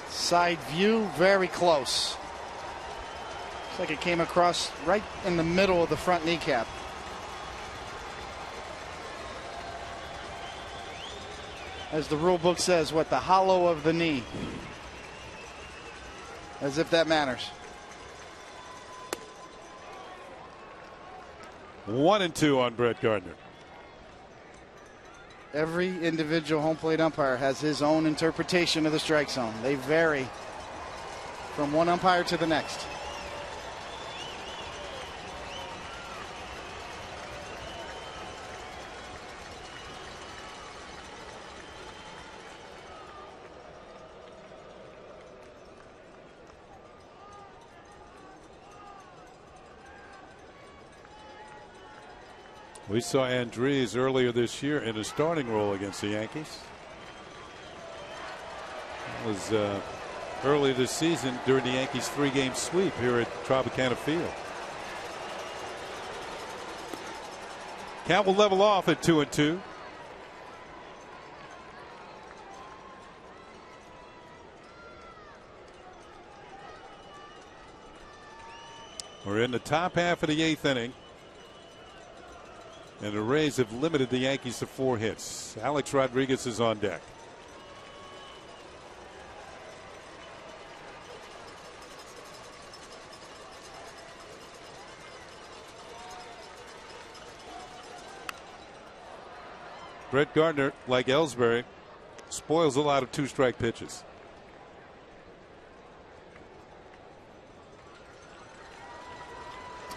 Side view, very close. Looks like it came across right in the middle of the front kneecap. As the rule book says, what, the hollow of the knee. As if that matters. 1-2 on Brett Gardner. Every individual home plate umpire has his own interpretation of the strike zone. They vary from one umpire to the next. We saw Andres earlier this year in a starting role against the Yankees. It was earlier this season during the Yankees 3-game sweep here at Tropicana Field. Count will level off at 2-2. We're in the top half of the 8th inning. And the Rays have limited the Yankees to 4 hits. Alex Rodriguez is on deck. Brett Gardner, like Ellsbury, spoils a lot of 2-strike pitches.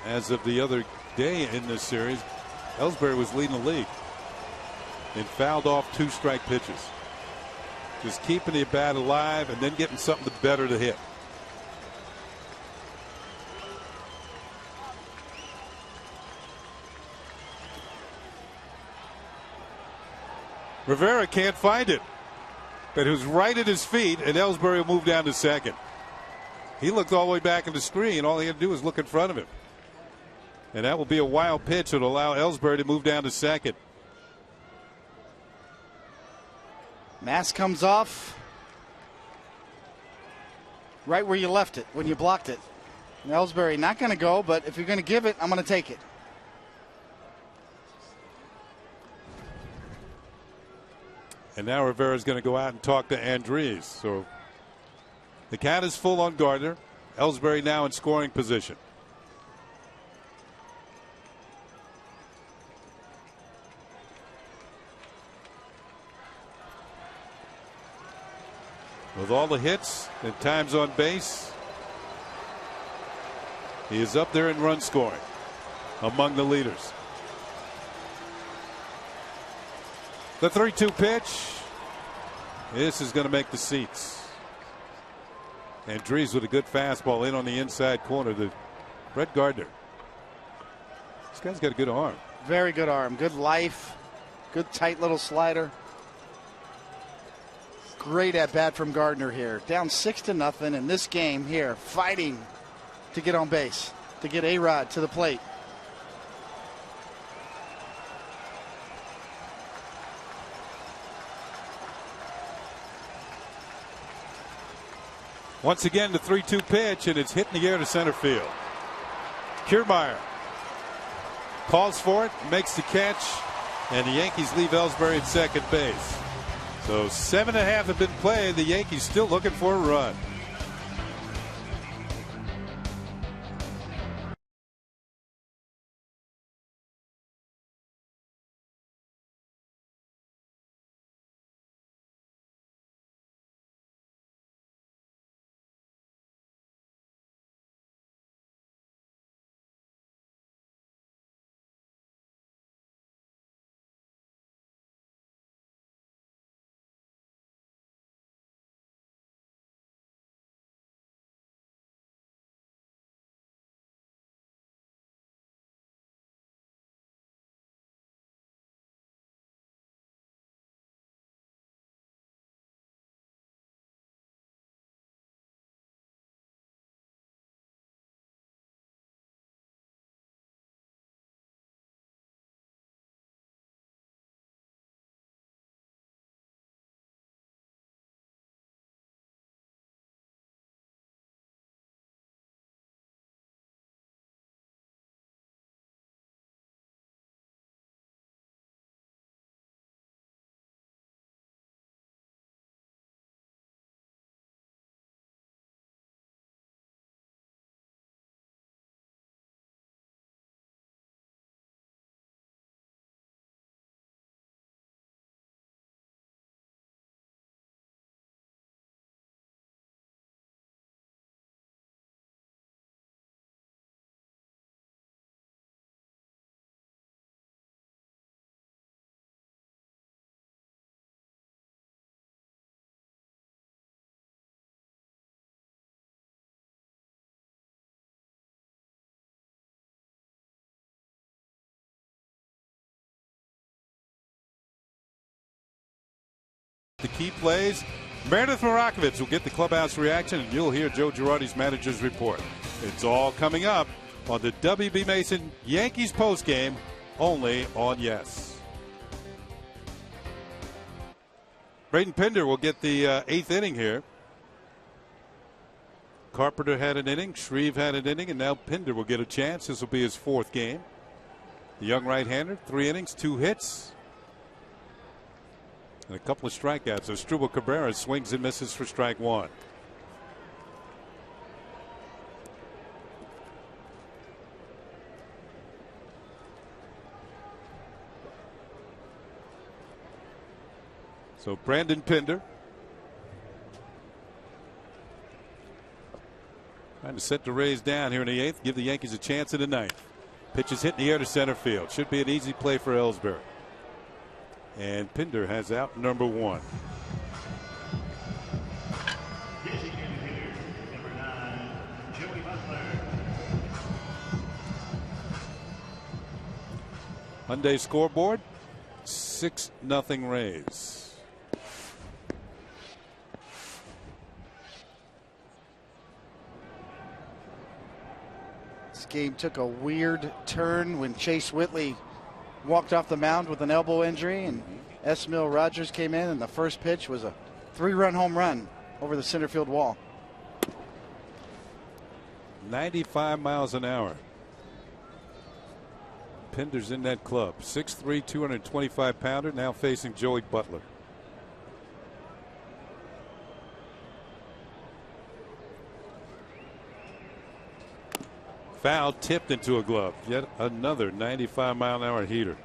As of the other day in this series, Ellsbury was leading the league and fouled off 2-strike pitches. Just keeping the bat alive and then getting something better to hit. Rivera can't find it, but it was right at his feet, and Ellsbury will move down to second. He looked all the way back in the screen. All he had to do was look in front of him. And that will be a wild pitch that will allow Ellsbury to move down to second. Mask comes off right where you left it when you blocked it. And Ellsbury not going to go, but if you're going to give it, I'm going to take it. And now Rivera's going to go out and talk to Andres. So the count is full on Gardner. Ellsbury now in scoring position. With all the hits and times on base, he is up there in run scoring among the leaders. The 3-2 pitch. This is going to make the seats. Andres with a good fastball in on the inside corner. The Brett Gardner. This guy's got a good arm. Very good arm. Good life. Good tight little slider. Great at bat from Gardner here. Down 6-0 in this game here, fighting to get on base, to get A-Rod to the plate. Once again, the 3-2 pitch, and it's hit in the air to center field. Kiermaier calls for it, makes the catch, and the Yankees leave Ellsbury at second base. So 7.5 have been played. The Yankees still looking for a run. The key plays. Meredith Morakovitz will get the clubhouse reaction, and you'll hear Joe Girardi's manager's report. It's all coming up on the W.B. Mason Yankees postgame, only on Yes. Braden Pender will get the 8th inning here. Carpenter had an inning, Shreve had an inning, and now Pender will get a chance. This will be his 4th game. The young right-hander, 3 innings, 2 hits. And a couple of strikeouts. Asdrubal Cabrera swings and misses for strike 1. So Brandon Pender trying to set the Rays down here in the 8th, give the Yankees a chance in the 9th. Pitch is hit in the air to center field. Should be an easy play for Ellsbury. And Pender has out number 1. Hyundai scoreboard, 6-0 Rays. This game took a weird turn when Chase Whitley walked off the mound with an elbow injury, and Esmil Rogers came in, and the first pitch was a 3-run home run over the center field wall. 95 miles an hour. Pender's in that club. 6'3", 225-pounder, now facing Joey Butler. Foul tipped into a glove. Yet another 95-mile-an-hour heater.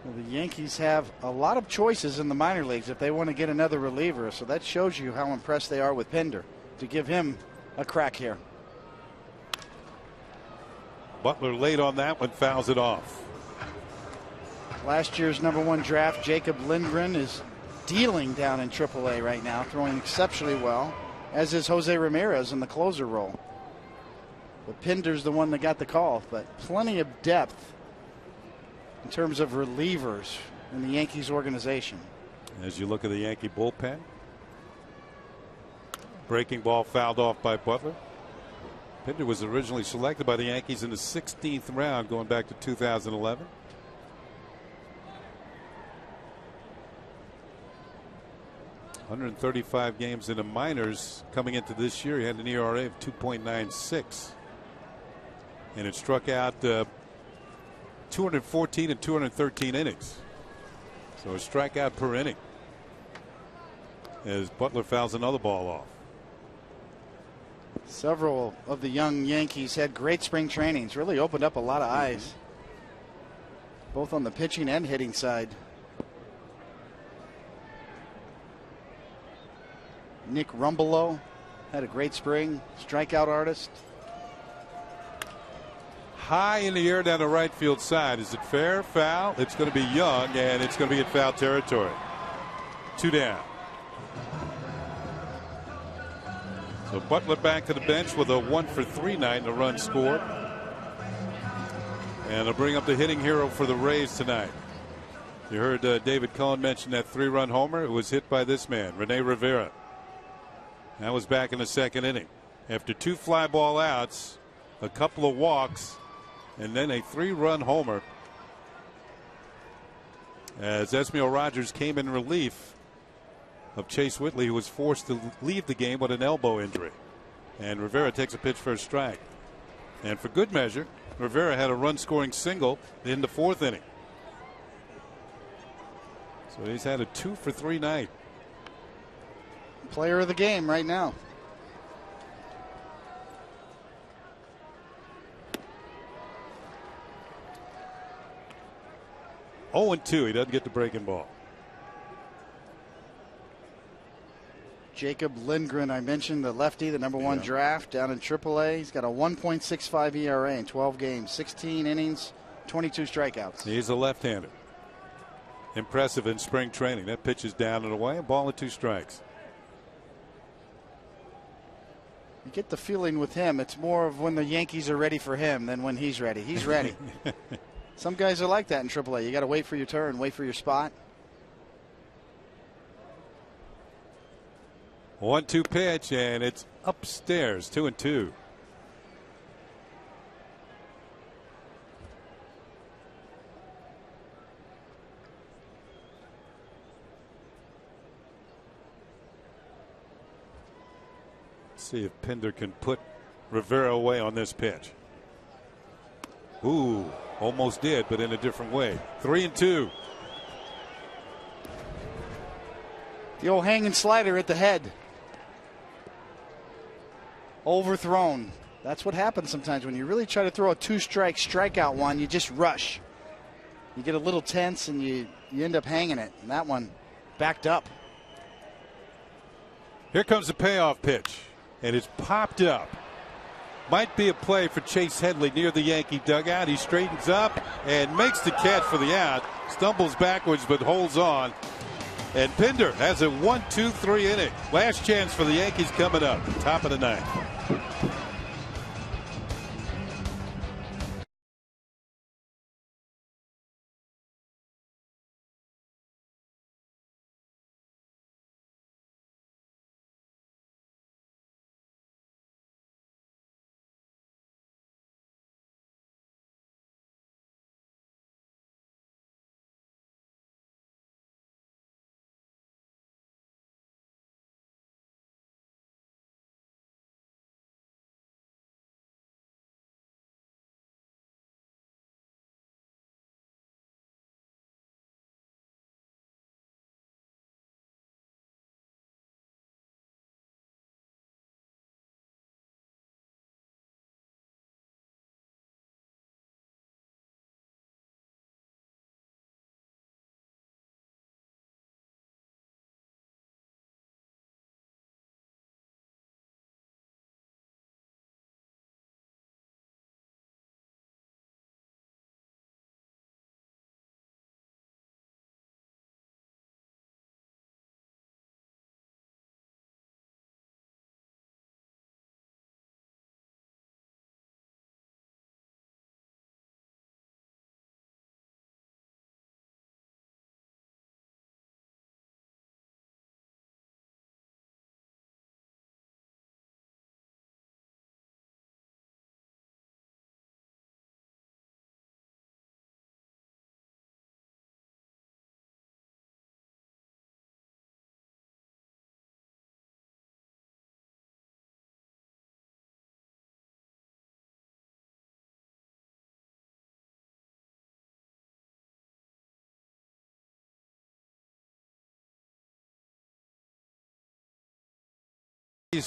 Well, the Yankees have a lot of choices in the minor leagues if they want to get another reliever, so that shows you how impressed they are with Pender to give him a crack here. Butler late on that one, fouls it off. Last year's #1 draft, Jacob Lindgren, is dealing down in AAA right now, throwing exceptionally well, as is Jose Ramirez in the closer role. But Pender's the one that got the call, but plenty of depth in terms of relievers in the Yankees organization. As you look at the Yankee bullpen, breaking ball fouled off by Butler. Pender was originally selected by the Yankees in the 16th round going back to 2011. .135 games in the minors coming into this year. He had an ERA of 2.96. And it struck out 214 and 213 innings. So a strikeout per inning as Butler fouls another ball off. Several of the young Yankees had great spring trainings. Really opened up a lot of eyes, both on the pitching and hitting side. Nick Rumbelow had a great spring. Strikeout artist. High in the air down the right field side. Is it fair? Foul? It's going to be Young, and it's going to be in foul territory. 2 down. So Butler back to the bench with a 1-for-3 night and a run scored. And they'll bring up the hitting hero for the Rays tonight. You heard David Cohen mention that 3-run homer. It was hit by this man, Rene Rivera. That was back in the second inning. After 2 fly ball outs, a couple of walks, and then a 3-run homer as Esmiel Rogers came in relief of Chase Whitley, who was forced to leave the game with an elbow injury. And Rivera takes a pitch for a strike. And for good measure, Rivera had a run-scoring single in the 4th inning. So he's had a 2-for-3 night. Player of the game right now. Oh, 2. He doesn't get the breaking ball. Jacob Lindgren, I mentioned, the lefty, the #1 draft down in AAA. He's got a 1.65 ERA in 12 games, 16 innings, 22 strikeouts. He's a left-hander. Impressive in spring training. That pitch is down and away. A ball and 2 strikes. You get the feeling with him, it's more of when the Yankees are ready for him than when he's ready. He's ready. Some guys are like that in AAA. You got to wait for your turn, wait for your spot. 1-2 pitch, and it's upstairs. 2-2. See if Pinder can put Rivera away on this pitch. Ooh, almost did, but in a different way. 3-2. The old hanging slider at the head. Overthrown. That's what happens sometimes when you really try to throw a 2-strike strikeout one. You just rush. You get a little tense and you end up hanging it. And that one backed up. Here comes the payoff pitch, and it's popped up. Might be a play for Chase Headley near the Yankee dugout. He straightens up and makes the catch for the out. Stumbles backwards but holds on. And Pinder has a 1-2-3 inning. Last chance for the Yankees coming up. Top of the 9th.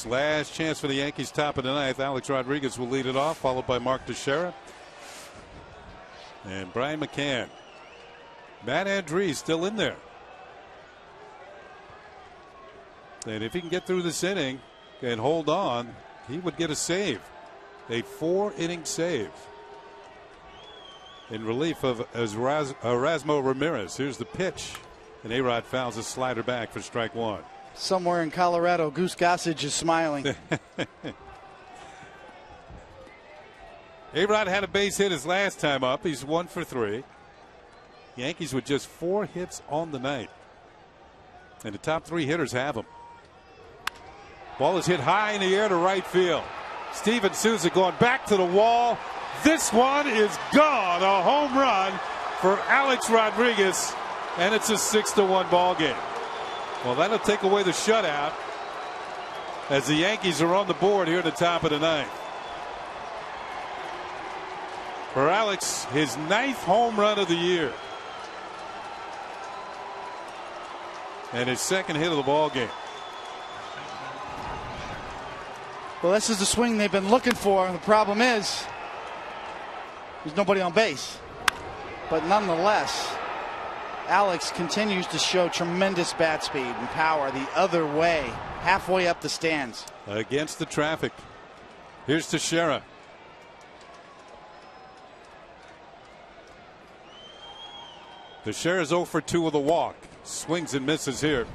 Last chance for the Yankees, top of the ninth. Alex Rodriguez will lead it off, followed by Mark Teixeira and Brian McCann. Matt Andrees still in there. And if he can get through this inning and hold on, he would get a save. A 4-inning save in relief of Erasmo Ramirez. Here's the pitch. And A-Rod fouls a slider back for strike one. Somewhere in Colorado, Goose Gossage is smiling. A-Rod had a base hit his last time up. He's 1 for 3. Yankees with just 4 hits on the night. And the top 3 hitters have them. Ball is hit high in the air to right field. Steven Souza going back to the wall. This one is gone. A home run for Alex Rodriguez. And it's a 6-1 ball game. Well, that'll take away the shutout as the Yankees are on the board here at the top of the ninth. For Alex, his 9th home run of the year. And his 2nd hit of the ball game. Well, this is the swing they've been looking for. The problem is there's nobody on base. But nonetheless, Alex continues to show tremendous bat speed and power the other way, halfway up the stands. Against the traffic. Here's Teixeira. Teixeira's 0 for 2 with a walk. Swings and misses here.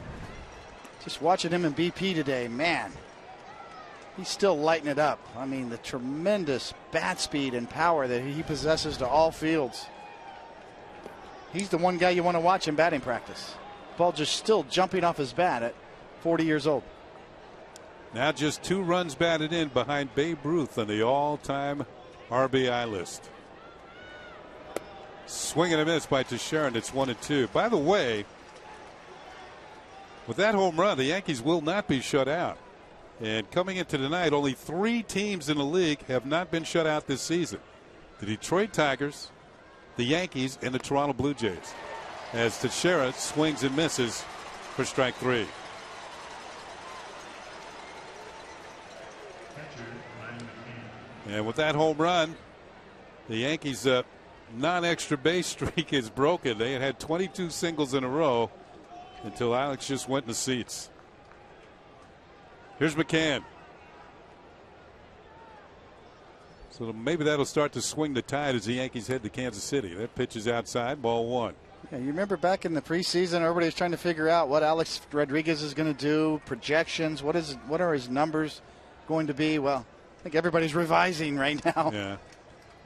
Just watching him in BP today, man. He's still lighting it up. I mean, the tremendous bat speed and power that he possesses to all fields. He's the one guy you want to watch in batting practice. Ball just still jumping off his bat at 40 years old. Now just 2 runs batted in behind Babe Ruth on the all-time RBI list. Swing and a miss by Teixeira, and it's 1-2. By the way, with that home run, the Yankees will not be shut out. And coming into tonight, only 3 teams in the league have not been shut out this season: the Detroit Tigers, the Yankees, and the Toronto Blue Jays. As Teixeira swings and misses for strike 3. And with that home run, the Yankees' non-extra base streak is broken. They had 22 singles in a row until Alex just went in the seats. Here's McCann. So maybe that'll start to swing the tide as the Yankees head to Kansas City. That pitch is outside, ball 1. Yeah, you remember back in the preseason, everybody was trying to figure out what Alex Rodriguez is going to do, projections, what are his numbers going to be. Well, I think everybody's revising right now. Yeah.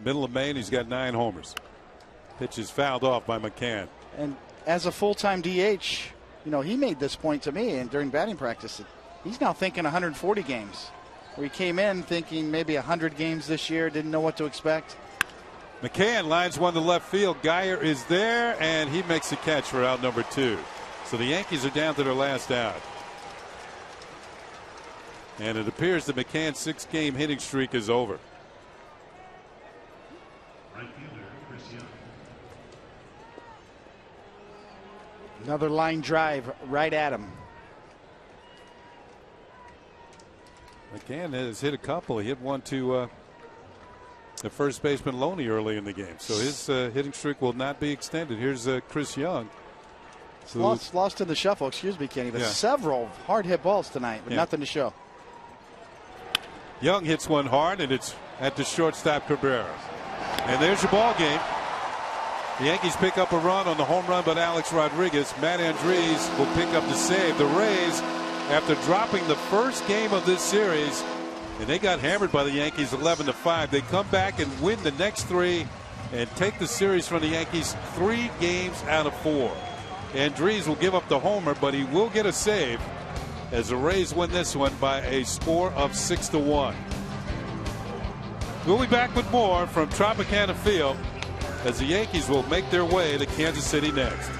Middle of May, and he's got 9 homers. Pitch is fouled off by McCann. And as a full-time DH, you know, he made this point to me and during batting practice. He's now thinking 140 games. Where he came in thinking maybe 100 games this year, didn't know what to expect. McCann lines one to left field. Geyer is there, and he makes the catch for out number 2. So the Yankees are down to their last out. And it appears the McCann 6-game hitting streak is over. Another line drive right at him. McCann has hit a couple. He hit one to the first baseman Loney early in the game. So his hitting streak will not be extended. Here's Chris Young. Lost in the shuffle, excuse me, Kenny, but several hard hit balls tonight, but nothing to show. Young hits one hard, and it's at the shortstop Cabrera. And there's your ball game. The Yankees pick up a run on the home run by Alex Rodriguez. Matt Andrees will pick up the save. The Rays, after dropping the first game of this series, and they got hammered by the Yankees 11-5, they come back and win the next 3 and take the series from the Yankees 3 games out of 4. Andrees will give up the homer, but he will get a save as the Rays win this one by a score of 6-1. We'll be back with more from Tropicana Field as the Yankees will make their way to Kansas City next.